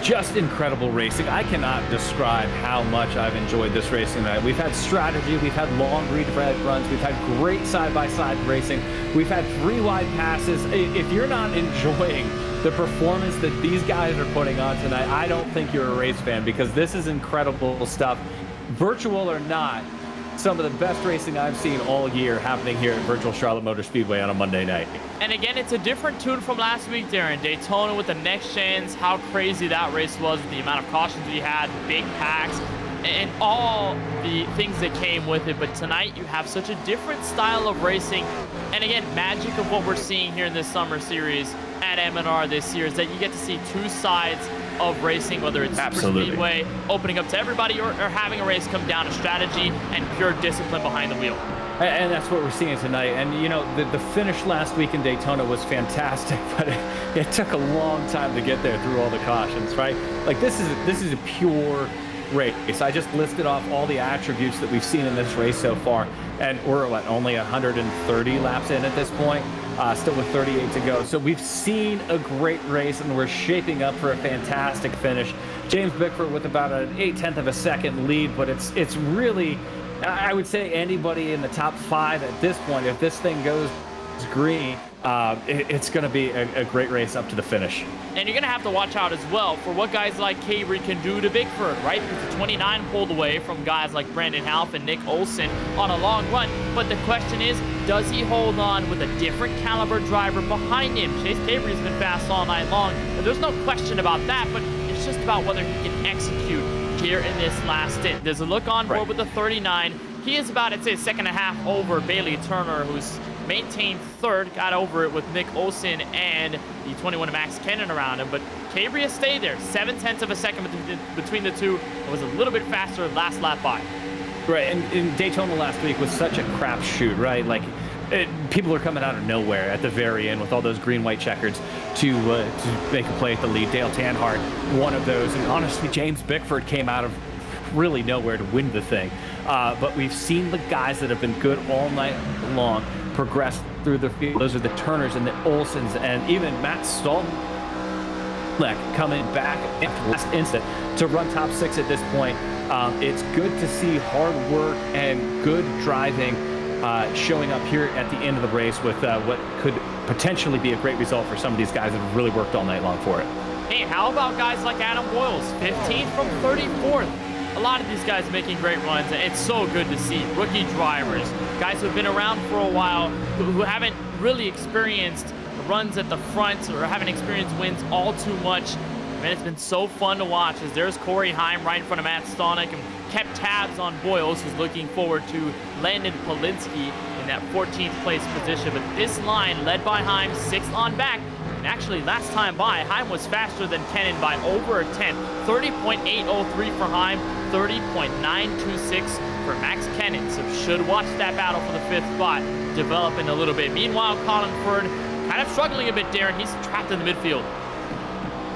Just incredible racing. I cannot describe how much I've enjoyed this racing tonight. We've had strategy, we've had long redirect runs, we've had great side-by-side racing, we've had 3 wide passes. If you're not enjoying the performance that these guys are putting on tonight, I don't think you're a race fan, because this is incredible stuff. Virtual or not, some of the best racing I've seen all year happening here at Virtual Charlotte Motor Speedway on a Monday night. And again, it's a different tune from last week, Darren. Daytona with the next gens, how crazy that race was with the amount of cautions we had, the big packs, and all the things that came with it. But tonight, you have such a different style of racing. And again, magic of what we're seeing here in this summer series at M&R this year is that you get to see 2 sides of racing, whether it's Super Speedway, opening up to everybody, or having a race come down to strategy and pure discipline behind the wheel. And that's what we're seeing tonight. And, you know, the finish last week in Daytona was fantastic, but it took a long time to get there through all the cautions, right? Like, this is a pure race. I just listed off all the attributes that we've seen in this race so far, and we're, what, only 130 laps in at this point? Still with 38 to go. So we've seen a great race, and we're shaping up for a fantastic finish. James Bickford with about an 0.8 of a second lead, but it's really, I would say, anybody in the top 5 at this point, if this thing goes green, it's going to be a great race up to the finish. And you're going to have to watch out as well for what guys like Cabry can do to Bickford, right? Because the 29 pulled away from guys like Brandon Half and Nick Olsen on a long run. But the question is, does he hold on with a different caliber driver behind him? Chase Cabry's been fast all night long, and there's no question about that, but it's just about whether he can execute here in this last stint. There's a look on board with the 39. He is about, I'd say, a second and a half over Bailey Turner, who's maintained third, got over it with Nick Olsen and the 21 Max Kennan around him, but Cabry has stayed there. 0.7 of a second between the two. It was a little bit faster last lap by. Right, and in Daytona last week was such a crapshoot, right? Like, people are coming out of nowhere at the very end with all those green-white checkers to make a play at the lead. Dale Tanhart, one of those, and honestly, James Bickford came out of really nowhere to win the thing. But we've seen the guys that have been good all night long progress through the field. Those are the Turners and the Olsens, and even Matt Stolleck coming back after last instant to run top 6 at this point. It's good to see hard work and good driving showing up here at the end of the race with what could potentially be a great result for some of these guys that have really worked all night long for it. Hey, how about guys like Adam Boyles, 15th from 34th? A lot of these guys making great runs, and it's so good to see. Rookie drivers, guys who have been around for a while, who haven't really experienced runs at the front or haven't experienced wins all too much. Man, it's been so fun to watch as there's Corey Heim right in front of Matt Stolleck and kept tabs on Boyles, who's looking forward to Landon Polinsky in that 14th place position. But this line, led by Heim, 6th on back. And actually, last time by, Heim was faster than Kennan by over a 10. 30.803 for Heim, 30.926 for Max Kennan. So should watch that battle for the 5th spot develop in a little bit. Meanwhile, Colin Ferd kind of struggling a bit, Darren. He's trapped in the midfield.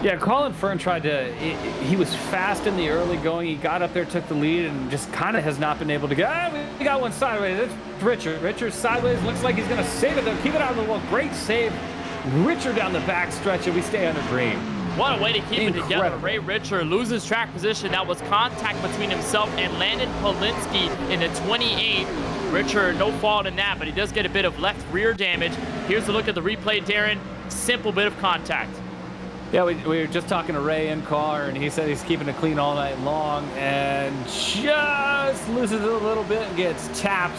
Yeah, Colin Fern tried to, he was fast in the early going. He got up there, took the lead, and just kind of has not been able to get, we got one sideways. It's Richard. Richard sideways, looks like he's going to save it, though. Keep it out of the wall. Great save. Richard down the back stretch, and we stay under green. What a way to keep it together. Ray Richard loses track position. That was contact between himself and Landon Polinsky in the 28. Richard, no fault in that, but he does get a bit of left rear damage. Here's a look at the replay, Darren. Simple bit of contact. Yeah, we were just talking to Ray in car, and he said he's keeping it clean all night long and just loses it a little bit and gets tapped,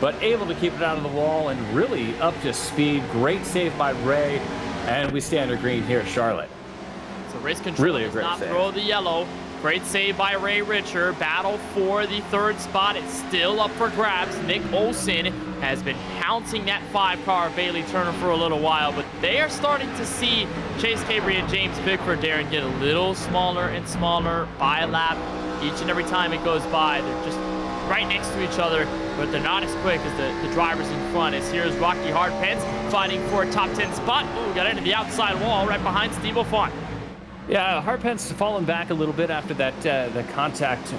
but able to keep it out of the wall and really up to speed. Great save by Ray, and we stay under green here at Charlotte. So race control Really a does great not save. throw the yellow. Great save by Ray Richer. Battle for the 3rd spot. It's still up for grabs. Nick Olson has been pouncing that 5 car Bailey Turner for a little while, but they are starting to see Chase Cabry and James Bickford, Darren, get a little smaller and smaller by lap. Each and every time it goes by, they're just right next to each other, but they're not as quick as the drivers in front. As here's Rocky Hardpence fighting for a top 10 spot. Ooh, got into the outside wall right behind Steve O'Font. Yeah, Harpence fallen back a little bit after that the contact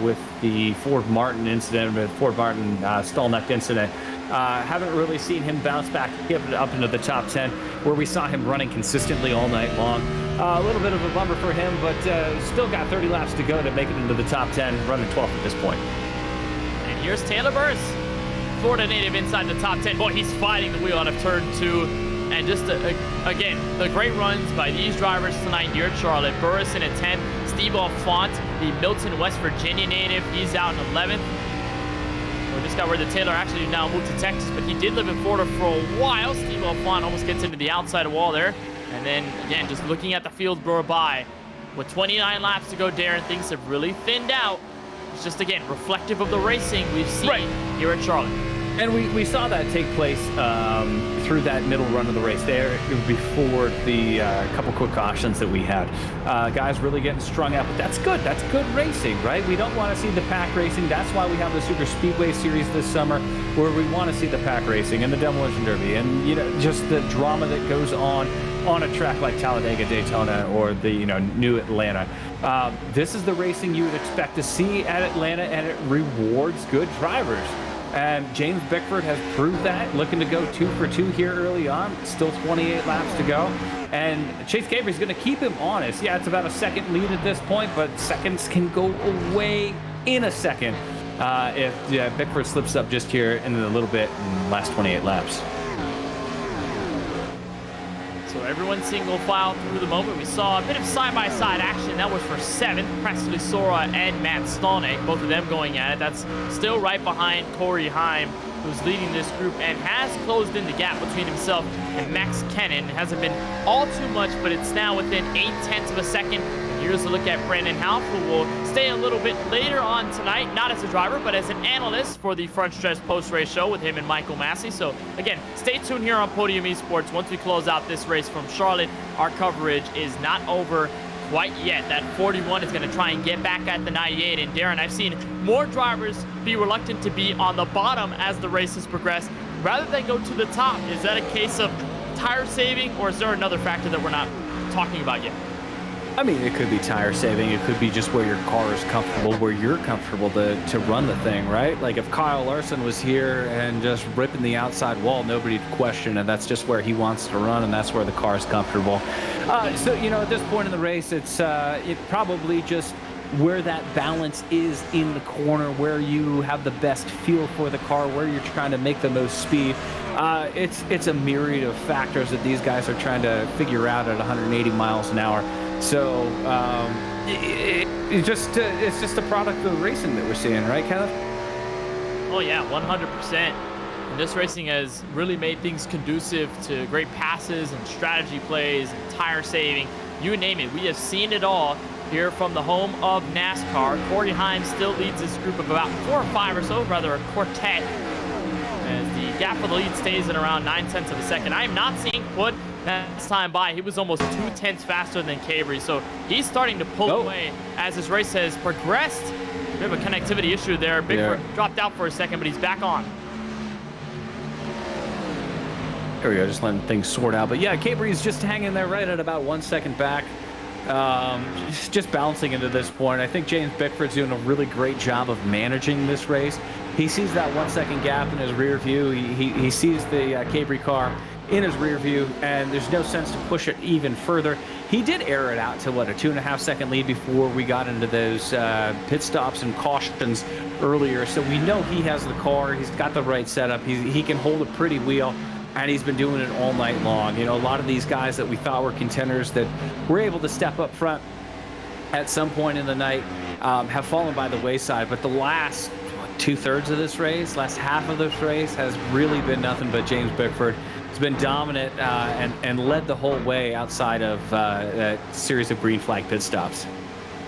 with the Ford Martin incident, with Ford Martin stall neck incident. Haven't really seen him bounce back, get up into the top 10, where we saw him running consistently all night long. A little bit of a bummer for him, but still got 30 laps to go to make it into the top 10, running 12th at this point. And here's Taylor Burris, Florida native inside the top 10. Boy, he's fighting the wheel out of turn 2. And just, again, the great runs by these drivers tonight here at Charlotte. Burris in a 10. Steve O'Font, the Milton, West Virginia native, he's out in 11th. We just got word that Taylor actually now moved to Texas, but he did live in Florida for a while. Steve O'Font almost gets into the outside wall there. And then, again, just looking at the field go by. With 29 laps to go, Darren, things have really thinned out. It's just, again, reflective of the racing we've seen here at Charlotte. And we saw that take place through that middle run of the race there before the couple quick cautions that we had. Guys really getting strung out, but that's good. That's good racing, right? We don't want to see the pack racing. That's why we have the Super Speedway Series this summer, where we want to see the pack racing and the Demolition Derby and, you know, just the drama that goes on a track like Talladega, Daytona, or the, you know, New Atlanta. This is the racing you would expect to see at Atlanta, and it rewards good drivers. And James Bickford has proved that, looking to go 2 for 2 here early on. Still 28 laps to go. And Chase Cabry's going to keep him honest. Yeah, it's about a second lead at this point, but seconds can go away in a second if Bickford slips up just here in a little bit in the last 28 laps. So everyone single file through the moment. We saw a bit of side-by-side action. That was for 7th. Presley Sora and Matt Stolnick, both of them going at it. That's still right behind Corey Heim, who's leading this group and has closed in the gap between himself and Max Kennan. It hasn't been all too much, but it's now within 0.8 of a second. Here's a look at Brandon Half, who will stay a little bit later on tonight, not as a driver, but as an analyst for the Front Stretch post-race show with him and Michael Massey. So, again, stay tuned here on Podium Esports. Once we close out this race from Charlotte, our coverage is not over quite yet. That 41 is going to try and get back at the 98. And, Darren, I've seen more drivers be reluctant to be on the bottom as the race has progressed rather than go to the top. Is that a case of tire saving, or is there another factor that we're not talking about yet? I mean, it could be tire saving. It could be just where your car is comfortable, where you're comfortable to run the thing, right? Like if Kyle Larson was here and just ripping the outside wall, nobody'd question it. That's just where he wants to run, and that's where the car is comfortable. So, you know, at this point in the race, it's it probably just where that balance is in the corner, where you have the best feel for the car, where you're trying to make the most speed. It's a myriad of factors that these guys are trying to figure out at 180 miles an hour. So it's just a product of the racing that we're seeing, right, Kenneth? Oh yeah, 100%. And this racing has really made things conducive to great passes and strategy plays and tire saving. You name it. We have seen it all here from the home of NASCAR. Corey Heim still leads this group of about 4 or 5 or so, rather a quartet, as the gap for the lead stays at around 0.9 of a second. I am not seeing Put this time by. He was almost 0.2 faster than Cabry, so he's starting to pull away as this race has progressed. We have a connectivity issue there. Bickford dropped out for a second, but he's back on. There we go, just letting things sort out. But yeah, Cabry's just hanging there right at about 1 second back. Just bouncing into this point. I think James Bickford's doing a really great job of managing this race. He sees that 1 second gap in his rear view. He sees the Cabry car in his rear view, and there's no sense to push it even further. He did air it out to what, a 2.5 second lead before we got into those pit stops and cautions earlier. So we know he has the car. He's got the right setup. He can hold a pretty wheel, and he's been doing it all night long. You know, a lot of these guys that we thought were contenders that were able to step up front at some point in the night have fallen by the wayside. But the last 2/3 of this race, last half of this race has really been nothing but James Bickford has been dominant and led the whole way outside of a series of green flag pit stops.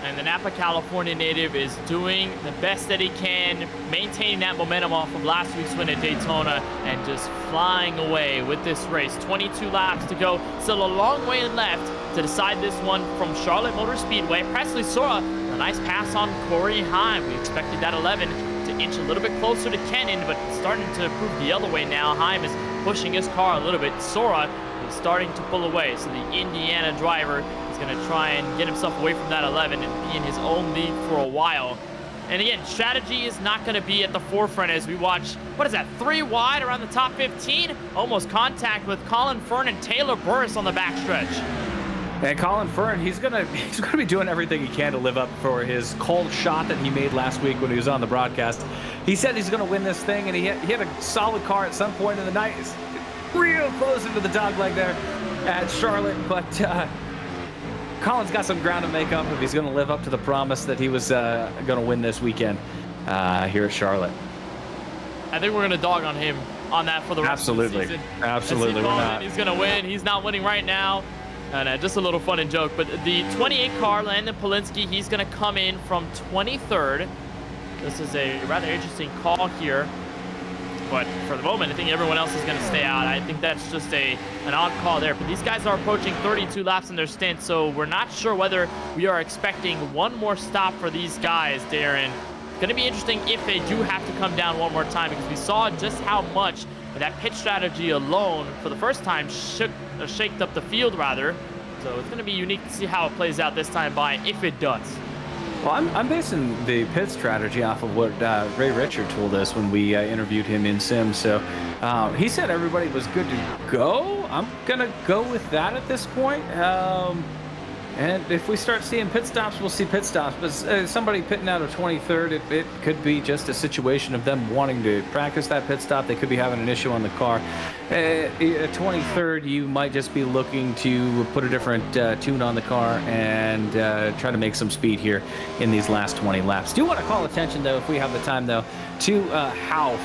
And the Napa, California native is doing the best that he can, maintaining that momentum off of last week's win at Daytona and just flying away with this race. 22 laps to go. Still a long way left to decide this one from Charlotte Motor Speedway. Presley Sora, a nice pass on Corey Heim. We expected that 11 to inch a little bit closer to Kennan, but starting to prove the other way now. Heim is pushing his car a little bit. Sora is starting to pull away, so the Indiana driver is going to try and get himself away from that 11 and be in his own lead for a while. And again, strategy is not going to be at the forefront as we watch, what is that, 3 wide around the top 15? Almost contact with Colin Fern and Taylor Burris on the backstretch. And Colin Fern, he's gonna be doing everything he can to live up for his cold shot that he made last week when he was on the broadcast. He said he's gonna win this thing, and he had a solid car at some point in the night. He's real close into the dogleg there at Charlotte, but Colin's got some ground to make up if he's gonna live up to the promise that he was gonna win this weekend here at Charlotte. I think we're gonna dog on him on that for the rest of the season. Absolutely, we're not. He's gonna win. He's not winning right now. And just a little fun and joke, but the 28 car, Landon Polinsky, he's going to come in from 23rd. This is a rather interesting call here. But for the moment, I think everyone else is going to stay out. I think that's just an odd call there. But these guys are approaching 32 laps in their stint, so we're not sure whether we are expecting one more stop for these guys, Darren. It's going to be interesting if they do have to come down one more time, because we saw just how much that pit strategy alone, for the first time, shaked up the field, rather. So it's going to be unique to see how it plays out this time by, if it does. Well, I'm basing the pit strategy off of what Ray Richard told us when we interviewed him in Sim. So he said everybody was good to go. I'm going to go with that at this point. And if we start seeing pit stops, we'll see pit stops. But somebody pitting out of 23rd, it could be just a situation of them wanting to practice that pit stop. They could be having an issue on the car. At 23rd, you might just be looking to put a different tune on the car and try to make some speed here in these last 20 laps. Do want to call attention, though, if we have the time, though, to Hauff.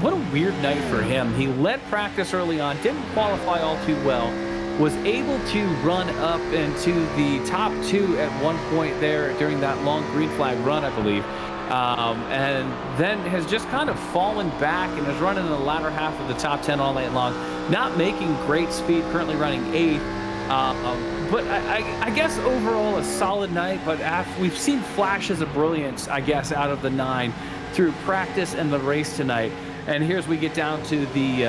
What a weird night for him. He led practice early on, didn't qualify all too well. Was able to run up into the top 2 at one point there during that long green flag run, I believe. And then has just kind of fallen back and is running in the latter half of the top 10 all night long. Not making great speed, currently running 8th. But I guess overall a solid night, but we've seen flashes of brilliance, I guess, out of the 9 through practice and the race tonight. And here's we get down to the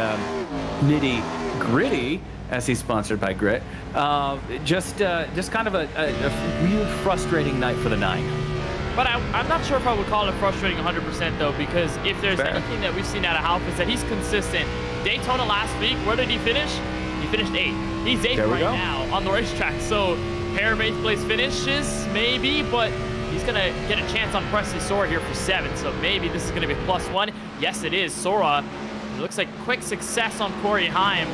nitty-gritty, as he's sponsored by Grit. Just kind of a weird, frustrating night for the 9. But I'm not sure if I would call it frustrating 100%, though, because if there's anything that we've seen out of Hauff is that he's consistent. Daytona last week, where did he finish? He finished 8th. He's 8th right now on the racetrack. So pair of 8th place finishes, maybe, but he's going to get a chance on Presley Sora here for 7th. So maybe this is going to be +1. Yes, it is. Sora, it looks like quick success on Corey Heim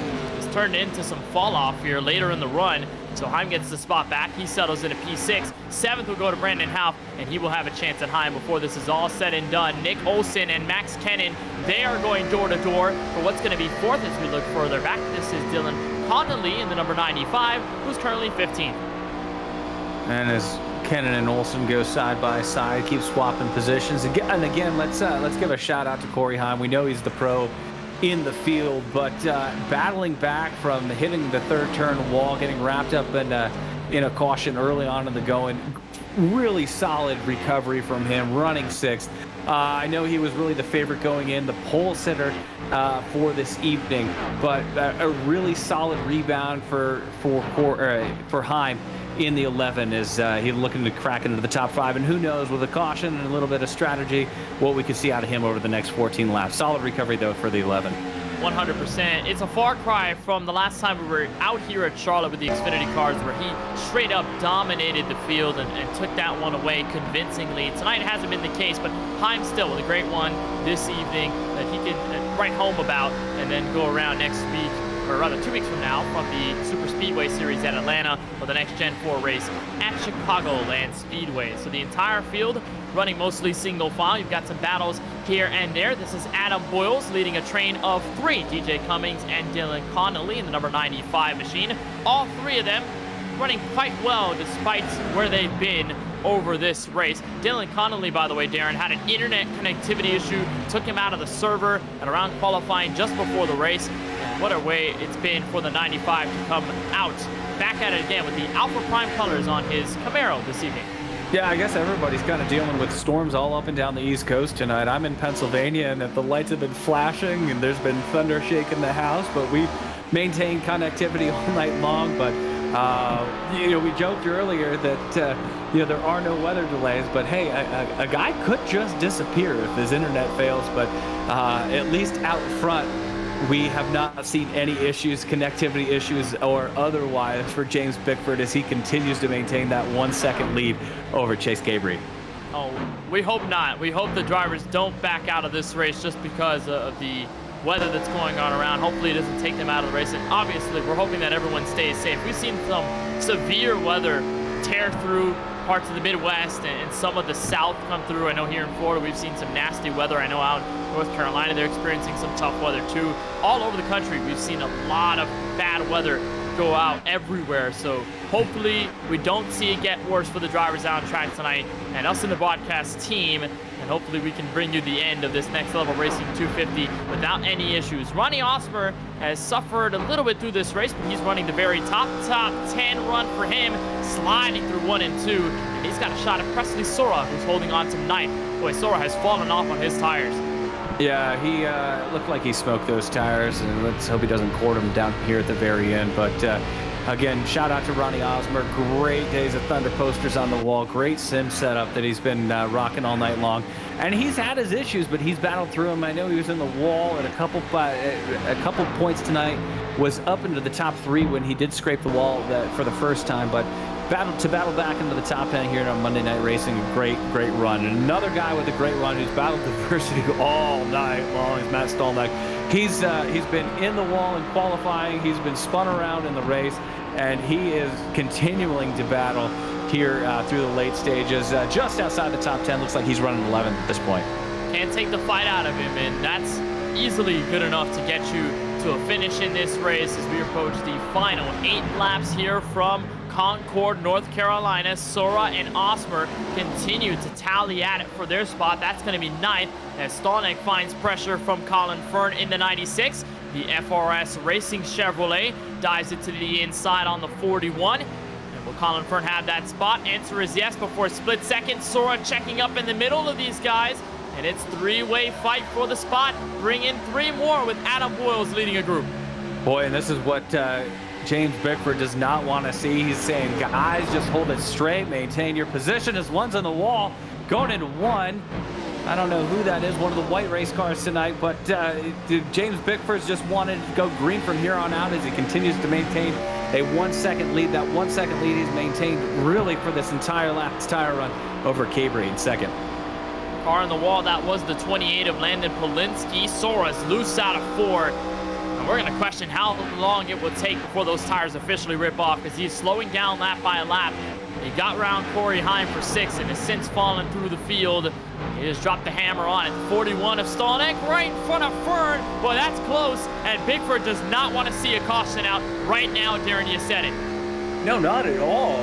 turned into some fall off here later in the run. So Heim gets the spot back. He settles in a P6. 7th will go to Brandon Hauff, and he will have a chance at Heim before this is all said and done. Nick Olson and Max Kennan, they are going door to door for what's going to be 4th as we look further back. This is Dylan Connolly in the number 95, who's currently 15th. And as Kennan and Olson go side by side, keep swapping positions. And again, let's give a shout out to Corey Heim. We know he's the pro in the field, but battling back from hitting the 3rd turn wall, getting wrapped up in a caution early on in the going. Really solid recovery from him, running 6th. I know he was really the favorite going in, the pole sitter for this evening, but a really solid rebound for Heim in the 11 is he's looking to crack into the top 5, and who knows, with a caution and a little bit of strategy, what we could see out of him over the next 14 laps. Solid recovery, though, for the 11. 100%. It's a far cry from the last time we were out here at Charlotte with the Xfinity cars, where he straight up dominated the field and took that one away convincingly. Tonight it hasn't been the case, but Heim still with a great one this evening that he can write home about and then go around next week or rather 2 weeks from now, from the Super Speedway Series at Atlanta, or the next Gen 4 race at Chicagoland Speedway. So the entire field running mostly single file. You've got some battles here and there. This is Adam Boyles leading a train of 3, DJ Cummings and Dylan Connolly in the number 95 machine. All 3 of them running quite well despite where they've been over this race. Dylan Connolly, by the way, Darren, had an internet connectivity issue, took him out of the server and around qualifying just before the race. And what a way it's been for the 95 to come out back at it again with the Alpha Prime colors on his Camaro this evening. Yeah, I guess everybody's kind of dealing with storms all up and down the East Coast tonight. I'm in Pennsylvania, and the lights have been flashing, and there's been thunder shaking the house, but we've maintained connectivity all night long. But, we joked earlier that, there are no weather delays, but hey, a guy could just disappear if his internet fails, but at least out front, we have not seen any issues, connectivity issues or otherwise, for James Bickford as he continues to maintain that 1 second lead over Chase Gabry. Oh, we hope not. We hope the drivers don't back out of this race just because of the weather that's going on around. Hopefully it doesn't take them out of the race. And obviously we're hoping that everyone stays safe. We've seen some severe weather tear through parts of the Midwest and some of the South come through. I know here in Florida we've seen some nasty weather. I know out in North Carolina they're experiencing some tough weather too. All over the country we've seen a lot of bad weather go out everywhere. So hopefully we don't see it get worse for the drivers out on track tonight and us in the broadcast team. And hopefully we can bring you the end of this Next Level Racing 250 without any issues. Ronnie Osmer has suffered a little bit through this race, but he's running the very top 10 run for him, sliding through 1 and 2. And he's got a shot at Presley Sora, who's holding on to 9th. Boy, Sora has fallen off on his tires. Yeah, he looked like he smoked those tires, and let's hope he doesn't cord them down here at the very end. But again, shout out to Ronnie Osmer. Great Days of Thunder posters on the wall. Great sim setup that he's been rocking all night long. And he's had his issues, but he's battled through them. I know he was in the wall at a couple points tonight. Was up into the top 3 when he did scrape the wall for the first time, but battle back into the top 10 here on Monday Night Racing. A great run. And another guy with a great run who's battled adversity all night long is Matt Stolneck. He's been in the wall in qualifying. He's been spun around in the race, and he is continuing to battle here through the late stages. Just outside the top 10, looks like he's running 11th at this point. Can't take the fight out of him, and that's easily good enough to get you to a finish in this race as we approach the final 8 laps here from Concord, North Carolina. Sora and Osmer continue to tally at it for their spot. That's going to be 9th as Stolneck finds pressure from Colin Fern in the 96. The FRS Racing Chevrolet dives it to the inside on the 41. And will Colin Fern have that spot? Answer is yes before split second. Sora checking up in the middle of these guys. And it's 3-way fight for the spot. Bring in 3 more with Adam Boyles leading a group. Boy, and this is what James Bickford does not want to see. He's saying, guys, just hold it straight, maintain your position as one's on the wall, going into 1. I don't know who that is, one of the white race cars tonight, but James Bickford's just wanted to go green from here on out as he continues to maintain a 1 second lead. That 1 second lead he's maintained really for this entire last tire run over Cabry in second. Car on the wall, that was the 28 of Landon Polinsky. Sora's loose out of 4. And we're going to question how long it will take before those tires officially rip off because he's slowing down lap by lap. He got round Corey Heim for 6 and has since fallen through the field. He just dropped the hammer on it. 41 of Stolneck right in front of Fern. Boy, that's close. And Bickford does not want to see a caution out right now. Darren, you said it. No, not at all.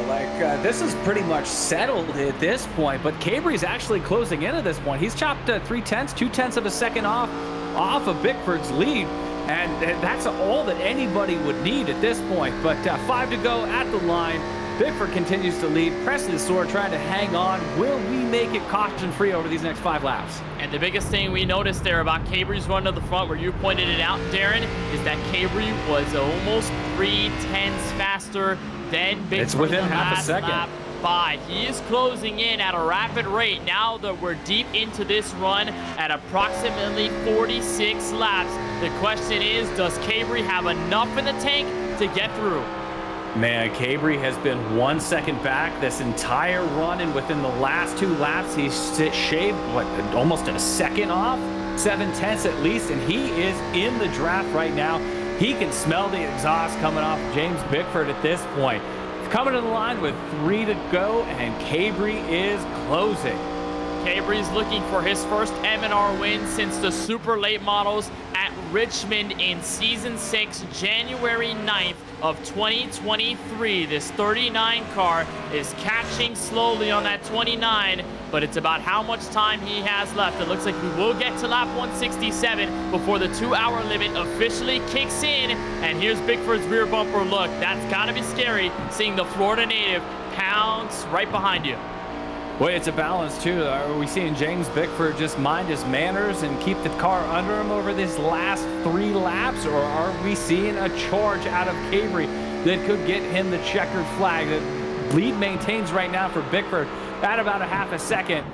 This is pretty much settled at this point, but Cabry's actually closing in at this point. He's chopped 2/10 of a second off of Bickford's lead, and that's all that anybody would need at this point. But 5 to go at the line. Bickford continues to lead. Presley Sora trying to hang on. Will we make it caution-free over these next 5 laps? And the biggest thing we noticed there about Cabry's run to the front, where you pointed it out, Darren, is that Cabry was almost 3/10 faster than Bickford. It's within half a second. Lap by. He is closing in at a rapid rate now that we're deep into this run at approximately 46 laps. The question is, does Cabry have enough in the tank to get through? Man, Cabry has been 1 second back this entire run, and within the last 2 laps, he's shaved, almost a second off? 7/10 at least, and he is in the draft right now. He can smell the exhaust coming off James Bickford at this point. Coming to the line with 3 to go, and Cabry is closing. Cabry's looking for his first M&R win since the super late models at Richmond in Season 6, January 9th of 2023. This 39 car is catching slowly on that 29, but it's about how much time he has left. It looks like we will get to lap 167 before the 2-hour limit officially kicks in. And here's Bickford's rear bumper look. That's got to be scary, seeing the Florida native pounce right behind you. Well, it's a balance, too. Are we seeing James Bickford just mind his manners and keep the car under him over these last 3 laps? Or are we seeing a charge out of Cabry that could get him the checkered flag? The lead maintains right now for Bickford at about a half a second.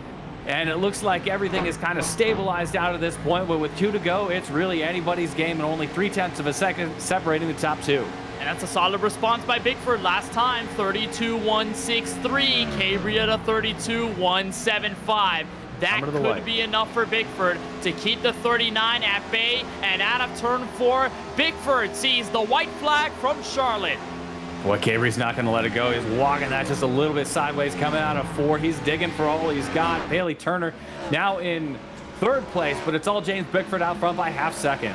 And it looks like everything is kind of stabilized out at this point. But with 2 to go, it's really anybody's game, and only 0.3 of a second separating the top 2. And that's a solid response by Bickford. Last time, 32.163. Cabry at a 32.175. That could be enough for Bickford to keep the 39 at bay. And out of turn 4, Bickford sees the white flag from Charlotte. Boy, Cabry's not going to let it go. He's walking that just a little bit sideways coming out of 4. He's digging for all he's got. Bailey Turner now in 3rd place, but it's all James Bickford out front by half second.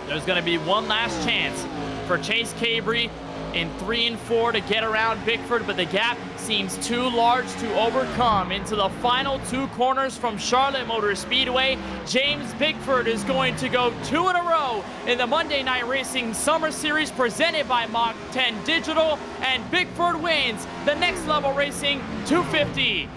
There's going to be one last chance for Chase Cabry in 3 and 4 to get around Bickford, but the gap seems too large to overcome. Into the final 2 corners from Charlotte Motor Speedway, James Bickford is going to go 2 in a row in the Monday Night Racing Summer Series presented by Mach 10 Digital, and Bickford wins the Next Level Racing 250.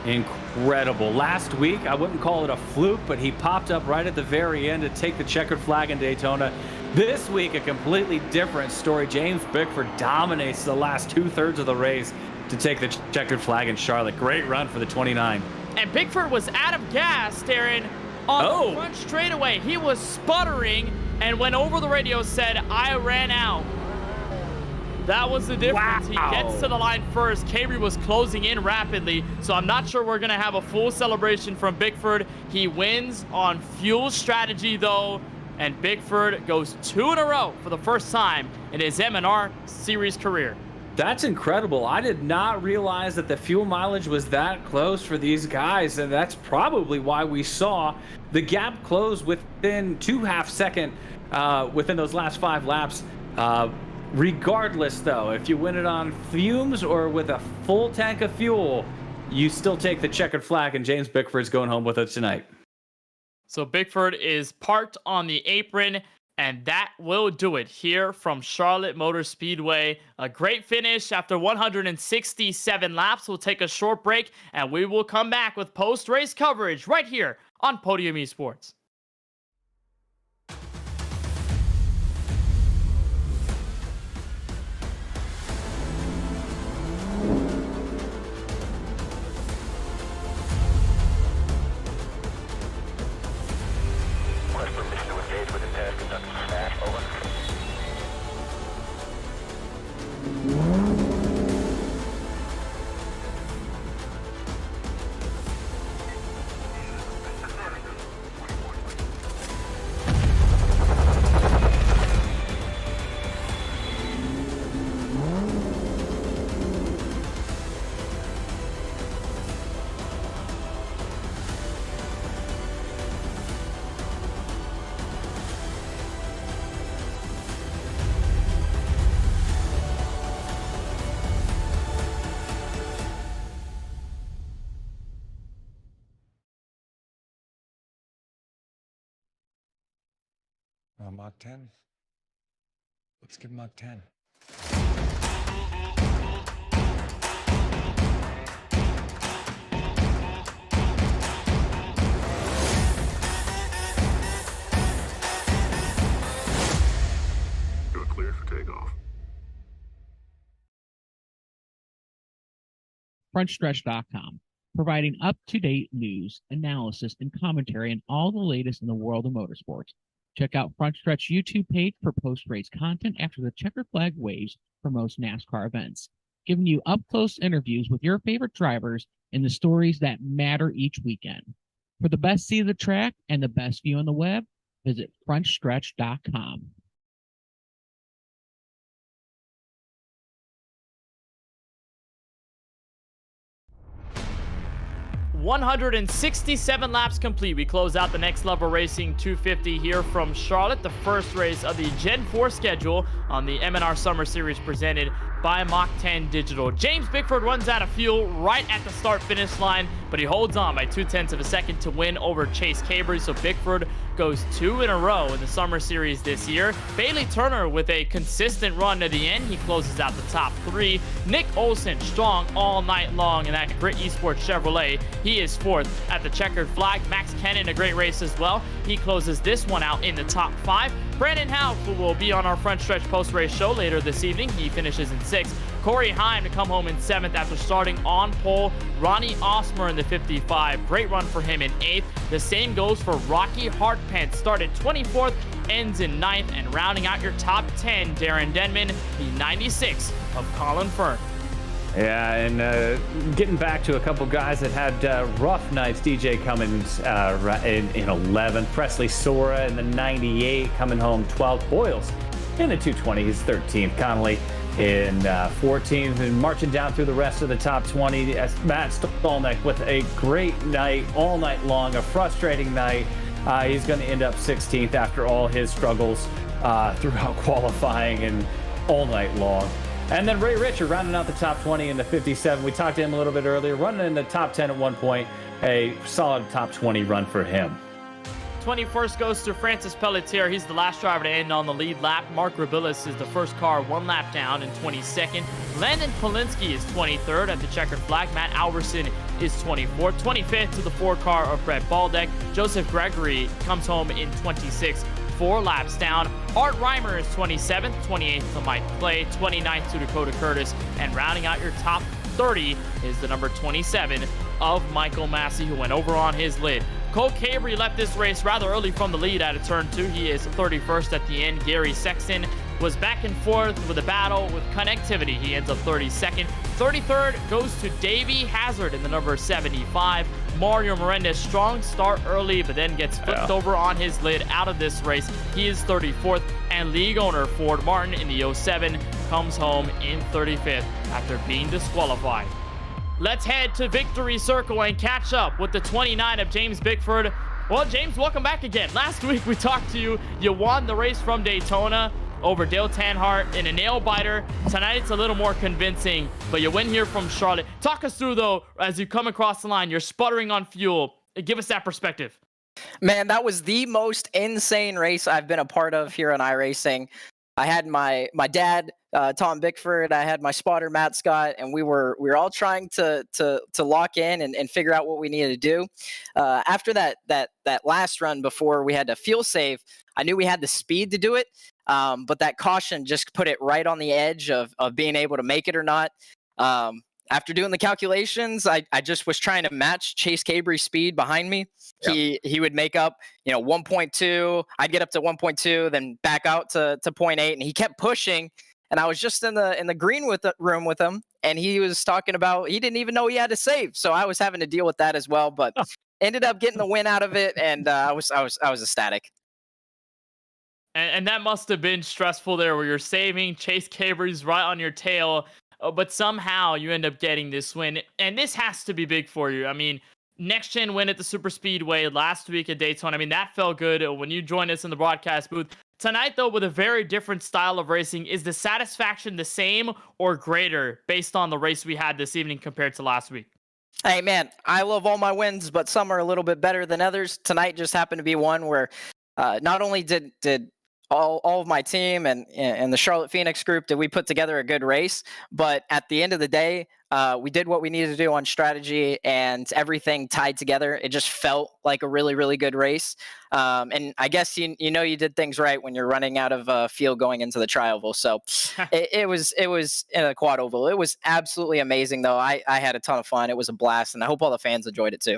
Incredible. Last week, I wouldn't call it a fluke, but he popped up right at the very end to take the checkered flag in Daytona. This week, a completely different story. James Bickford dominates the last 2/3 of the race to take the checkered flag in Charlotte. Great run for the 29. And Bickford was out of gas, Darren, on the front straightaway. He was sputtering and went over the radio, said, "I ran out." That was the difference. Wow. He gets to the line first. Cabry was closing in rapidly, so I'm not sure we're going to have a full celebration from Bickford. He wins on fuel strategy, though, and Bickford goes 2 in a row for the first time in his M&R Series career. That's incredible. I did not realize that the fuel mileage was that close for these guys, and that's probably why we saw the gap close within 2.5 seconds within those last 5 laps. Regardless, though, if you win it on fumes or with a full tank of fuel, you still take the checkered flag, and James Bickford's going home with it tonight. So Bickford is parked on the apron, and that will do it here from Charlotte Motor Speedway. A great finish after 167 laps. We'll take a short break, and we will come back with post-race coverage right here on Podium Esports. Mach 10. Let's give Mach 10. You're cleared for takeoff. FrontStretch.com, providing up-to-date news, analysis, and commentary on all the latest in the world of motorsports. Check out Front Stretch YouTube page for post-race content after the checkered flag waves for most NASCAR events, giving you up-close interviews with your favorite drivers and the stories that matter each weekend. For the best seat of the track and the best view on the web, Visit frontstretch.com. 167 laps complete. We close out the Next Level Racing 250 here from Charlotte, the first race of the Gen 4 schedule on the M&R Summer Series presented by Mach 10 Digital. James Bickford runs out of fuel right at the start-finish line, but he holds on by 0.2 of a second to win over Chase Cabry. So Bickford goes 2 in a row in the Summer Series this year. Bailey Turner with a consistent run to the end. He closes out the top 3. Nick Olson strong all night long in that Grit Esports Chevrolet. He is 4th at the checkered flag. Max Kennan, a great race as well. He closes this one out in the top 5. Brandon Houck, who will be on our Front Stretch post-race show later this evening, he finishes in 6th. Corey Heim to come home in 7th after starting on pole. Ronnie Osmer in the 55. Great run for him in 8th. The same goes for Rocky Hartpence. Started 24th, ends in 9th. And rounding out your top 10, Darren Denman, the 96 of Colin Fern. Yeah, and getting back to a couple guys that had rough nights. DJ Cummins in 11th. Presley Sora in the 98, coming home 12th. Boyles in the 220, he's 13th. Connolly in 14th, and marching down through the rest of the top 20. Matt Stolnick with a great night all night long, a frustrating night. He's going to end up 16th after all his struggles throughout qualifying and all night long. And then Ray Richard rounding out the top 20 in the 57. We talked to him a little bit earlier, running in the top 10 at one point. A solid top 20 run for him. 21st goes to Francis Pelletier. He's the last driver to end on the lead lap. Mark Rabilis is the first car 1 lap down in 22nd. Landon Polinsky is 23rd at the checkered flag. Matt Alberson is 24th. 25th to the 4 car of Brett Baldeck. Joseph Gregory comes home in 26th. 4 laps down. Art Reimer is 27th, 28th to Mike Clay, 29th to Dakota Curtis, and rounding out your top 30 is the number 27 of Michael Massey, who went over on his lid. Cole Cabry left this race rather early from the lead out of turn 2. He is 31st at the end. Gary Sexton was back and forth with a battle with connectivity. He ends up 32nd. 33rd goes to Davey Hazard in the number 75. Mario Melendez, strong start early, but then gets flipped over on his lid out of this race. He is 34th, and league owner Ford Martin in the 07 comes home in 35th after being disqualified. Let's head to Victory Circle and catch up with the 29 of James Bickford. Well, James, welcome back again. Last week we talked to you. You won the race from Daytona over Dale Tanhart in a nail-biter. Tonight it's a little more convincing, but you win here from Charlotte. Talk us through, though, as you come across the line, you're sputtering on fuel. Give us that perspective. Man, that was the most insane race I've been a part of here on iRacing. I had my dad, Tom Bickford. I had my spotter, Matt Scott, and we were all trying to lock in and figure out what we needed to do. After that last run before we had to fuel save, I knew we had the speed to do it, but that caution just put it right on the edge of being able to make it or not. After doing the calculations, I just was trying to match Chase Cabry's speed behind me. Yep. He would make up, 1.2. I'd get up to 1.2, then back out to 0.8, and he kept pushing. And I was just in the green room with him, and he was talking about he didn't even know he had to save. So I was having to deal with that as well, but ended up getting the win out of it, and I was ecstatic. And that must have been stressful there, where you're saving, Chase Cabry's right on your tail. But somehow you end up getting this win. And this has to be big for you. I mean, next gen win at the Super Speedway last week at Daytona. I mean, that felt good when you joined us in the broadcast booth. Tonight, though, with a very different style of racing, is the satisfaction the same or greater based on the race we had this evening compared to last week? Hey, man, I love all my wins, but some are a little bit better than others. Tonight just happened to be one where not only did all of my team and the Charlotte Phoenix group, did we put together a good race, but at the end of the day, we did what we needed to do on strategy, and everything tied together. It just felt like a really, really good race. And I guess you did things right when you're running out of field going into the tri-oval. So it was in a quad oval. It was absolutely amazing, though. I had a ton of fun. It was a blast, and I hope all the fans enjoyed it too.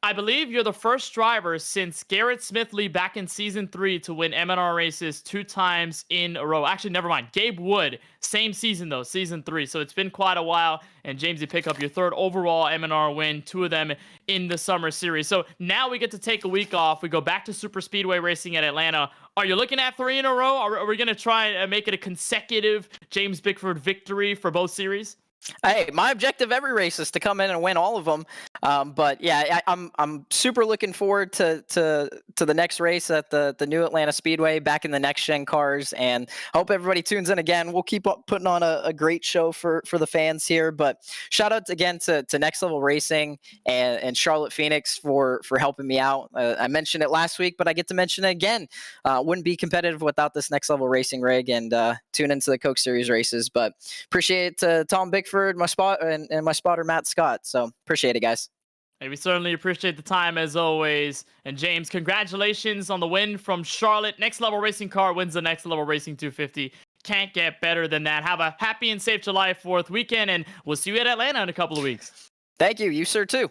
I believe you're the first driver since Garrett Smithley back in season 3 to win M&R races 2 times in a row. Actually, never mind. Gabe Wood, same season though, season 3. So it's been quite a while. And James, you pick up your 3rd overall M&R win, 2 of them in the summer series. So now we get to take a week off. We go back to Super Speedway racing at Atlanta. Are you looking at 3 in a row? Are we going to try and make it a consecutive James Bickford victory for both series? Hey, my objective every race is to come in and win all of them. But yeah, I'm super looking forward to the next race at the new Atlanta Speedway back in the next gen cars, and I hope everybody tunes in again. We'll keep up putting on a great show for the fans here. But shout out again to Next Level Racing and Charlotte Phoenix for helping me out. I mentioned it last week, but I get to mention it again. Wouldn't be competitive without this Next Level Racing rig, and tune into the Coke Series races. But appreciate Tom Bickford, my spot, and my spotter Matt Scott. So appreciate it, guys. Hey, we certainly appreciate the time as always. And James, congratulations on the win from Charlotte. Next Level Racing car wins the Next Level Racing 250. Can't get better than that. Have a happy and safe July 4th weekend, and we'll see you at Atlanta in a couple of weeks. Thank you. You sir too.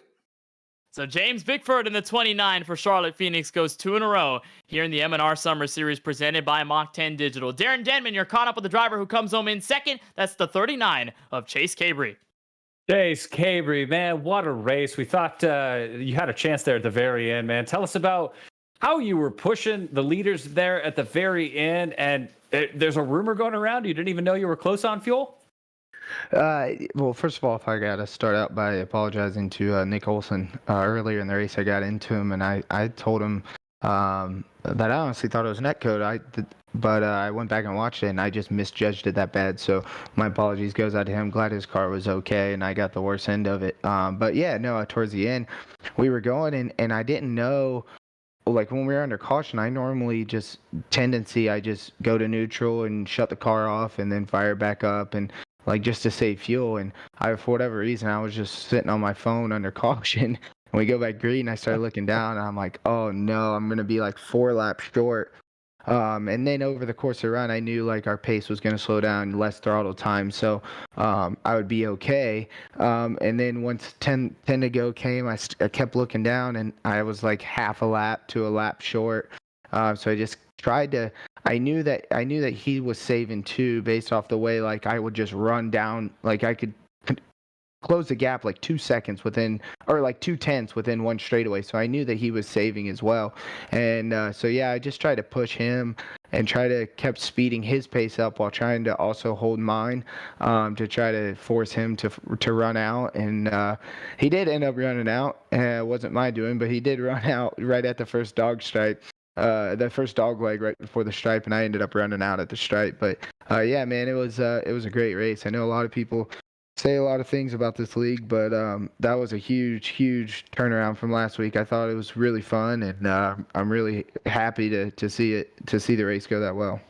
So James Bickford in the 29 for Charlotte Phoenix goes 2 in a row here in the M&R Summer Series presented by Mach 10 Digital. Darren Denman, you're caught up with the driver who comes home in second. That's the 39 of Chase Cabry. Chase Cabry, man, what a race. We thought you had a chance there at the very end, man. Tell us about how you were pushing the leaders there at the very end. And there's a rumor going around. You didn't even know you were close on fuel? Well, first of all, if I got to start out by apologizing to Nick Olson. Earlier in the race, I got into him, and I told him that I honestly thought it was netcode. But I went back and watched it, and I just misjudged it that bad. So my apologies goes out to him. Glad his car was okay, and I got the worst end of it. But yeah, no, towards the end, we were going, and I didn't know. Like when we were under caution, I normally I just go to neutral and shut the car off and then fire back up and like just to save fuel. And for whatever reason, I was just sitting on my phone under caution. And we go back green, I started looking down and I'm like, oh no, I'm going to be like 4 laps short. And then over the course of the run, I knew like our pace was going to slow down, less throttle time. So I would be okay. And then once 10 to go came, I kept looking down and I was like half a lap to a lap short. So I just tried to, I knew that he was saving 2 based off the way like I would just run down, like I could close the gap like 2 seconds within, or like 2/10 within one straightaway. So I knew that he was saving as well. And so yeah, I just tried to push him and kept speeding his pace up while trying to also hold mine, to try to force him to run out. And he did end up running out. It wasn't my doing, but he did run out right at the first dog stripe. The first dog leg right before the stripe, and I ended up running out at the stripe. But yeah, man, it was a great race. I know a lot of people say a lot of things about this league, but that was a huge turnaround from last week. I thought it was really fun, and I'm really happy to see the race go that well.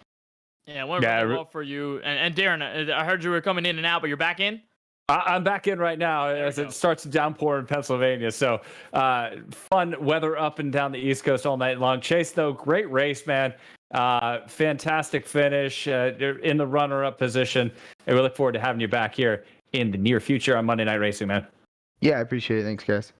Yeah, it went really well for you. And Darren, I heard you were coming in and out, but you're back in? I'm back in right now as it starts to downpour in Pennsylvania. So fun weather up and down the East Coast all night long. Chase, though, great race, man. Fantastic finish in the runner-up position. And we look forward to having you back here in the near future on Monday Night Racing, man. Yeah, I appreciate it. Thanks, guys.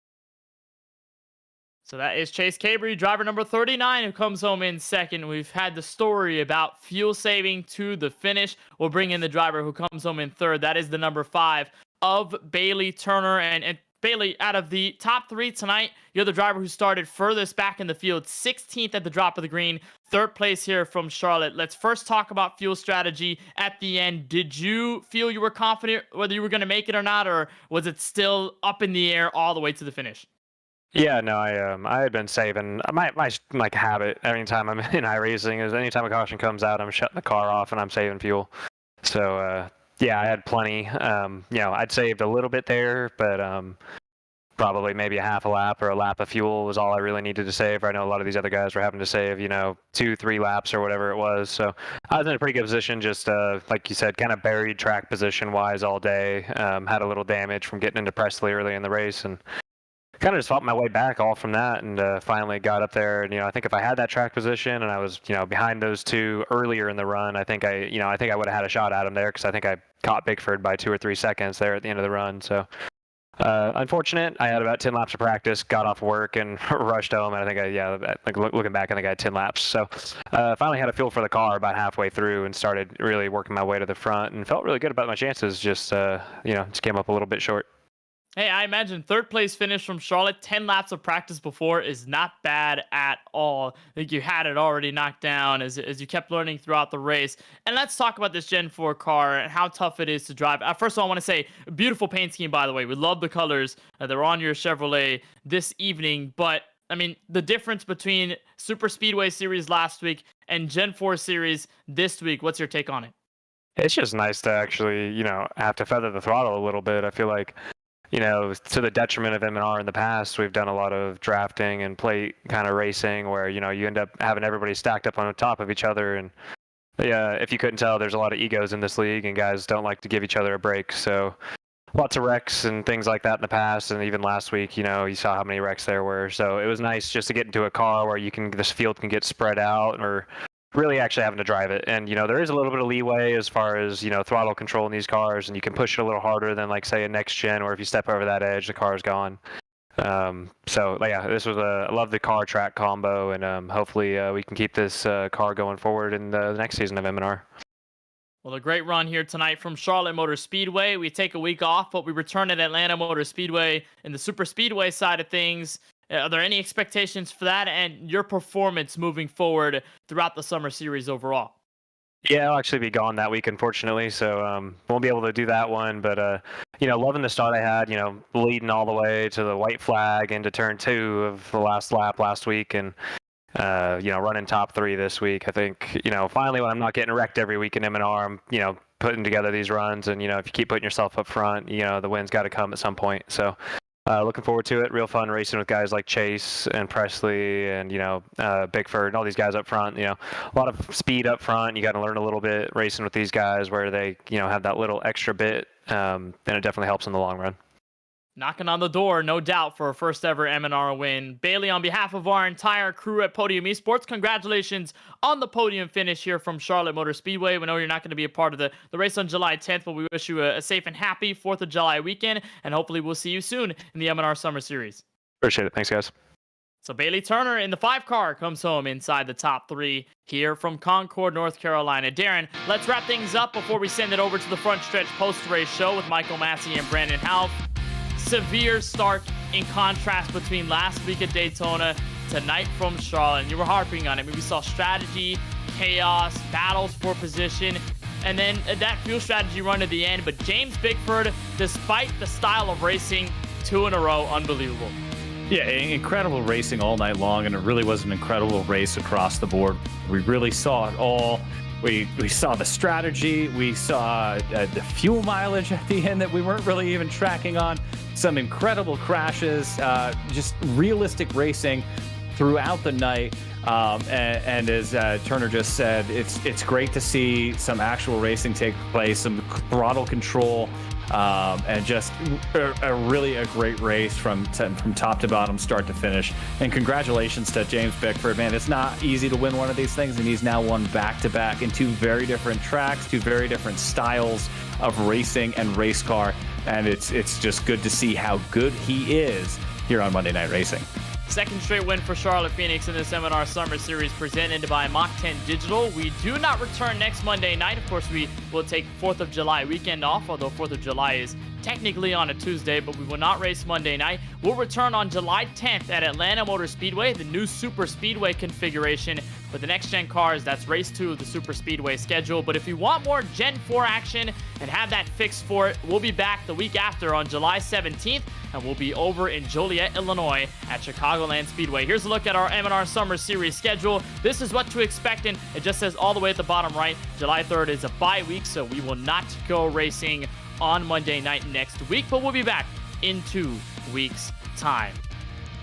So that is Chase Cabry, driver number 39, who comes home in second. We've had the story about fuel saving to the finish. We'll bring in the driver who comes home in third. That is the number 5 of Bailey Turner. And Bailey, out of the top 3 tonight, you're the driver who started furthest back in the field, 16th at the drop of the green, 3rd place here from Charlotte. Let's first talk about fuel strategy at the end. Did you feel you were confident whether you were going to make it or not, or was it still up in the air all the way to the finish? Yeah, no, I had been saving. My like habit anytime I'm in iRacing is anytime a caution comes out, I'm shutting the car off and I'm saving fuel. So yeah, I had plenty. I'd saved a little bit there, but probably maybe a half a lap or a lap of fuel was all I really needed to save. I know a lot of these other guys were having to save, 2-3 laps or whatever it was. So I was in a pretty good position, just like you said, kind of buried track position wise all day. Had a little damage from getting into Presley early in the race and kind of just fought my way back all from that, and finally got up there. And I think if I had that track position and I was behind those 2 earlier in the run, I think I would have had a shot at him there, because I think I caught Bickford by 2 or 3 seconds there at the end of the run. So Unfortunate. I had about 10 laps of practice, got off work and rushed home. And I think looking back, I think I had 10 laps. So finally had a feel for the car about halfway through and started really working my way to the front and felt really good about my chances. Just came up a little bit short. Hey, I imagine third place finish from Charlotte, 10 laps of practice before is not bad at all. I think you had it already knocked down as you kept learning throughout the race. And let's talk about this Gen 4 car and how tough it is to drive. First of all, I want to say, beautiful paint scheme, by the way. We love the colors that are on your Chevrolet this evening. But, I mean, the difference between Super Speedway Series last week and Gen 4 Series this week, what's your take on it? It's just nice to actually, have to feather the throttle a little bit. I feel like, to the detriment of M&R in the past, we've done a lot of drafting and plate kind of racing where, you end up having everybody stacked up on top of each other. And yeah, if you couldn't tell, there's a lot of egos in this league and guys don't like to give each other a break. So lots of wrecks and things like that in the past. And even last week, you saw how many wrecks there were. So it was nice just to get into a car where this field can get spread out or really actually having to drive it. And, there is a little bit of leeway as far as, throttle control in these cars, and you can push it a little harder than, like, say, a next gen, or if you step over that edge, the car's gone. This was I love the car track combo, and hopefully we can keep this car going forward in the next season of M&R. Well, a great run here tonight from Charlotte Motor Speedway. We take a week off, but we return at Atlanta Motor Speedway in the Super Speedway side of things. Are there any expectations for that and your performance moving forward throughout the summer series overall? Yeah, I'll actually be gone that week, unfortunately, so won't be able to do that one. But loving the start I had, leading all the way to the white flag into turn 2 of the last lap last week, and running top 3 this week. I think finally when I'm not getting wrecked every week in M&R, I'm putting together these runs, and if you keep putting yourself up front, the win's got to come at some point. So. Looking forward to it. Real fun racing with guys like Chase and Presley and, Bickford and all these guys up front. A lot of speed up front. You got to learn a little bit racing with these guys where they, have that little extra bit. And it definitely helps in the long run. Knocking on the door, no doubt, for a first ever M&R win. Bailey, on behalf of our entire crew at Podium Esports, congratulations on the podium finish here from Charlotte Motor Speedway. We know you're not going to be a part of the race on July 10th, but we wish you a safe and happy 4th of July weekend, and hopefully we'll see you soon in the M&R Summer Series. Appreciate it. Thanks, guys. So Bailey Turner in the 5 car comes home inside the top 3 here from Concord, North Carolina. Darren, let's wrap things up before we send it over to the front stretch post-race show with Michael Massey and Brandon Houff. Severe stark in contrast between last week at Daytona, tonight from Charlotte. And you were harping on it. We saw strategy, chaos, battles for position, and then that fuel strategy run to the end. But James Bickford, despite the style of racing, 2 in a row, unbelievable. Yeah, incredible racing all night long, and it really was an incredible race across the board. We really saw it all. We saw the strategy. We saw the fuel mileage at the end that we weren't really even tracking on. Some incredible crashes, just realistic racing throughout the night. And as Turner just said, it's great to see some actual racing take place, some throttle control, and just a great race from top to bottom, start to finish. And congratulations to James Bickford, man. It's not easy to win one of these things, and he's now won back-to-back in 2 very different tracks, 2 very different styles of racing and race car. And it's just good to see how good he is here on Monday Night Racing. Second straight win for Charlotte Phoenix in this M&R Summer Series presented by Mach 10 Digital. We do not return next Monday night. Of course, we will take 4th of July weekend off, although 4th of July is technically on a Tuesday, but we will not race Monday night. We'll return on July 10th at Atlanta Motor Speedway, the new Super Speedway configuration with the next-gen cars. That's race 2 of the Super Speedway schedule. But if you want more Gen 4 action and have that fixed for it, we'll be back the week after on July 17th, and we'll be over in Joliet, Illinois at Chicagoland Speedway. Here's a look at our M&R Summer Series schedule. This is what to expect, and it just says all the way at the bottom right, July 3rd is a bye week, so we will not go racing on Monday night next week, but we'll be back in 2 weeks' time.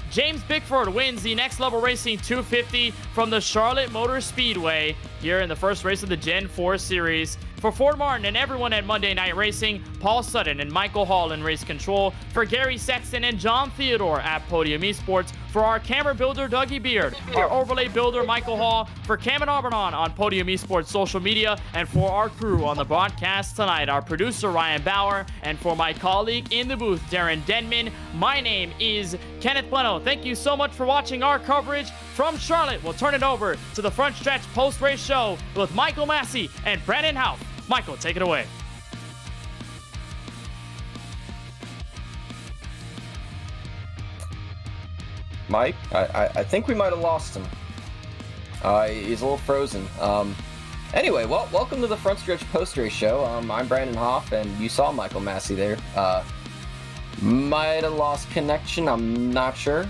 James Bickford wins the Next Level Racing 250 from the Charlotte Motor Speedway here in the first race of the Gen 4 Series. For Ford Martin and everyone at Monday Night Racing, Paul Paul Sutton and Michael Hall in race control, for Gary Sexton and John Theodore at Podium Esports, for our camera builder Dougie Beard, our overlay builder Michael Hall, for Cam and Auburnon on Podium Esports social media, and for our crew on the broadcast tonight, our producer Ryan Bauer, and for my colleague in the booth, Darren Denman. My name is Kenneth Bueno. Thank you so much for watching our coverage from Charlotte. We'll turn it over to the Front Stretch post-race show with Michael Massey and Brandon Houff. Michael, take it away. Mike, I think we might have lost him. He's a little frozen. Anyway, well, welcome to the Front Stretch post-race show. I'm Brandon Houff, and you saw Michael Massey there. Might have lost connection, I'm not sure.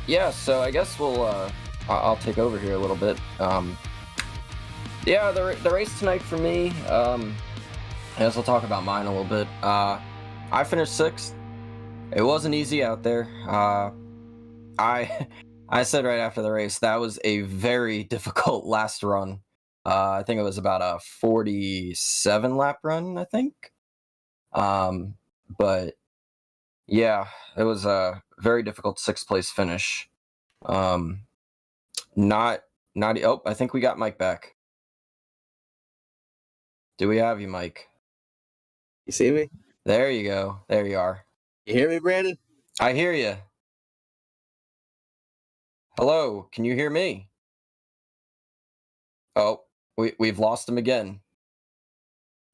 Yeah, so I guess I'll take over here a little bit. Yeah, the race tonight for me, I guess I'll talk about mine a little bit. I finished 6th. It wasn't easy out there. I said right after the race, that was a very difficult last run. I think it was about a 47 lap run, I think. But yeah, it was a very difficult 6th place finish. Oh, I think we got Mike back. Do we have you, Mike? You see me? There you go. There you are. You hear me, Brandon? I hear you. Hello, can you hear me? Oh, we've lost him again.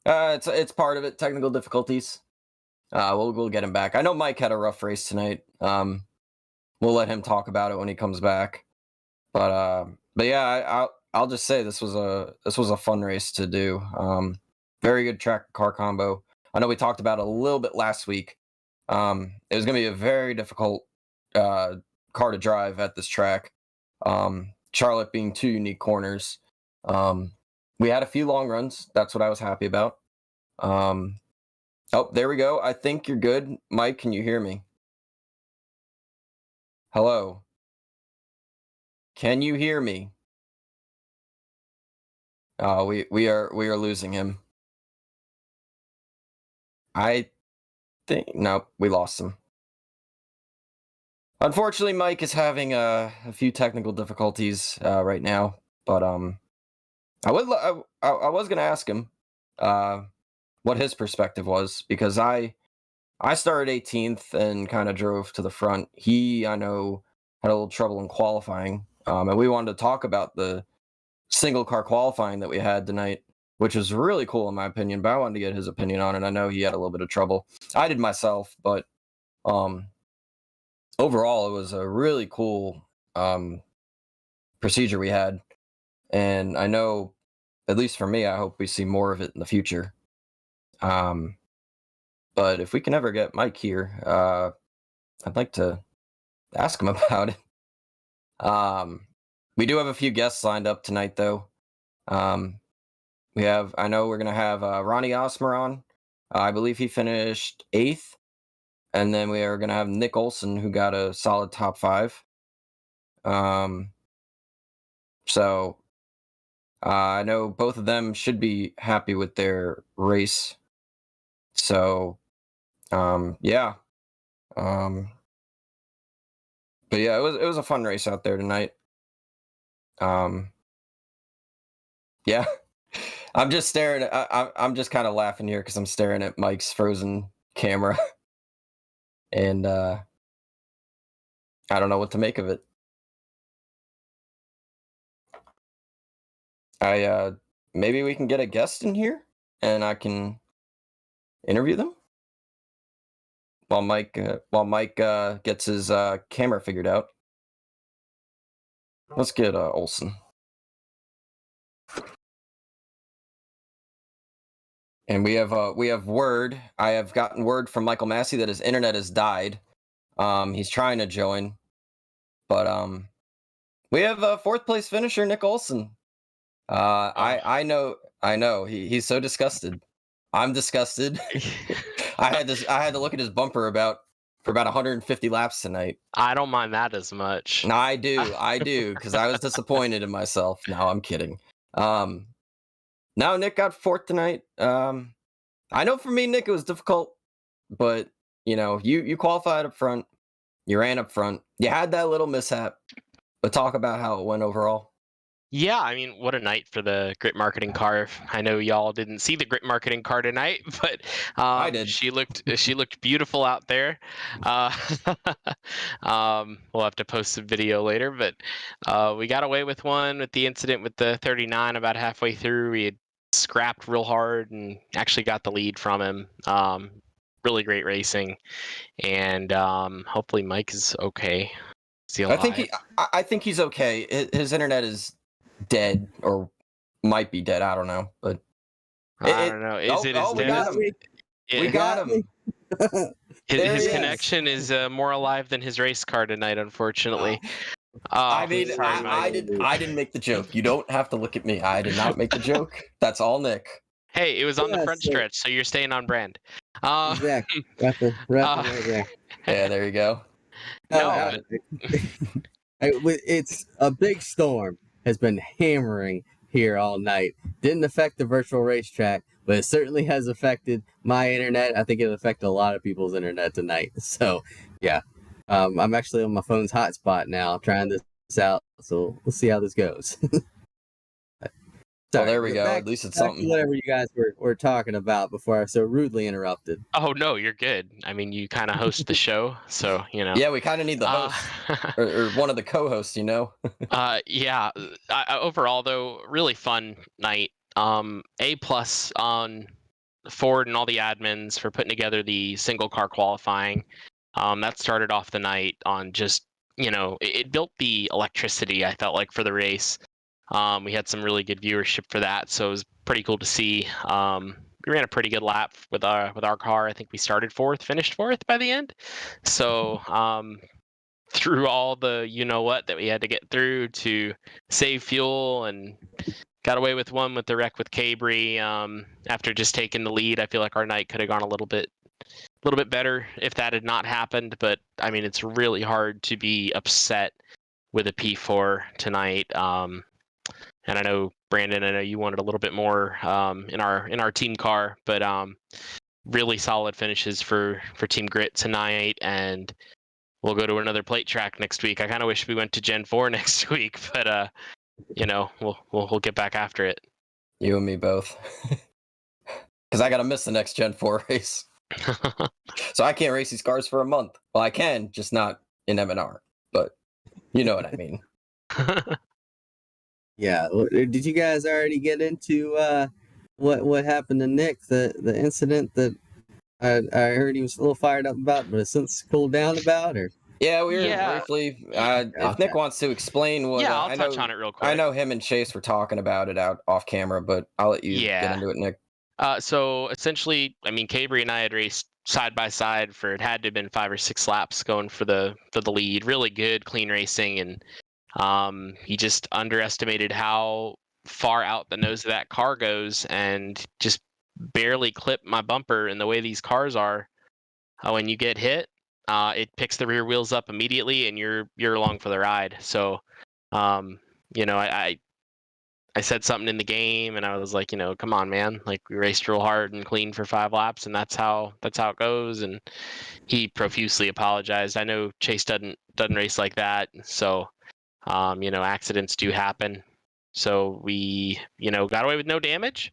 It's part of it. Technical difficulties. We'll get him back. I know Mike had a rough race tonight. We'll let him talk about it when he comes back. But yeah, I'll just say this was a fun race to do. Very good track car combo. I know we talked about it a little bit last week. It was going to be a very difficult car to drive at this track. Charlotte being 2 unique corners. We had a few long runs. That's what I was happy about. Oh, there we go. I think you're good. Mike, can you hear me? Hello. Can you hear me? Oh, we are losing him. I think no, we lost him. Unfortunately, Mike is having a few technical difficulties right now, but I was gonna ask him what his perspective was, because I started 18th and kind of drove to the front. He, I know, had a little trouble in qualifying, and we wanted to talk about the single car qualifying that we had tonight, which was really cool in my opinion, but I wanted to get his opinion on it. I know he had a little bit of trouble. I did myself, but overall, it was a really cool procedure we had. And I know, at least for me, I hope we see more of it in the future. But if we can ever get Mike here, I'd like to ask him about it. We do have a few guests lined up tonight, though. I know we're going to have Ronnie Osmer on. I believe he finished 8th. And then we are going to have Nick Olson, who got a solid top 5. So I know both of them should be happy with their race. So, yeah. But yeah, it was a fun race out there tonight. Yeah. I'm just staring I'm just kind of laughing here because I'm staring at Mike's frozen camera. And I don't know what to make of it. Maybe we can get a guest in here and I can interview them while Mike gets his camera figured out. Let's get Olson. And we have word. I have gotten word from Michael Massey that his internet has died. He's trying to join, but we have a 4th place finisher, Nick Olson. I know. He's so disgusted. I'm disgusted. I had to look at his bumper for about 150 laps tonight. I don't mind that as much. No, I do, because I was disappointed in myself. No, I'm kidding. No, Nick got fourth tonight. I know for me, Nick, it was difficult, but you qualified up front. You ran up front. You had that little mishap, but talk about how it went overall. Yeah, I mean, what a night for the Grit Marketing car. I know y'all didn't see the Grit Marketing car tonight, but I did. She looked beautiful out there. We'll have to post some video later, but we got away with one with the incident with the 39 about halfway through. We had scrapped real hard and actually got the lead from him. Really great racing, and hopefully Mike is okay. I think he's okay. His internet is dead or might be dead. I don't know, but I don't know. Is it as dead? We got him. His connection is more alive than his race car tonight, unfortunately. I mean, I didn't make the joke. You don't have to look at me. I did not make the joke. That's all Nick. Hey, it was on the front stretch, so you're staying on brand. Exactly. Right there. Yeah, there you go. It's a big storm has been hammering here all night. Didn't affect the virtual racetrack, but it certainly has affected my internet. I think it affected a lot of people's internet tonight. So, yeah. I'm actually on my phone's hotspot now trying this out. So we'll see how this goes. Well, there we go. At least it's something. Whatever you guys were talking about before I was so rudely interrupted. Oh, no, you're good. I mean, you kind of host the show, so, Yeah, we kind of need the host or one of the co-hosts, Yeah. Overall, though, really fun night. A+ on Ford and all the admins for putting together the single car qualifying. That started off the night on just, it built the electricity, I felt like, for the race. We had some really good viewership for that, so it was pretty cool to see. We ran a pretty good lap with our car. I think we started fourth, finished fourth by the end. So through all the what that we had to get through to save fuel, and got away with one with the wreck with Cabri. After just taking the lead, I feel like our night could have gone a little bit better if that had not happened. But I mean, it's really hard to be upset with a P4 tonight. And I know, Brandon, you wanted a little bit more in our team car, but really solid finishes for Team Grit tonight, and we'll go to another plate track next week. I kind of wish we went to Gen4 next week, but we'll get back after it. You and me both, because I gotta miss the next Gen4 race, so I can't race these cars for a month. Well, I can, just not in MNR, but you know what I mean. Yeah. Did you guys already get into what happened to Nick? The incident that I heard he was a little fired up about, but has since cooled down about, or? Yeah, we were briefly. If Nick wants to explain what, I'll touch on it real quick. I know him and Chase were talking about it out off camera, but I'll let you get into it, Nick. So essentially, I mean, Cabri and I had raced side by side for, it had to have been 5 or 6 laps going for the lead. Really good, clean racing, and he just underestimated how far out the nose of that car goes and just barely clipped my bumper. And the way these cars are, when you get hit, it picks the rear wheels up immediately and you're along for the ride. So, I said something in the game and I was like, come on, man, like, we raced real hard and clean for 5 laps, and that's how it goes. And he profusely apologized. I know Chase doesn't race like that. So, accidents do happen. So we, got away with no damage,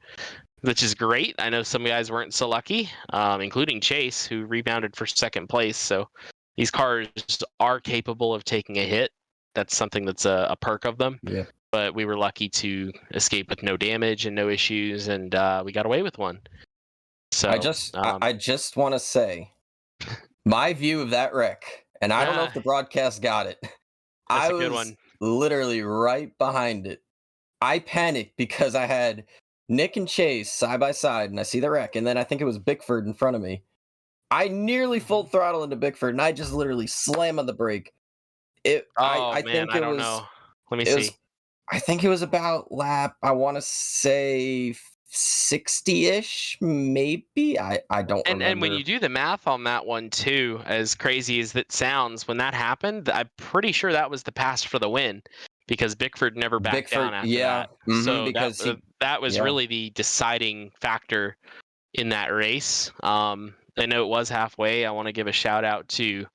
which is great. I know some guys weren't so lucky, including Chase, who rebounded for 2nd place. So these cars are capable of taking a hit. That's something that's a perk of them. Yeah. But we were lucky to escape with no damage and no issues, and we got away with one. So I just want to say, my view of that wreck, and I don't know if the broadcast got it. That's a good one. Literally right behind it. I panicked because I had Nick and Chase side by side, and I see the wreck, and then I think it was Bickford in front of me. I nearly full throttle into Bickford, and I just literally slam on the brake. I don't know. Let me see. I think it was about lap, I want to say 60-ish, maybe. I don't remember. And when you do the math on that one too, as crazy as that sounds, when that happened, I'm pretty sure that was the pass for the win. because Bickford never backed down after that. So because that was really the deciding factor in that race. I know it was halfway. I want to give a shout out to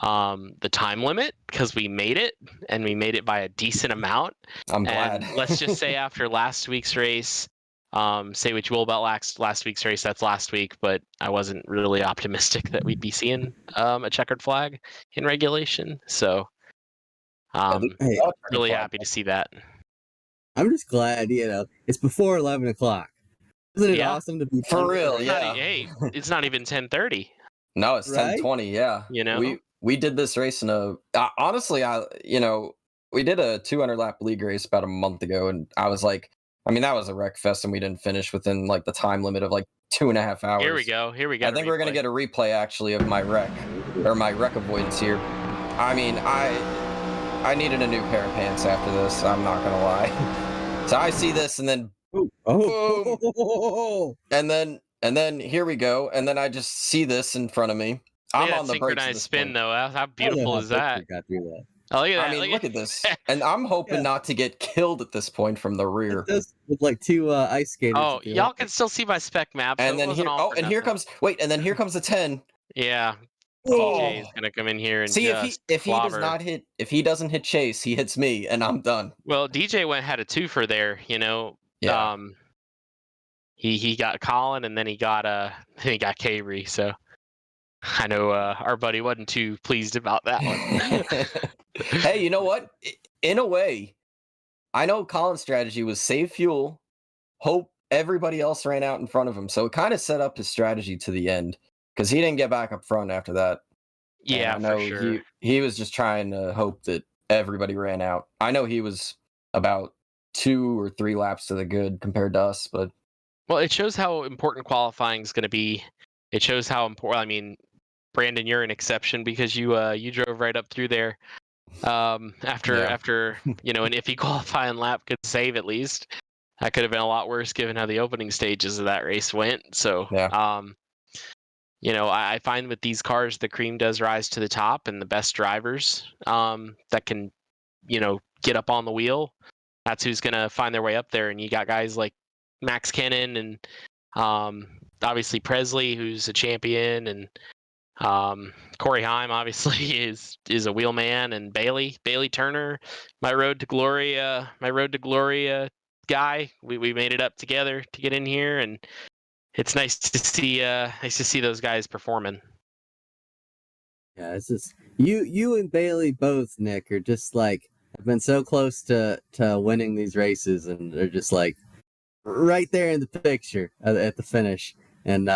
the time limit, because we made it, and we made it by a decent amount. I'm glad. And let's just say after last week's race, say what you will about last week's race, that's last week, but I wasn't really optimistic that we'd be seeing a checkered flag in regulation. So really happy to see that. I'm just glad, it's before 11 o'clock. Isn't it awesome to be for real? It's not even 10:30. No, it's 10:20. Yeah, we did this race in a honestly, we did a 200 lap league race about a month ago, and I was like, I mean, that was a wreck fest, and we didn't finish within like the time limit of like 2.5 hours. Here we go. I think we're gonna get a replay actually of my wreck avoidance here. I mean, I needed a new pair of pants after this. I'm not gonna lie. So I see this, and then boom, and then here we go, and then I just see this in front of me. I'm on the synchronized spin though. How beautiful is that? Oh, look at that! I mean, look at this, and I'm hoping not to get killed at this point from the rear. With like two ice skaters. Oh, y'all can still see my spec map. And then here comes the 10. Yeah. DJ is gonna come in here and see if he doesn't hit Chase, he hits me, and I'm done. Well, DJ had a twofer there, Yeah. He got Colin, and then he got Cabry. So I know our buddy wasn't too pleased about that one. Hey, you know what? In a way, I know Colin's strategy was save fuel, hope everybody else ran out in front of him. So it kind of set up his strategy to the end, because he didn't get back up front after that. Yeah, I know for sure. He was just trying to hope that everybody ran out. I know he was about 2 or 3 laps to the good compared to us, but well, it shows how important qualifying is going to be. It shows how important. I mean, Brandon, you're an exception because you drove right up through there after an iffy qualifying lap. Good save at least. That could have been a lot worse given how the opening stages of that race went. So I find with these cars, the cream does rise to the top, and the best drivers that can, get up on the wheel, that's who's going to find their way up there. And you got guys like Max Kennan and obviously Presley, who's a champion, and Corey Heim obviously is a wheelman, and Bailey Turner, my road to glory guy. We made it up together to get in here, and it's nice to see those guys performing. Yeah, it's just you and Bailey both, Nick, are just like have been so close to winning these races, and they're just like right there in the picture at the finish, and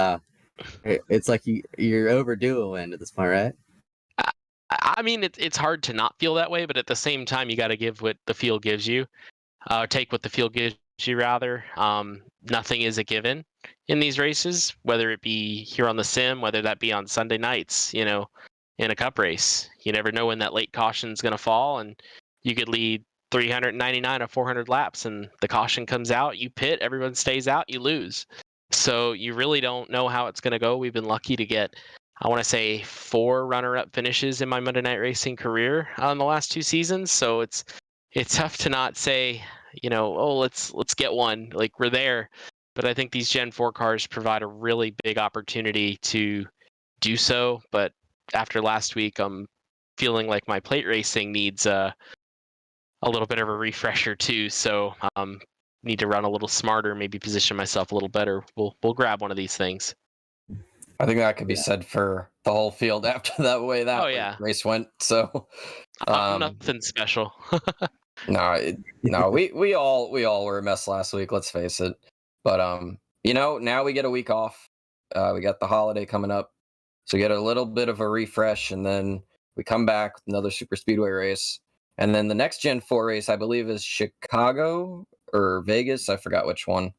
it's like you're overdue a win at this point, right? I mean, it's hard to not feel that way, but at the same time, you got to give what the field gives you, take what the field gives you rather. Nothing is a given in these races, whether it be here on the sim, whether that be on Sunday nights, in a cup race. You never know when that late caution is going to fall, and you could lead 399 or 400 laps, and the caution comes out, you pit, everyone stays out, you lose. So you really don't know how it's going to go. We've been lucky to get, I want to say, 4 runner-up finishes in my Monday Night Racing career on the last 2 seasons. So it's tough to not say, let's get one. Like, we're there. But I think these Gen 4 cars provide a really big opportunity to do so. But after last week, I'm feeling like my plate racing needs a little bit of a refresher too. So need to run a little smarter, maybe position myself a little better. We'll grab one of these things. I think that could be said for the whole field after that way that race went. So nothing special. No, we all were a mess last week, let's face it. But now we get a week off. We got the holiday coming up, so we get a little bit of a refresh, and then we come back with another super speedway race, and then the next Gen 4 race I believe is Chicago or Vegas. I forgot which one.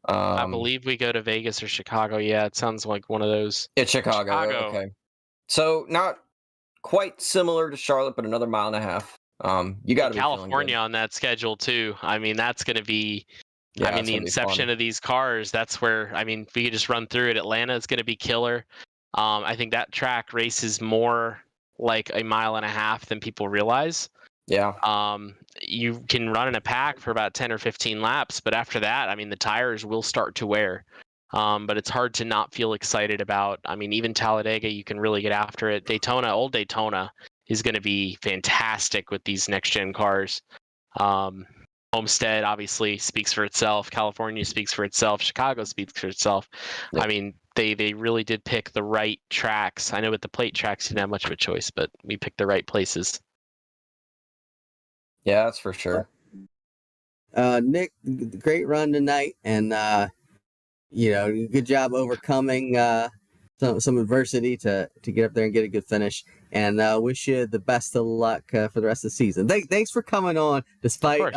I believe we go to Vegas or Chicago. Yeah, it sounds like one of those. It's Chicago. Okay. So not quite similar to Charlotte, but another 1.5 miles. You got to be California on that schedule too. I mean, that's going to be. The inception of these cars. That's where. I mean, if we could just run through it, Atlanta is going to be killer. I think that track races more like 1.5 miles than people realize. Yeah. You can run in a pack for about 10 or 15 laps, but after that, I mean, the tires will start to wear. But it's hard to not feel excited about. I mean, even Talladega, you can really get after it. Old Daytona is going to be fantastic with these next-gen cars. Homestead obviously speaks for itself. California speaks for itself. Chicago speaks for itself. Yep. I mean, they really did pick the right tracks. I know with the plate tracks, you didn't have much of a choice, but we picked the right places. Yeah, that's for sure. Nick, great run tonight, and good job overcoming some adversity to get up there and get a good finish. And wish you the best of luck for the rest of the season. Thanks for coming on, despite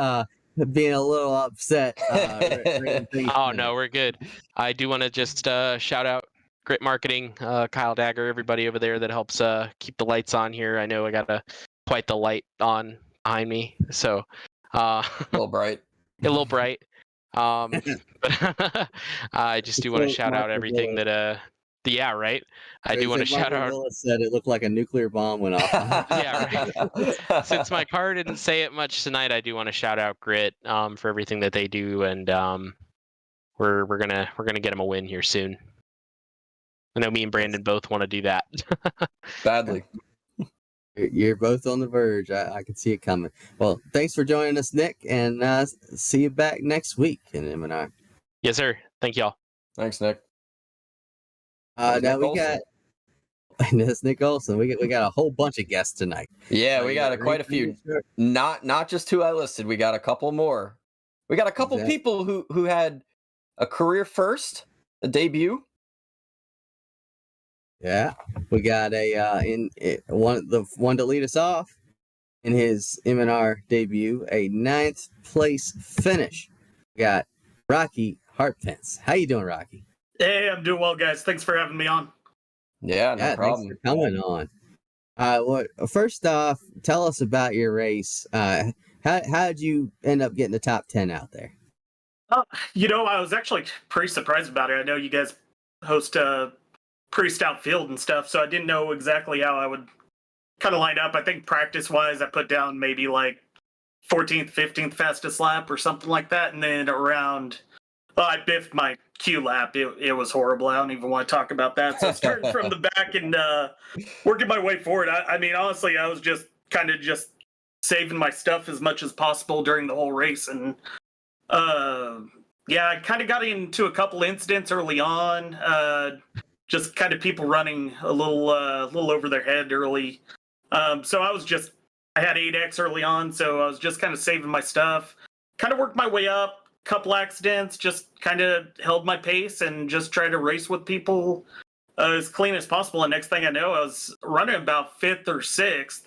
being a little upset. Oh no, we're good. I do want to just shout out Grit Marketing, Kyle Dagger, everybody over there that helps keep the lights on here. I know I got quite the light on behind me, so a little bright. A little bright. But I just do want to shout out everything that yeah, right. I do want to shout out. Willis said it looked like a nuclear bomb went off. Yeah, right. Since my car didn't say it much tonight, I do want to shout out Grit for everything that they do, and we're gonna get them a win here soon. I know me and Brandon both want to do that. Badly. You're both on the verge. I can see it coming. Well, thanks for joining us, Nick, and see you back next week in M&R. Yes, sir. Thank y'all. Thanks, Nick. Now we got that's Nick Olson. We got a whole bunch of guests tonight. Yeah, we got quite a few. Not just who I listed. We got a couple more. We got a couple people who had a career first, a debut. Yeah, we got the one to lead us off in his M&R debut, a 9th place finish. We got Rocky Hartpence. How you doing, Rocky? Hey, I'm doing well, guys. Thanks for having me on. Yeah, no problem. Thanks for coming on. First off, tell us about your race. How did you end up getting the top 10 out there? I was actually pretty surprised about it. I know you guys host a pretty stout field and stuff, so I didn't know exactly how I would kind of line up. I think practice-wise, I put down maybe like 14th, 15th fastest lap or something like that, and then I biffed my Q lap. It was horrible. I don't even want to talk about that. So starting from the back and working my way forward. I mean, honestly, I was just kind of saving my stuff as much as possible during the whole race. And I kind of got into a couple incidents early on. Just kind of people running a little over their head early. So I had 8X early on, so I was just kind of saving my stuff. Kind of worked my way up. Couple accidents, just kind of held my pace and just tried to race with people as clean as possible. And next thing I know, I was running about 5th or 6th.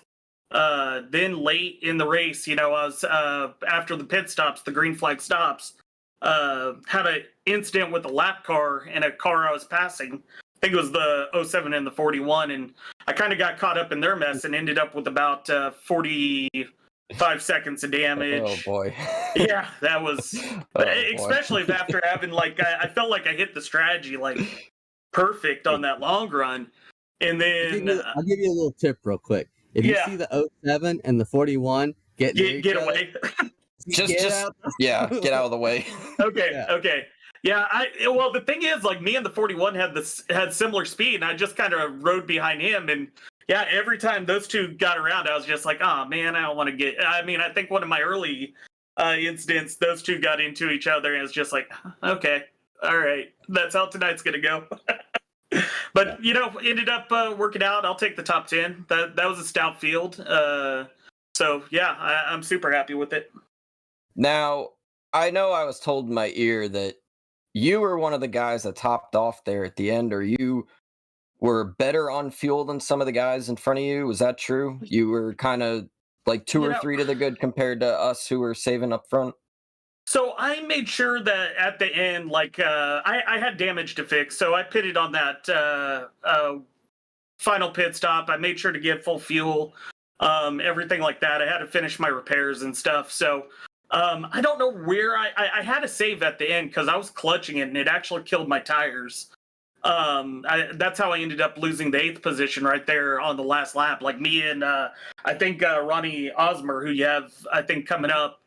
Then late in the race, I was after the pit stops, the green flag stops, had an incident with a lap car and a car I was passing. I think it was the 07 and the 41, and I kind of got caught up in their mess and ended up with about 45 seconds of damage. Oh boy. Yeah, that was especially after having I felt like I hit the strategy perfect on that long run. And then I'll give you a little tip real quick. If you see the 07 and the 41 get away. Get out of the way. Okay. Yeah, well the thing is me and the 41 had similar speed, and I just kind of rode behind him, and yeah, every time those two got around, I was just like, oh man, I don't want to get. I mean, I think one of my early incidents, those two got into each other, and it's just like, okay, all right, that's how tonight's gonna go. But ended up working out. I'll take the top 10. That was a stout field. So yeah, I'm super happy with it. Now, I know I was told in my ear that you were one of the guys that topped off there at the end, or you were better on fuel than some of the guys in front of you. Was that true? You were kind of like 2 or 3 to the good compared to us who were saving up front? So I made sure that at the end, I had damage to fix, so I pitted on that final pit stop. I made sure to get full fuel, everything like that. I had to finish my repairs and stuff. So I don't know where I had a save at the end because I was clutching it, and it actually killed my tires. That's how I ended up losing the 8th position right there on the last lap. Like me and I think Ronnie Osmer, who you have I think coming up,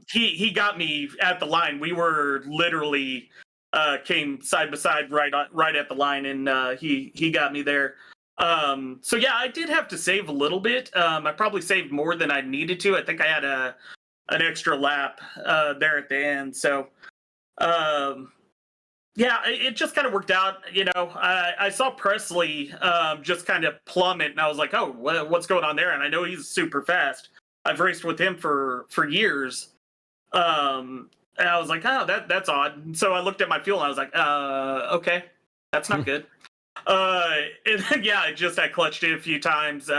he got me at the line. We were literally came side by side right at the line, and he got me there. So yeah, I did have to save a little bit. I probably saved more than I needed to. I think I had an extra lap there at the end. So yeah, it just kind of worked out. I saw Presley just kind of plummet, and I was like, oh, what's going on there? And I know he's super fast. I've raced with him for years. And I was like, oh, that's odd. And so I looked at my fuel, and I was like, okay, that's not good. And then, yeah, I clutched it a few times,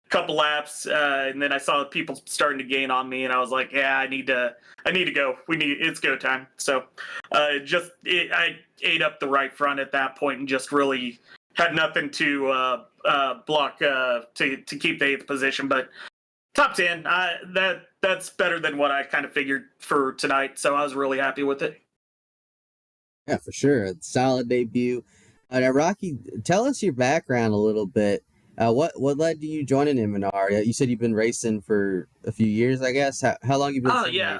couple laps, and then I saw people starting to gain on me, and I was like, yeah, I need to go. It's go time. So, I ate up the right front at that point, and just really had nothing to block to keep the 8th position. But top 10, that's better than what I kind of figured for tonight. So I was really happy with it. Yeah, for sure. A solid debut. Now, Rocky, tell us your background a little bit. What led to you joining M&R? You said you've been racing for a few years, I guess. How long have you been? Oh yeah.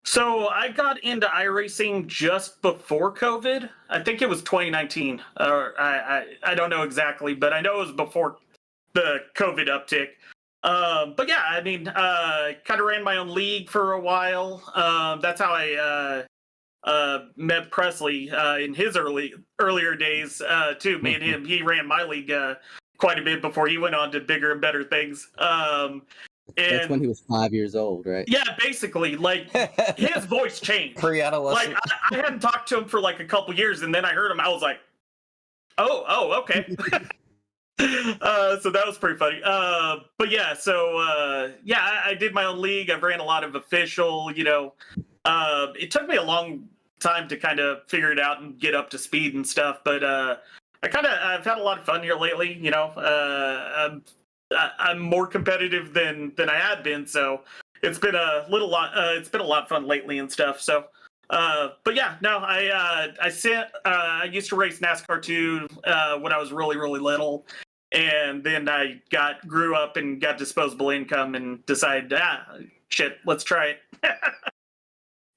So I got into iRacing just before COVID. I think it was 2019. I don't know exactly, but I know it was before the COVID uptick. But yeah, I mean, kind of ran my own league for a while. That's how I met Presley in his earlier days too. Me and him, he ran my league quite a bit before he went on to bigger and better things. That's when he was 5 years old, right? Yeah, basically, like his voice changed. Pre-adolescent. Like I hadn't talked to him for like a couple years, and then I heard him. I was like, oh, okay. So that was pretty funny. But yeah, so yeah, I did my own league. I ran a lot of official. It took me a long time to kind of figure it out and get up to speed and stuff. But I've had a lot of fun here lately. I'm more competitive than I had been, so it's been a lot of fun lately and stuff. So, but yeah, no, I used to race NASCAR too when I was really little, and then I grew up and got disposable income and decided, shit, let's try it.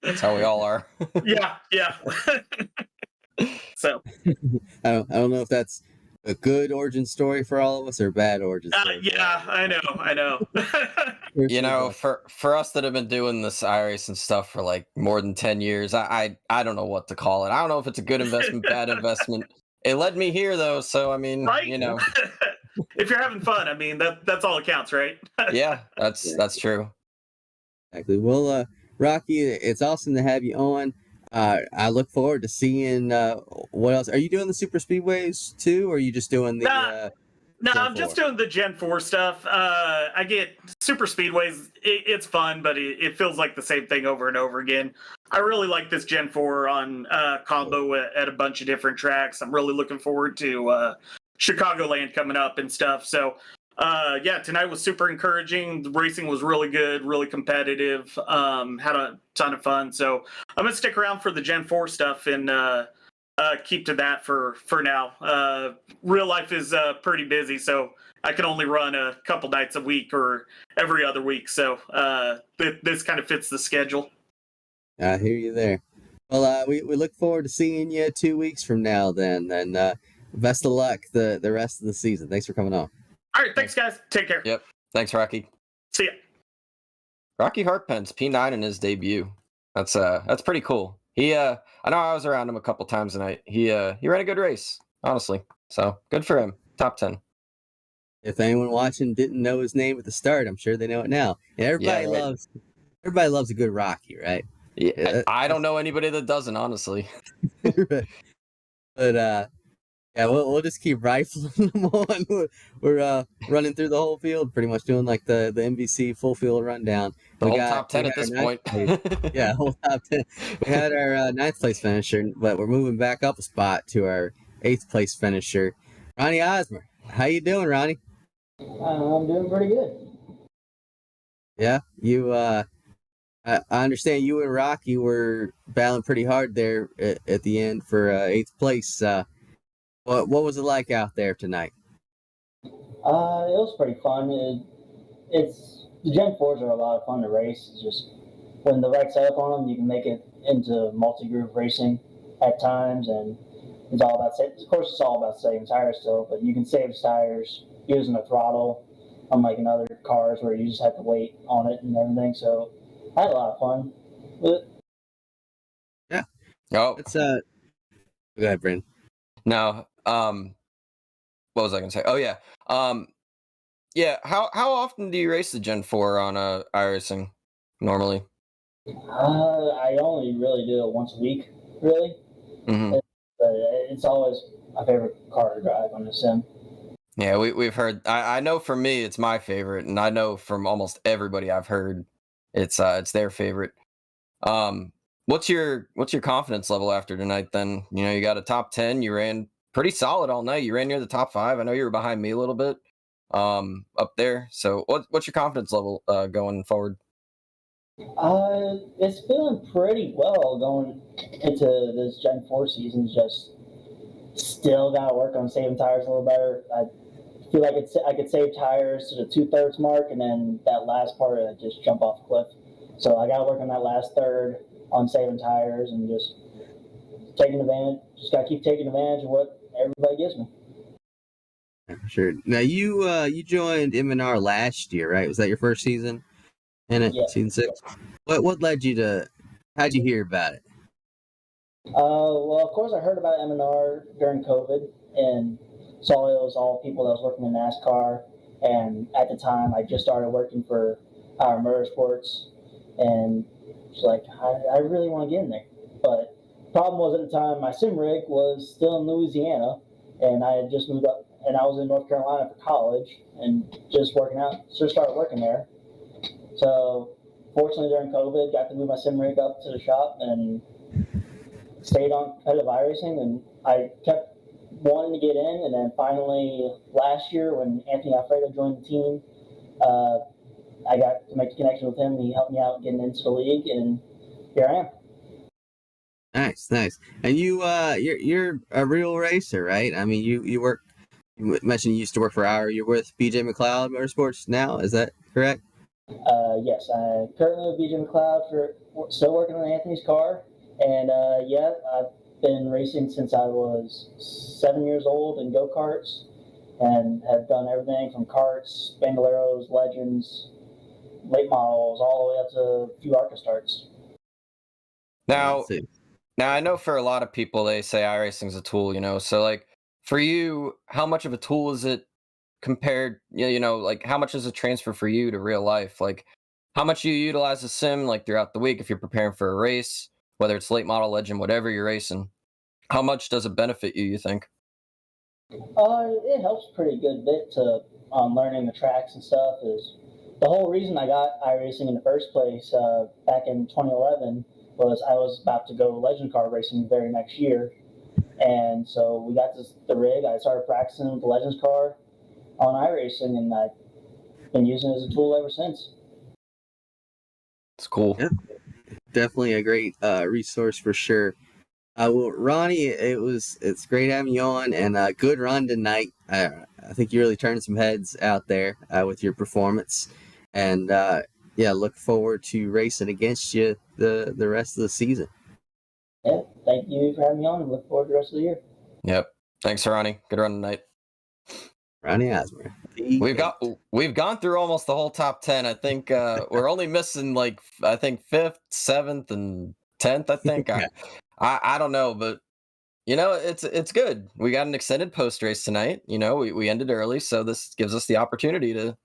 That's how we all are. Yeah. So I don't know if that's a good origin story for all of us or a bad origin story. Yeah, I know. For us that have been doing this iRacing stuff for like more than 10 years, I don't know what to call it. I don't know if it's a good investment, bad investment. It led me here though, so I mean, right? If you're having fun, I mean that's all that counts, right? Yeah, that's true. Exactly. Well, Rocky, it's awesome to have you on. I look forward to seeing what else. Are you doing the super speedways too, or are you just doing the? No, I'm just doing the Gen 4 stuff. I get super speedways. It's fun, but it feels like the same thing over and over again. I really like this Gen 4 on combo at a bunch of different tracks. I'm really looking forward to Chicagoland coming up and stuff. So yeah, tonight was super encouraging. The racing was really good, really competitive. Had a ton of fun. So I'm gonna stick around for the Gen 4 stuff and keep to that for now. Real life is pretty busy, so I can only run a couple nights a week or every other week. So this kind of fits the schedule. I hear you there. Well, we look forward to seeing you 2 weeks from now then, and best of luck the rest of the season. Thanks for coming on. All right, thanks, guys. Take care. Yep. Thanks, Rocky. See ya. Rocky Hartpence, P9 in his debut. That's pretty cool. I know I was around him a couple times tonight. He ran a good race, honestly. So good for him. Top 10. If anyone watching didn't know his name at the start, I'm sure they know it now. And everybody loves a good Rocky, right? Yeah. I don't know anybody that doesn't, honestly. But yeah, we'll just keep rifling them on. We're running through the whole field, pretty much doing like the NBC full field rundown. The whole top 10 at this point. Yeah, whole top 10. We had our 9th place finisher, but we're moving back up a spot to our 8th place finisher, Ronnie Osmer. How you doing, Ronnie? I'm doing pretty good. Yeah, you I understand you and Rocky were battling pretty hard there at the end for 8th place. What was it like out there tonight? It was pretty fun. It's the Gen 4s are a lot of fun to race. It's just when the right setup on them, you can make it into multi-groove racing at times, and it's all about. Of course, it's all about saving tires still, but you can save tires using a throttle, unlike in other cars where you just have to wait on it and everything. So I had a lot of fun with it. Yeah. Oh, It's go ahead, Brandon. no. What was I gonna say? Oh yeah. Yeah. How often do you race the Gen 4 on iRacing normally? I only really do it once a week, really. Mm-hmm. But it's always my favorite car to drive on the sim. Yeah, we've heard. I know for me, it's my favorite, and I know from almost everybody I've heard, it's their favorite. What's your confidence level after tonight? Then you got a top 10. You ran pretty solid all night. You ran near the top 5. I know you were behind me a little bit, up there. So what's your confidence level going forward? It's feeling pretty well going into this Gen 4 season. Just still got to work on saving tires a little better. I feel like I could save tires to the 2/3 mark, and then that last part I just jump off a cliff. So I got to work on that last third on saving tires and just taking advantage. Just got to keep taking advantage of what everybody gives me. Sure. Now you joined M&R last year, right? Was that your first season in it? Yeah. Season 6. What led you to? How'd you hear about it? Well, of course, I heard about M&R during COVID and saw it was all people that was working in NASCAR. And at the time, I just started working for our motorsports, and it's like I really want to get in there. But problem was at the time my sim rig was still in Louisiana, and I had just moved up, and I was in North Carolina for college, and just started working there. So fortunately, during COVID, got to move my sim rig up to the shop and stayed on competitive iRacing, and I kept wanting to get in, and then finally last year when Anthony Alfredo joined the team, I got to make the connection with him. He helped me out getting into the league, and here I am. Nice. And you're a real racer, right? I mean, you work. You mentioned you used to work for Hour. You're with BJ McLeod Motorsports now. Is that correct? Yes, I'm currently with BJ McLeod still working on Anthony's car, and I've been racing since I was 7 years old in go-karts, and have done everything from karts, bandoleros, legends, late models, all the way up to a few ARCA starts. Now I know for a lot of people they say iRacing's a tool, so like for you, how much of a tool is it compared, like how much does it transfer for you to real life? Like how much you utilize the sim like throughout the week if you're preparing for a race, whether it's late model, legend, whatever you're racing, how much does it benefit you think? It helps pretty good bit to learning the tracks and stuff. Is the whole reason I got iRacing in the first place back in 2011 was I was about to go legend car racing the very next year, and so we got the rig. I started practicing with the Legends car on iRacing, and I've been using it as a tool ever since. It's cool. Yeah, definitely a great resource for sure. Well, Ronnie, it's great having you on, and good run tonight. I think you really turned some heads out there with your performance, and look forward to racing against you the rest of the season. Yeah, thank you for having me on, and look forward to the rest of the year. Yep. Thanks, Ronnie. Good run tonight. Ronnie Asmer. We've gone through almost the whole top 10. I think we're only missing like 5th, 7th, and 10th. I think I don't know, but it's good. We got an extended post race tonight. We ended early, so this gives us the opportunity to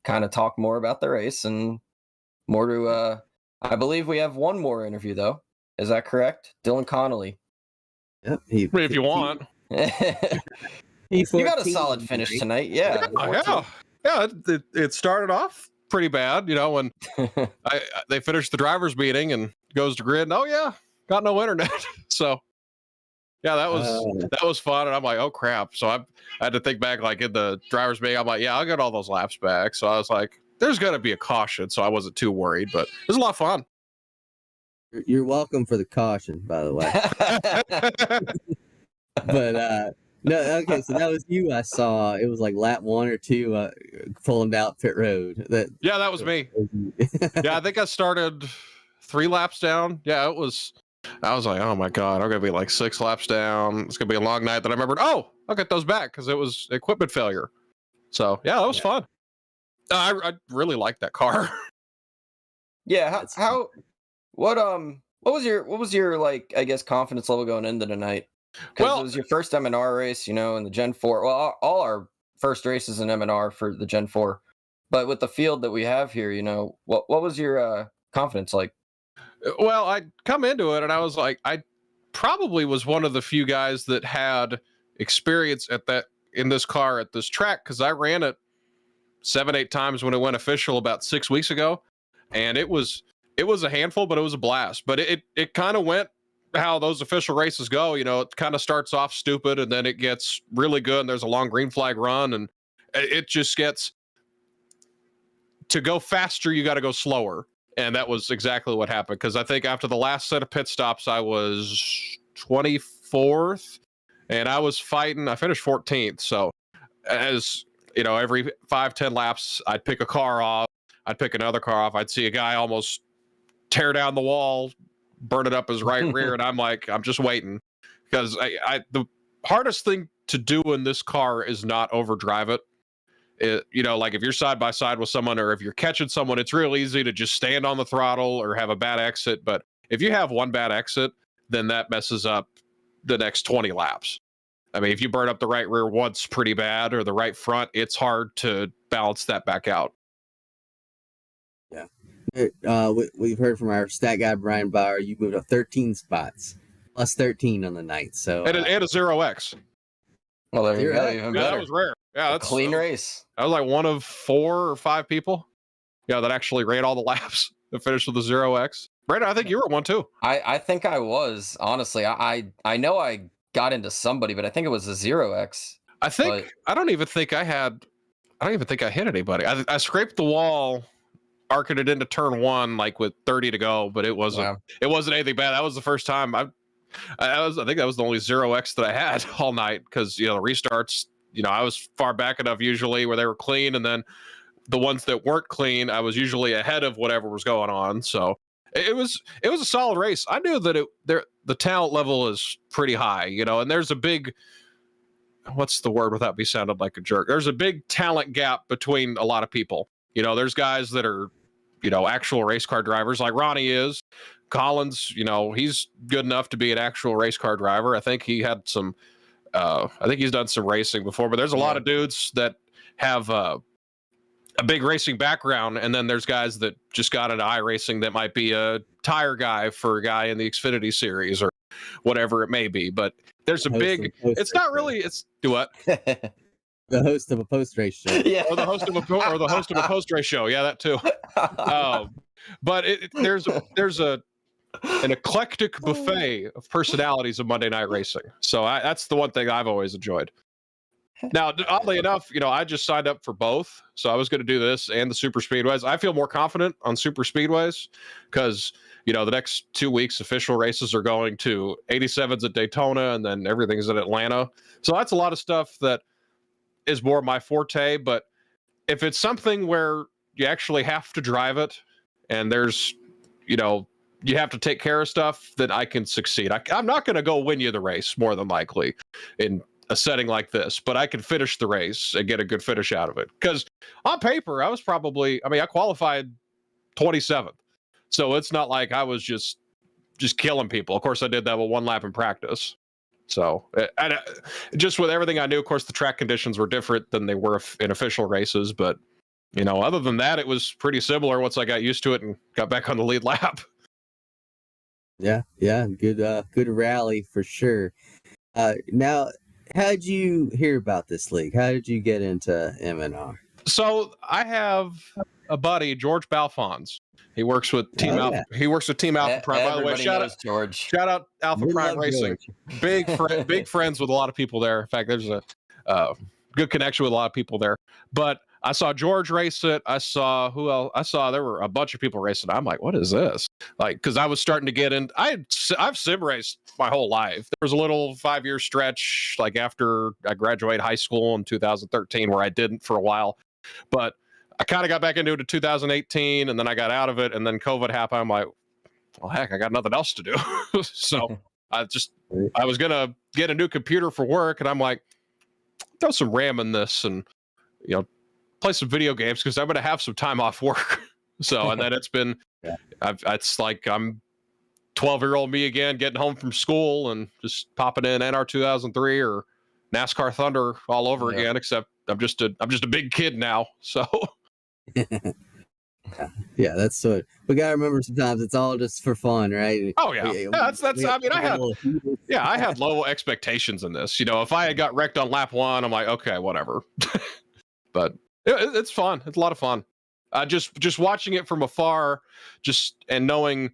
kind of talk more about the race and more to. I believe we have one more interview though. Is that correct, Dylan Connolly? Yep. If you want. You got a solid finish tonight, yeah. Yeah. It started off pretty bad, when they finished the drivers' meeting and goes to grid. And, oh yeah, got no internet. So yeah, that was fun. And I'm like, oh crap. So I had to think back, like in the drivers' meeting. I'm like, yeah, I'll get all those laps back. So I was like, there's gonna be a caution, so I wasn't too worried. But it was a lot of fun. You're welcome for the caution, by the way. But no, okay, so that was you. I saw it was like lap 1 or 2, pulling down pit road. Yeah, that was me. Yeah, I think I started 3 laps down. Yeah, it was. I was like, oh my god, I'm gonna be like 6 laps down. It's gonna be a long night. Then I remembered, oh, I'll get those back because it was equipment failure. So yeah, that was fun. I really liked that car. Yeah. What was your like, I guess, confidence level going into tonight? Because it was your first M&R race, in the Gen 4. Well, all our first races in M&R for the Gen 4. But with the field that we have here, what was your confidence like? Well, I come into it and I was like, I probably was one of the few guys that had experience in this car at this track because I ran it 7-8 times when it went official about 6 weeks ago, and it was a handful, but it was a blast. But it kind of went how those official races go. It kind of starts off stupid and then it gets really good, and there's a long green flag run, and it just gets to go faster. You got to go slower. And that was exactly what happened, because I think after the last set of pit stops, I was 24th, and I was fighting. I finished 14th. So, as every 5-10 laps, I'd pick a car off. I'd pick another car off. I'd see a guy almost tear down the wall, burn it up his right rear, and I'm like, I'm just waiting, because the hardest thing to do in this car is not overdrive it. Like if you're side by side with someone, or if you're catching someone, it's real easy to just stand on the throttle or have a bad exit. But if you have one bad exit, then that messes up the next 20 laps. I mean, if you burn up the right rear once pretty bad, or the right front, it's hard to balance that back out. Yeah. We've heard from our stat guy, Brian Bauer. You moved up 13 spots, plus 13 on the night. So and a 0x. Well, there you go. Even better. That was rare. Yeah, that's a clean race. I was like one of 4 or 5 people, that actually ran all the laps and finished with a 0x. Brandon, I think you were one too. I think I was, honestly. I know I got into somebody, but I think it was a 0x. I don't even think I hit anybody. I scraped the wall, arcing it into turn 1 like with 30 to go, but it wasn't anything bad. That was the first time I think that was the only 0x that I had all night, because the restarts, I was far back enough usually where they were clean, and then the ones that weren't clean, I was usually ahead of whatever was going on. So it was a solid race. I knew that the talent level is pretty high, and there's a big, what's the word without me sounding like a jerk? There's a big talent gap between a lot of people. There's guys that are, actual race car drivers, like Ronnie is. Collins, he's good enough to be an actual race car driver. I think he had some, I think he's done some racing before, but there's a lot of dudes that have a big racing background. And then there's guys that just got into iRacing that might be a tire guy for a guy in the Xfinity series or whatever it may be. But there's it's not really, it's do what? The host of a post-race show. Yeah. Or the host of a post-race show. Yeah, that too. But there's an eclectic buffet of personalities of Monday Night Racing. So that's the one thing I've always enjoyed. Now, oddly enough, I just signed up for both. So I was going to do this and the super speedways. I feel more confident on super speedways because, the next 2 weeks official races are going to 87s at Daytona, and then everything's in Atlanta. So that's a lot of stuff that is more my forte. But if it's something where you actually have to drive it and there's, you have to take care of stuff, then I can succeed. I'm not going to go win you the race, more than likely, in a setting like this, but I can finish the race and get a good finish out of it. Because on paper, I qualified 27th. So it's not like I was just killing people. Of course, I did that with 1 lap in practice. So just with everything I knew, of course, the track conditions were different than they were in official races. But, other than that, it was pretty similar once I got used to it and got back on the lead lap. Yeah, good rally for sure. Now, how did you hear about this league? How did you get into M&R? So I have a buddy, George Balfons. He works with Team Alpha. He works with Team Alpha Prime. By the way, shout out Alpha Prime Racing. Big friends with a lot of people there. In fact, there's a good connection with a lot of people there. But I saw George race it. I saw who else? I saw there were a bunch of people racing. I'm like, what is this? Like, because I was starting to get in. I've sim raced my whole life. There was a little 5-year stretch like after I graduated high school in 2013 where I didn't for a while, but I kind of got back into it in 2018, and then I got out of it, and then COVID happened. I'm like, well, heck, I got nothing else to do. So I was gonna get a new computer for work, and I'm like, throw some RAM in this, and play some video games because I'm going to have some time off work. So, and then it's been, it's like I'm 12-year-old me again, getting home from school and just popping in NR 2003 or NASCAR Thunder all over again. Except I'm just a big kid now. So, yeah, that's so. We gotta remember sometimes it's all just for fun, right? Oh yeah, that's. I mean, I had low expectations in this. If I had got wrecked on lap 1, I'm like, okay, whatever. But it's fun. It's a lot of fun. Just watching it from afar, and knowing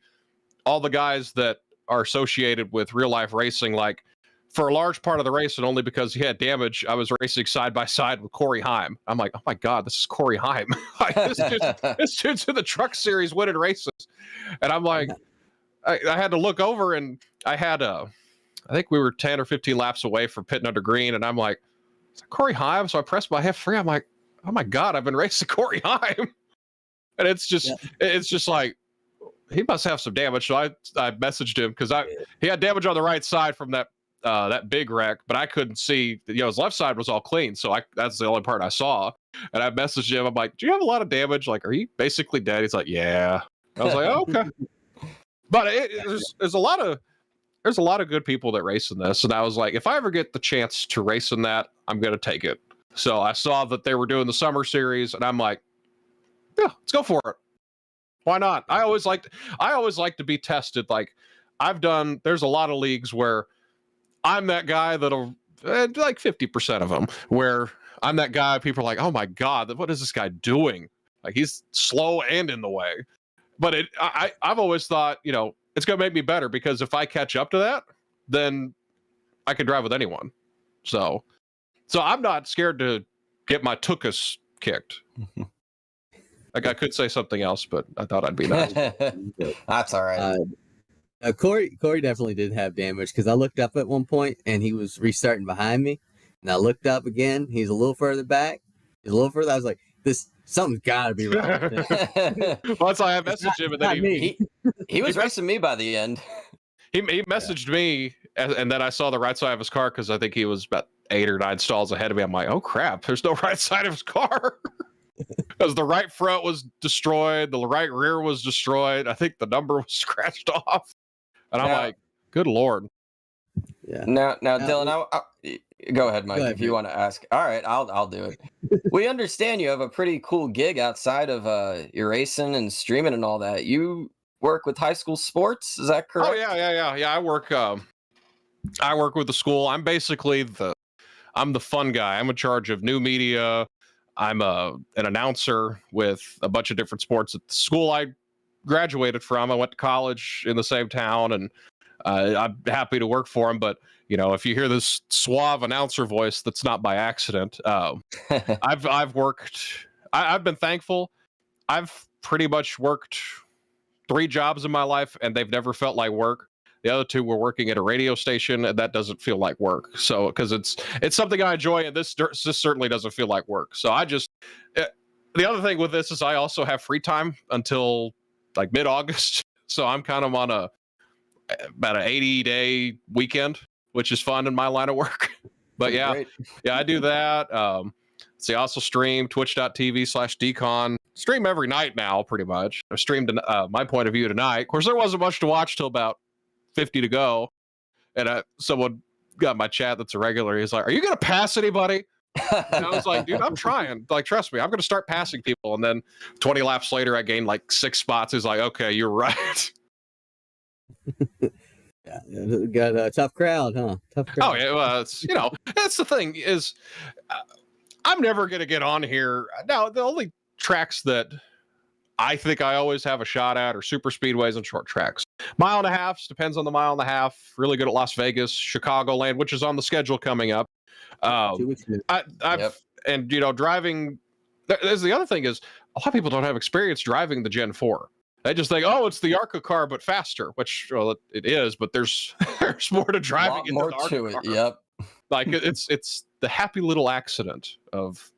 all the guys that are associated with real life racing. Like for a large part of the race, and only because he had damage, I was racing side by side with Corey Heim. I'm like, oh my god, this is Corey Heim. Like, this dude's in the Truck Series winning races, and I'm like, I had to look over, and I think we were 10 or 15 laps away from pitting under green, and I'm like, is that Corey Heim? So I pressed my F3. I'm like, oh my god, I've been racing Corey Heim, and it's just like he must have some damage. So I messaged him because he had damage on the right side from that big wreck, but I couldn't see. His left side was all clean, so that's the only part I saw. And I messaged him. I'm like, do you have a lot of damage? Like, are you basically dead? He's like, yeah. I was like, oh, okay. But there's a lot of good people that race in this, and I was like, if I ever get the chance to race in that, I'm gonna take it. So I saw that they were doing the summer series, and I'm like, yeah, let's go for it. Why not? I always like to be tested. Like there's a lot of leagues where I'm that guy that'll like 50% of them where I'm that guy. People are like, oh my god, what is this guy doing? Like he's slow and in the way. But I've always thought, it's gonna make me better because if I catch up to that, then I can drive with anyone. So I'm not scared to get my tuchus kicked. Like I could say something else, but I thought I'd be nice. That's all right. Corey definitely did have damage because I looked up at one point and he was restarting behind me, and I looked up again. He's a little further back. He's a little further. I was like, something's got to be wrong. Once I messaged him, and then he was racing me by the end. He messaged me, and then I saw the right side of his car because I think he was about 8 or 9 stalls ahead of me. I'm like, oh crap, there's no right side of his car. Because the right front was destroyed, the right rear was destroyed. I think the number was scratched off, and I'm like, "Good lord!" Yeah. Now, Dylan, go ahead, Mike. If you want to ask, all right, I'll do it. We understand you have a pretty cool gig outside of your racing and streaming and all that. You work with high school sports, is that correct? Oh yeah. I work with the school. I'm basically I'm the fun guy. I'm in charge of new media. I'm an announcer with a bunch of different sports at the school I graduated from. I went to college in the same town, and I'm happy to work for him. But if you hear this suave announcer voice, that's not by accident. I've been thankful. I've pretty much worked 3 jobs in my life, and they've never felt like work. The other 2 were working at a radio station, and that doesn't feel like work. So, because it's something I enjoy, and this certainly doesn't feel like work. So the other thing with this is I also have free time until like mid-August. So I'm kind of on about an 80-day weekend, which is fun in my line of work. But yeah, I do that. I also stream twitch.tv/decon. Stream every night now, pretty much. I streamed my point of view tonight. Of course, there wasn't much to watch till about 50 to go, and someone got my chat that's a regular. He's like, are you gonna pass anybody? And I was like, dude, I'm trying. Like, trust me, I'm gonna start passing people. And then 20 laps later, I gained like 6 spots. He's like, okay, you're right. Yeah, got a tough crowd, huh? Tough crowd. Oh yeah, well, that's the thing is, I'm never gonna get on here now. The only tracks that I think I always have a shot at are super speedways and short tracks. 1.5 miles, depends on the 1.5 miles. Really good at Las Vegas, Chicagoland, which is on the schedule coming up. And driving there's the other thing is a lot of people don't have experience driving the Gen 4. They just think, oh, it's the ARCA car but faster, which well, it is, but there's more to driving into more the ARCA to it. car. Yep. Like it's the happy little accident of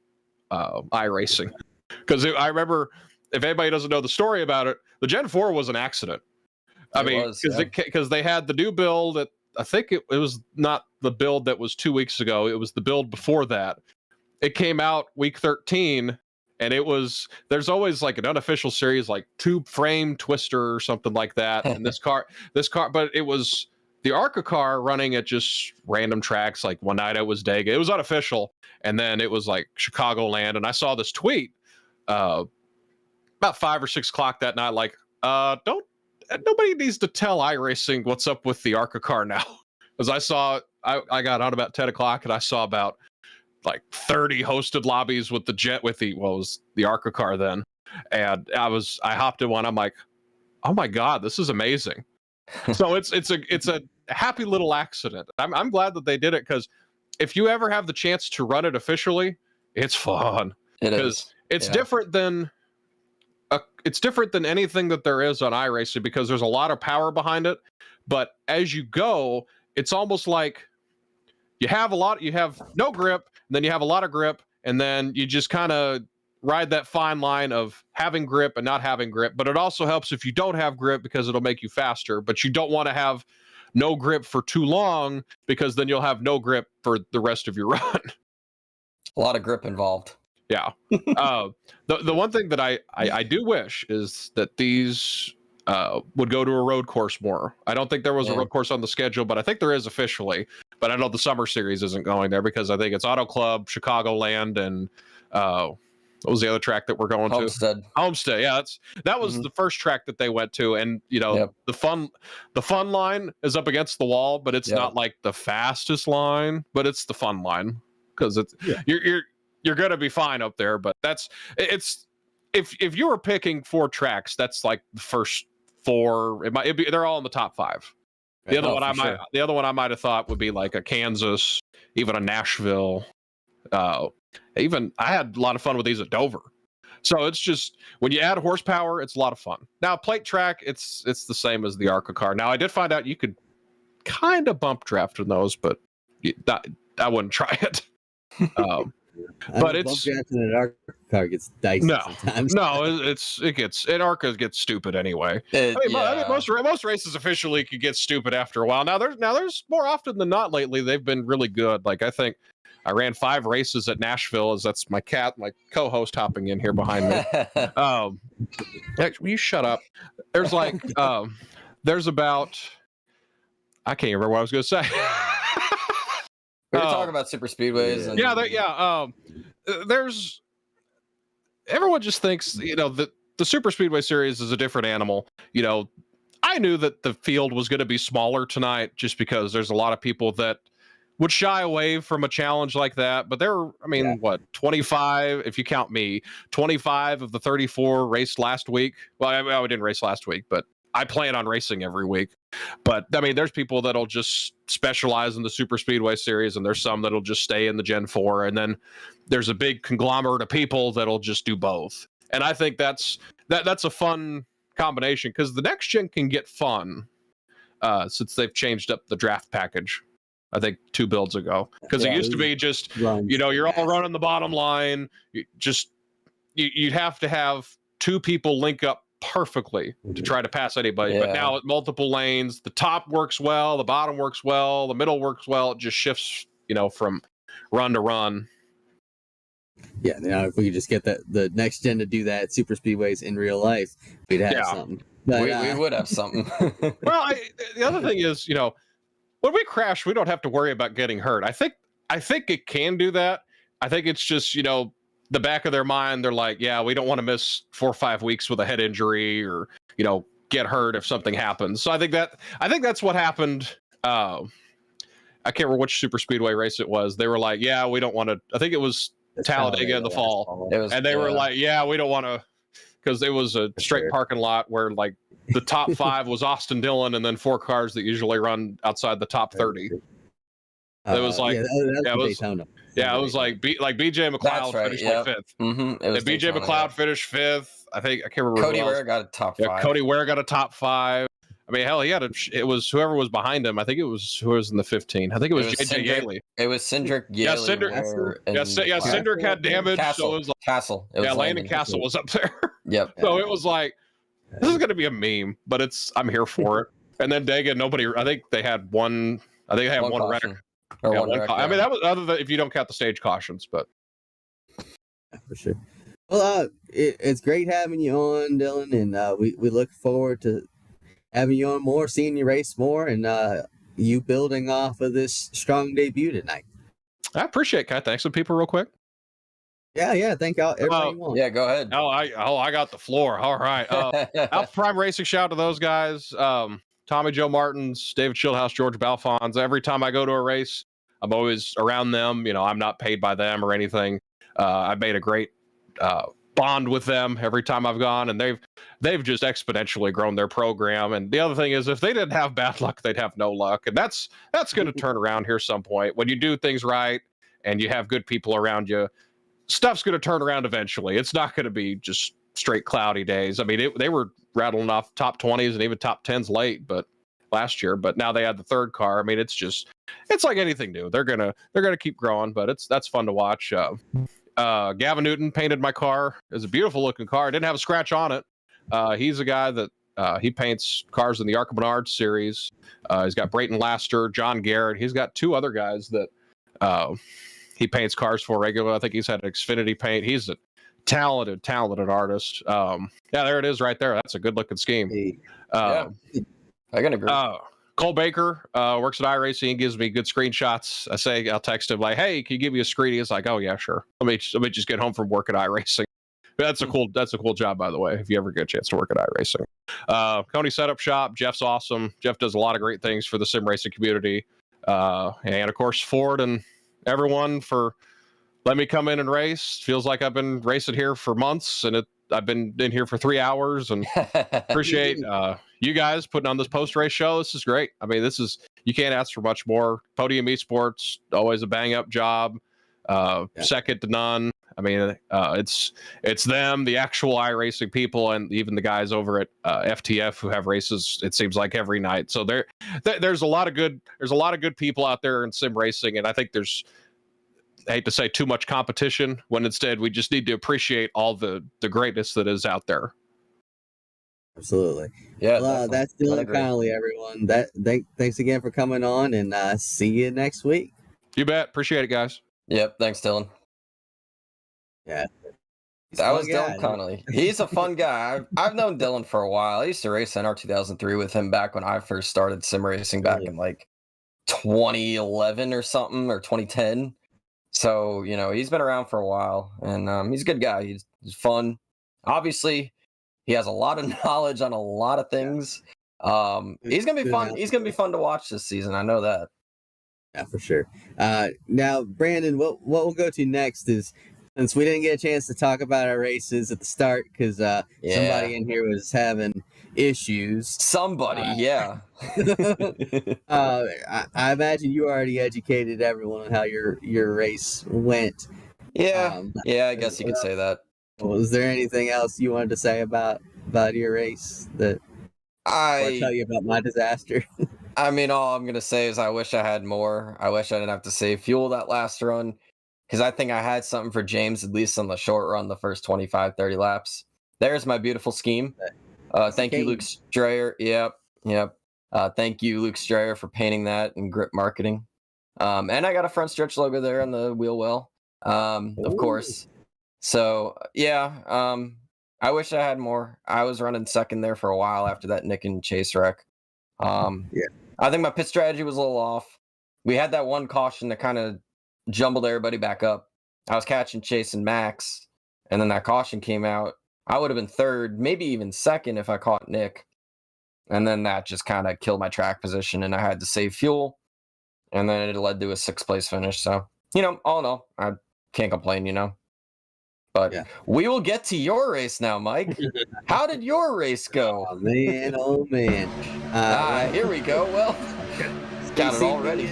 iRacing. Because I remember, if anybody doesn't know the story about it, the Gen 4 was an accident. I mean, because they had the new build that I think it was not the build that was 2 weeks ago. It was the build before that. It came out week 13, and it was, there's always like an unofficial series like Tube Frame Twister or something like that. And this car, but it was the ARCA car running at just random tracks. Like one night it was Dega. It was unofficial. And then it was like Chicagoland. And I saw this tweet about 5 or 6 o'clock that night, like, nobody needs to tell iRacing what's up with the ARCA car now. Because I got on about 10 o'clock and I saw about like 30 hosted lobbies with the was the ARCA car then. And I hopped in one. I'm like, oh my God, this is amazing. So it's a happy little accident. I'm glad that they did it, because if you ever have the chance to run it officially, it's fun. It is. It's different than anything that there is on iRacing, because there's a lot of power behind it. But as you go, it's almost like you have no grip, and then you have a lot of grip, and then you just kind of ride that fine line of having grip and not having grip. But it also helps if you don't have grip, because it'll make you faster. But you don't want to have no grip for too long, because then you'll have no grip for the rest of your run. A lot of grip involved. Yeah. The one thing that I do wish is that these would go to a road course more. I don't think there was a road course on the schedule, but I think there is officially. But I know the summer series isn't going there, because I think it's Auto Club, Chicagoland, and what was the other track that we're going to? Homestead. Yeah, that was the first track that they went to, and the fun line is up against the wall, but it's not like the fastest line, but it's the fun line, because it's you're gonna be fine up there. But it's if you were picking 4 tracks, that's like the first 4. They're all in the top 5. The other one I might have thought would be like a Kansas, even a Nashville. Even I had a lot of fun with these at Dover. So it's just, when you add horsepower, it's a lot of fun. Now plate track, it's the same as the ARCA car. Now I did find out you could kind of bump draft in those, but I wouldn't try it. But it's an ARCA car gets dicey sometimes. ARCA gets stupid anyway. I mean, most races officially could get stupid after a while. Now there's more often than not lately they've been really good. Like I think I ran 5 races at Nashville. That's my cat, my co-host, hopping in here behind me. Will you shut up? There's like there's about, I can't remember what I was going to say. We were talking about super speedways. There's, everyone just thinks that the super speedway series is a different animal. I knew that the field was going to be smaller tonight, just because there's a lot of people that would shy away from a challenge like that. But there were, 25, if you count me, 25 of the 34 raced last week. Well, I didn't race last week, but I plan on racing every week. But there's people that'll just specialize in the super speedway series, and there's some that'll just stay in the Gen 4. And then there's a big conglomerate of people that'll just do both. And I think that's a fun combination, because the next gen can get fun since they've changed up the draft package. I think 2 builds ago, because it used to be just you're all running the bottom line. You'd have to have 2 people link up perfectly to try to pass anybody. But now at multiple lanes, the top works well, the bottom works well, the middle works well. It just shifts from run to run. Yeah, if we could just get the next gen to do that at super speedways in real life, we'd have something. But, we would have something. Well, the other thing is, when we crash, we don't have to worry about getting hurt. I think it can do that. I think it's just, the back of their mind, they're like, yeah, we don't want to miss 4 or 5 weeks with a head injury, or, get hurt if something happens. So I think that's what happened. I can't remember which super speedway race it was. They were like, yeah, we don't want to. I think it was Talladega in the fall. And they were like, yeah, we don't want to, because it was a straight parking lot where like the top 5 was Austin Dillon, and then 4 cars that usually run outside the top 30. It was like, Yeah, it was like BJ McLeod right, finished yep. like 5th. Mm-hmm. It was BJ Daytona, McLeod yeah. finished 5th. I can't remember. Cody who else. Ware got a top Yeah, 5. Cody Ware got a top 5. I mean, hell, it was whoever was behind him. I think it was who was in the 15. I think it was JJ Yaley. It was Cindric, Yeah, Yaley, Cindric. and Cindric had damage. Castle. So it was like, Castle. It was yeah, Landon Landon. Castle was up there. Yep. So it was like, this is going to be a meme, but I'm here for it. And then Dega, I think they had one wreck. Or Yeah, one wreck, I yeah. mean, that was other than if you don't count the stage cautions, but. For sure. Well, it's great having you on, Dylan, and we look forward to having you on more, seeing you race more, and you building off of this strong debut tonight. I appreciate it, Kai. Thanks to people real quick. Yeah. Thank y'all. Everybody wants. Yeah, go ahead. I got the floor. All right. Alpha Prime Racing, shout out to those guys. Tommy Joe Martins, David Schildhouse, George Balfons. Every time I go to a race, I'm always around them. You know, I'm not paid by them or anything. I've made a great bond with them every time I've gone, and they've just exponentially grown their program. And the other thing is, if they didn't have bad luck, they'd have no luck, and that's going to turn around here some point. When you do things right and you have good people around you, stuff's going to turn around eventually. It's not going to be just straight cloudy days. I mean, they were rattling off top 20s and even top 10s late, but last year. But now they had the third car. I mean, it's like anything new. They're gonna keep growing, but that's fun to watch. Gavin Newton painted my car. It's a beautiful looking car. It didn't have a scratch on it. He's a guy that he paints cars in the Arca Menard series. He's got Brayton Laster, John Garrett. He's got 2 other guys that he paints cars for regularly. I think he's had an Xfinity paint. He's a talented artist. Yeah, there it is right there. That's a good looking scheme. Yeah, I can agree. Cole Baker works at iRacing. He gives me good screenshots. I'll text him like, "Hey, can you give me a screen?" He's like, "Oh yeah, sure. Let me just get home from work at iRacing." That's a cool job, by the way. If you ever get a chance to work at iRacing, Coney Setup Shop. Jeff's awesome. Jeff does a lot of great things for the sim racing community, and of course Ford and everyone for letting me come in and race. Feels like I've been racing here for months, and I've been in here for 3 hours, and appreciate you guys putting on this post-race show. This is great. I mean, you can't ask for much more. Podium Esports, always a bang-up job, second to none. I mean, it's them, the actual iRacing people, and even the guys over at FTF who have races. It seems like every night. So there's a lot of good people out there in sim racing, and I think I hate to say too much competition, when instead we just need to appreciate all the greatness that is out there. Absolutely. Yeah. Well, that's Dylan Connolly, everyone. Thanks again for coming on, and see you next week. You bet. Appreciate it, guys. Yep. Thanks, Dylan. Yeah. That was Dylan Connolly. He's a fun guy. I've known Dylan for a while. I used to race NR 2003 with him back when I first started sim racing back in like 2011 or something, or 2010. So, you know, he's been around for a while, and he's a good guy. He's fun. Obviously, he has a lot of knowledge on a lot of things. He's gonna be fun. He's gonna be fun to watch this season. I know that. Yeah, for sure. Now, Brandon, what we'll go to next is, since we didn't get a chance to talk about our races at the start because somebody in here was having issues. Somebody, yeah. I imagine you already educated everyone on how your race went. Yeah, I guess you could say that. Was there anything else you wanted to say about your race that I tell you about my disaster? I mean, all I'm gonna say is I wish I had more. I wish I didn't have to save fuel that last run, because I think I had something for James, at least on the short run, the first 25, 30 laps. There's my beautiful scheme. Thank you, Luke Strayer. Yep. Thank you, Luke Strayer, for painting that and Grip Marketing. And I got a front stretch logo there on the wheel well, of course. So, yeah, I wish I had more. I was running second there for a while after that Nick and Chase wreck. I think my pit strategy was a little off. We had that one caution that kind of jumbled everybody back up. I was catching Chase and Max, and then that caution came out. I would have been third, maybe even second if I caught Nick. And then that just kind of killed my track position, and I had to save fuel. And then it led to a 6th place finish. So, you know, all in all, I can't complain, you know. But we will get to your race now, Mike. How did your race go? Oh, man. Here we go. Well, got it already.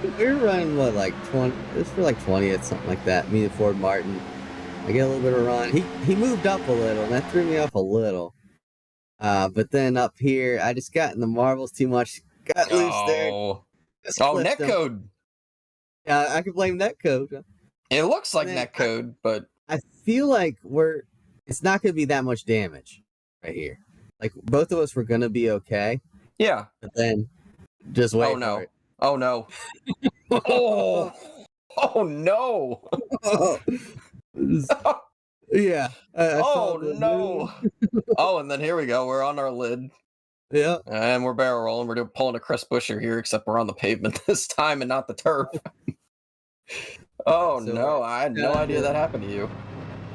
we were running what, like 20? It was for like 20th, something like that. Me and Ford Martin. I get a little bit of run. He moved up a little, and that threw me off a little. But then up here, I just got in the marbles too much. Got loose there. Oh, Just oh, clipped him. netcode. I could blame netcode. It looks like Man, netcode, but I feel like it's not going to be that much damage right here. Like, both of us were going to be okay. Yeah. But then, just wait Oh no. for it. Oh no. Oh. Oh no. Yeah. I saw Oh the no. Oh, and then here we go. We're on our lid. Yeah. And we're barrel rolling. We're pulling a Chris Buescher here, except we're on the pavement this time and not the turf. Oh So, no, I had no idea that happened to you.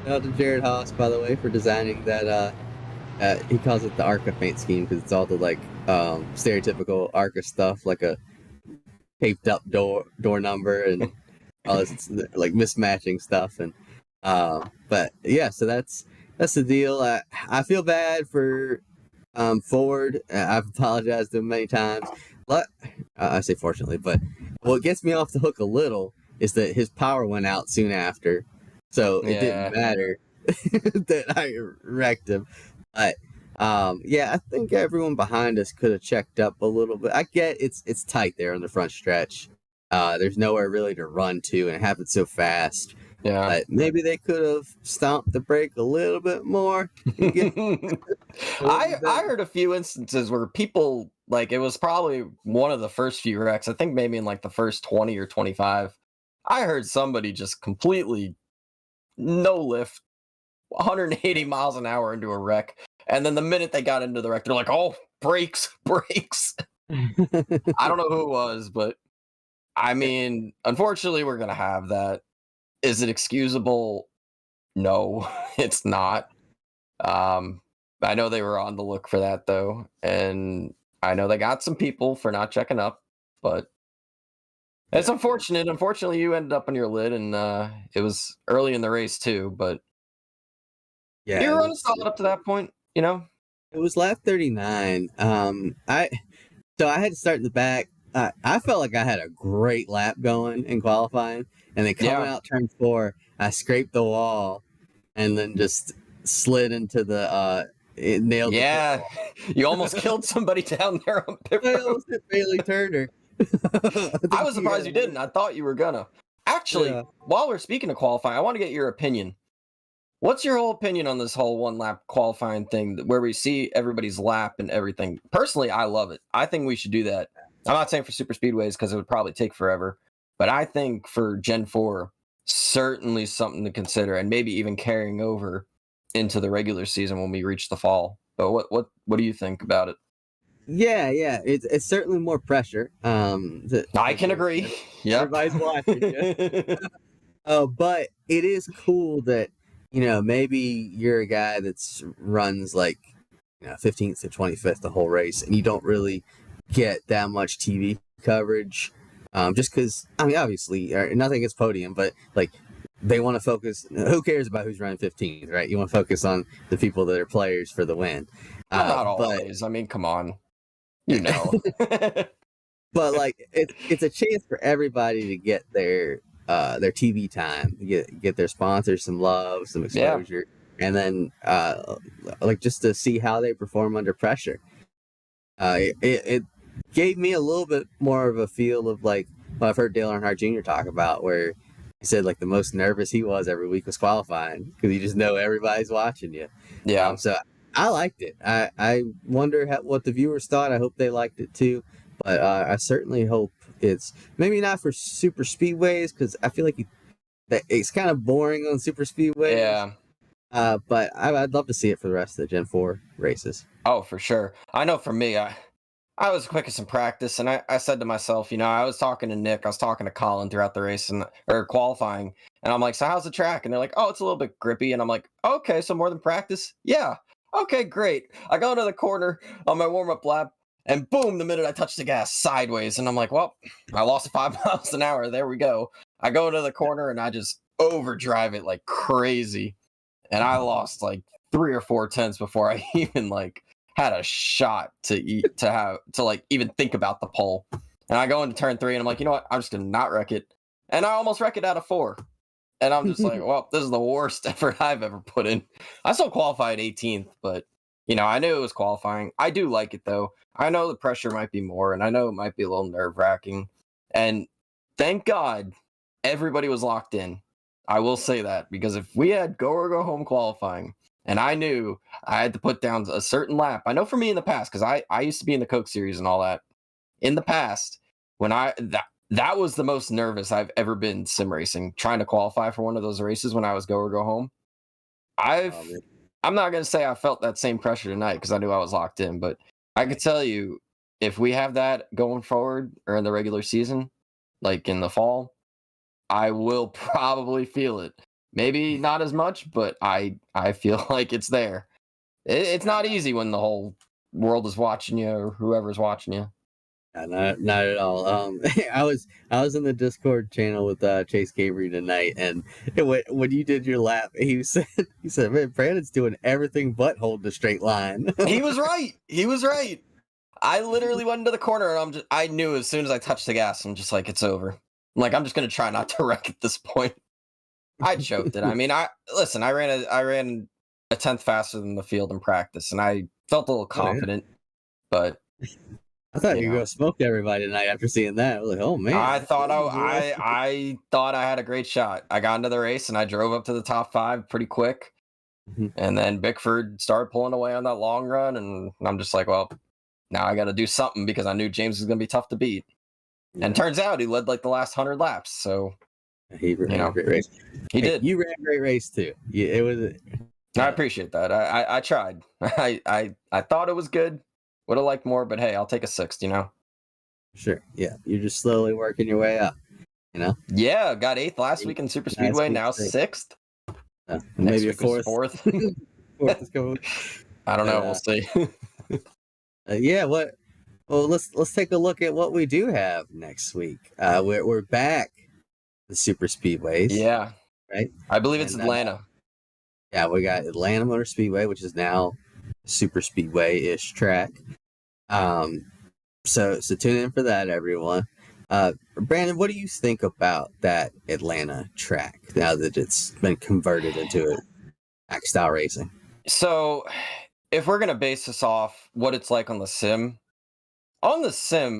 Shout out to Jared Haas, by the way, for designing that. He calls it the ARCA paint scheme because it's all the like stereotypical ARCA stuff, like a taped up door number and all this like mismatching stuff. And but yeah, so that's the deal. I feel bad for Ford. I've apologized to him many times. But I say fortunately, but what gets me off the hook a little is that his power went out soon after, so it didn't matter that I wrecked him. But yeah, I think everyone behind us could have checked up a little bit. I get it's tight there on the front stretch. There's nowhere really to run to, and it happened so fast. Yeah. But maybe they could have stomped the brake a little bit more. I heard a few instances where people, like, it was probably one of the first few wrecks. I think maybe in like the first 20 or 25. I heard somebody just completely no lift, 180 miles an hour into a wreck. And then the minute they got into the wreck, they're like, oh, brakes. I don't know who it was, but I mean, unfortunately, we're going to have that. Is it excusable? No, it's not. I know they were on the look for that, though. And I know they got some people for not checking up, but it's unfortunate. Unfortunately, you ended up on your lid, and it was early in the race, too. But yeah, you were running solid up to that point, you know? It was lap 39. So I had to start in the back. I felt like I had a great lap going in qualifying, and then coming out turn 4, I scraped the wall, and then just slid into the it nailed. Yeah, you almost killed somebody down there on pit road. I almost hit Bailey Turner. I was surprised you didn't. I thought you were gonna. Actually, while we're speaking of qualifying, I want to get your opinion. What's your whole opinion on this whole one lap qualifying thing where we see everybody's lap and everything? Personally, I love it. I think we should do that. I'm not saying for super speedways because it would probably take forever, but I think for Gen 4, certainly something to consider, and maybe even carrying over into the regular season when we reach the fall. But what do you think about it? Yeah, it's certainly more pressure. I can agree. Yeah, everybody's watching. But it is cool that maybe you're a guy that's runs like 15th to 25th the whole race, and you don't really get that much TV coverage. Just because obviously nothing against podium, but like they want to focus. Who cares about who's running 15th, right? You want to focus on the people that are players for the win. Not always. I mean, come on. But like it's a chance for everybody to get their TV time, get their sponsors some love, some exposure, and then like just to see how they perform under pressure. It gave me a little bit more of a feel of like what I've heard Dale Earnhardt Jr. talk about, where he said like the most nervous he was every week was qualifying because you just know everybody's watching you. Yeah. So I liked it. I wonder what the viewers thought. I hope they liked it too. But I certainly hope it's maybe not for super speedways because I feel like it's kind of boring on super speedways. Yeah. But I'd love to see it for the rest of the Gen 4 races. Oh, for sure. I know for me, I was quickest in practice, and I said to myself, I was talking to Nick, I was talking to Colin throughout the race or qualifying, and I'm like, so how's the track? And they're like, oh, it's a little bit grippy. And I'm like, okay, so more than practice? Yeah. Okay, great. I go into the corner on my warm-up lap, and boom, the minute I touch the gas, sideways. And I'm like, well, I lost 5 miles an hour. There we go. I go into the corner, and I just overdrive it like crazy. And I lost like 3 or 4 tenths before I even like had a shot to like even think about the pole. And I go into turn 3 and I'm like, you know what? I'm just gonna not wreck it. And I almost wreck it out of 4. And I'm just like, well, this is the worst effort I've ever put in. I still qualified 18th, but I knew it was qualifying. I do like it though. I know the pressure might be more, and I know it might be a little nerve-wracking. And thank God everybody was locked in. I will say that, because if we had go or go home qualifying, and I knew I had to put down a certain lap, I know for me in the past, because I used to be in the Coke Series and all that. In the past, when that was the most nervous I've ever been sim racing, trying to qualify for one of those races when I was go or go home. I'm not going to say I felt that same pressure tonight because I knew I was locked in, but I could tell you, if we have that going forward or in the regular season, like in the fall, I will probably feel it. Maybe not as much, but I feel like it's there. It's not easy when the whole world is watching you or whoever's watching you. Not at all. I was in the Discord channel with Chase Gabriel tonight, and when you did your lap, he said, "Man, Brandon's doing everything but hold the straight line." He was right. He was right. I literally went into the corner, and I knew as soon as I touched the gas, I'm just like, it's over. I'm like, I'm just gonna try not to wreck at this point. I choked it. I mean, I ran a 10th faster than the field in practice, and I felt a little confident, but. I thought you were gonna smoke everybody tonight after seeing that. I was like, oh man. I thought I thought I had a great shot. I got into the race and I drove up to the top 5 pretty quick. And then Bickford started pulling away on that long run, and I'm just like, well, now I got to do something, because I knew James was going to be tough to beat. And turns out he led like the last 100 laps. So he ran a great race. He did. You ran a great race too. It was. I appreciate that. I tried. I thought it was good. Would have liked more, but hey, I'll take a 6th, Sure. Yeah. You're just slowly working your way up, Yeah, got 8th last week in Super Speedway, now 6th. Maybe a 4th. 4th. 4th is coming. I don't know. We'll see. Yeah. Well, let's take a look at what we do have next week. We're back the Super Speedways. Yeah. Right. I believe it's Atlanta. Yeah, we got Atlanta Motor Speedway, which is now Super Speedway-ish track. So tune in for that, everyone. Brandon, what do you think about that Atlanta track now that it's been converted into track style racing? So, if we're gonna base this off what it's like on the sim,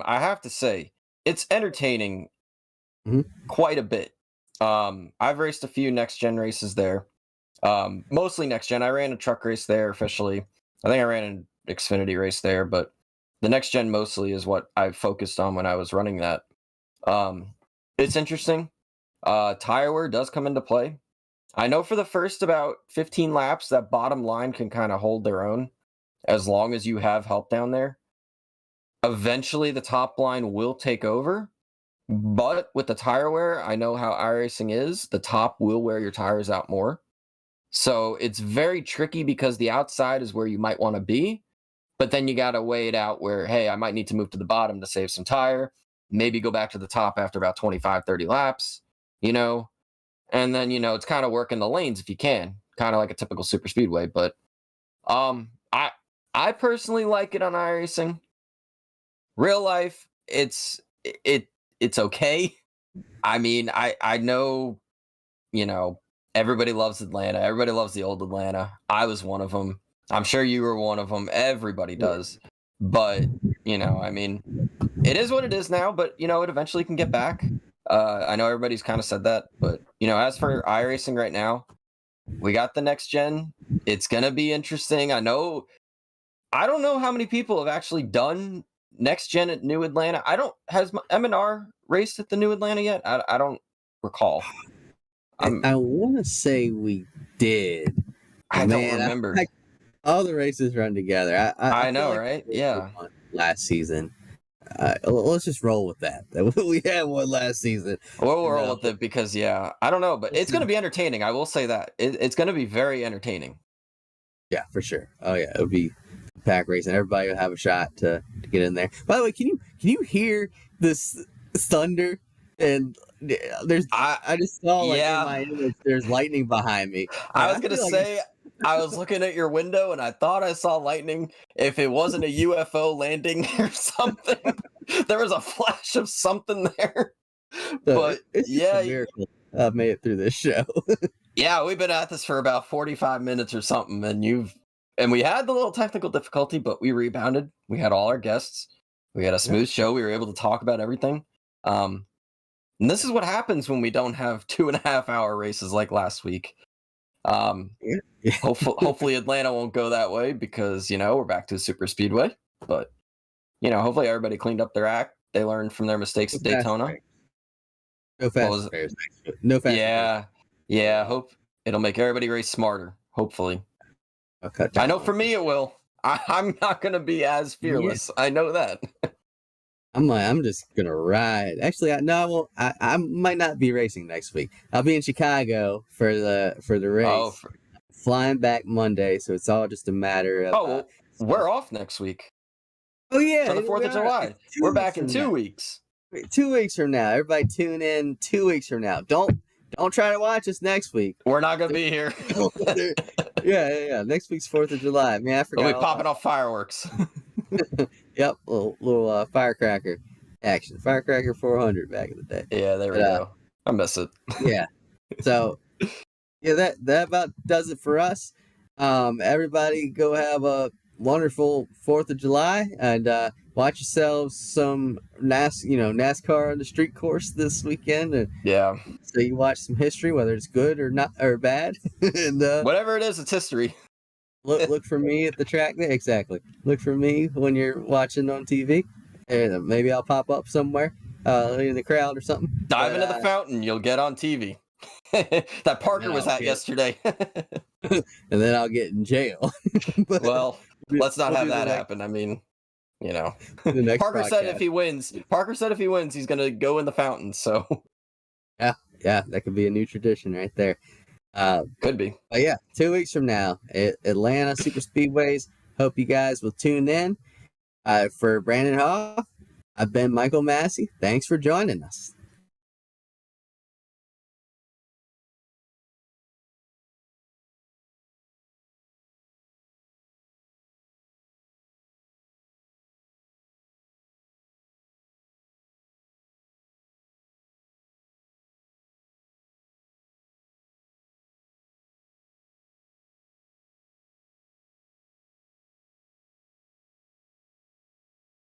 I have to say it's entertaining quite a bit. I've raced a few next gen races there. Mostly next gen. I ran a truck race there officially. I think I ran an Xfinity race there, but the next gen mostly is what I focused on when I was running that. It's interesting. Tire wear does come into play. I know for the first about 15 laps, that bottom line can kind of hold their own as long as you have help down there. Eventually, the top line will take over. But with the tire wear, I know how iRacing is. The top will wear your tires out more. So it's very tricky, because the outside is where you might want to be. But then you got to weigh it out where, hey, I might need to move to the bottom to save some tire. Maybe go back to the top after about 25, 30 laps, And then, it's kind of working the lanes if you can. Kind of like a typical super speedway. But I personally like it on iRacing. Real life, it's okay. I mean, I know, everybody loves Atlanta. Everybody loves the old Atlanta. I was one of them. I'm sure you were one of them. Everybody does. But, I mean, it is what it is now, but, it eventually can get back. I know everybody's kind of said that, but, as for iRacing right now, we got the next gen. It's going to be interesting. I don't know how many people have actually done next gen at New Atlanta. Has M&R raced at the New Atlanta yet? I don't recall. I want to say we did. I don't remember. All the races run together. I know, like, right? Yeah. Last season. Let's just roll with that. We had one last season. We'll roll with it because, I don't know, but it's going to be entertaining. I will say that. It's going to be very entertaining. Yeah, for sure. Oh, yeah. It'll be pack racing. Everybody will have a shot to get in there. By the way, can you hear this thunder? And I just saw in my image there's lightning behind me. I was gonna say I was looking at your window and I thought I saw lightning. If it wasn't a UFO landing or something, there was a flash of something there. So But it's just yeah, a miracle I've made it through this show. yeah, we've been at this for about 45 minutes or something, and we had the little technical difficulty, but we rebounded. We had all our guests. We had a smooth show. We were able to talk about everything. And this is what happens when we don't have 2.5-hour races like last week. Hopefully Atlanta won't go that way because, we're back to super speedway. But, hopefully everybody cleaned up their act. They learned from their mistakes at Daytona. No fast affairs. No fast affairs. Yeah. Hope it'll make everybody race smarter. Hopefully. Okay. I know for me it will. I'm not going to be as fearless. I know that. I'm just gonna ride. Actually, I won't. I might not be racing next week. I'll be in Chicago for the race. Flying back Monday, so it's all just a matter of. We're off next week. Oh yeah, for the 4th of July. We're back in 2 weeks. 2 weeks from now. Everybody tune in 2 weeks from now. Don't try to watch us next week. We're not gonna be here. Yeah. Next week's 4th of July. Man, I forgot. We'll be popping off fireworks. Yep, little firecracker action. Firecracker 400 back in the day. Yeah, there we go. I miss it. Yeah. So, yeah, that about does it for us. Everybody go have a wonderful 4th of July and watch yourselves some NASCAR on the street course this weekend. And yeah. So you watch some history, whether it's good or not or bad. And whatever it is, it's history. Look for me at the track there. Exactly. Look for me when you're watching on TV. And maybe I'll pop up somewhere in the crowd or something. Dive into the fountain. You'll get on TV. That Parker was at yesterday. And then I'll get in jail. Well, let's not have that happen. I mean, Parker said if he wins, he's going to go in the fountain. So yeah, that could be a new tradition right there. Could be. But yeah, 2 weeks from now, Atlanta Super Speedways. Hope you guys will tune in. For Brandon Hoff, I've been Michael Massey. Thanks for joining us.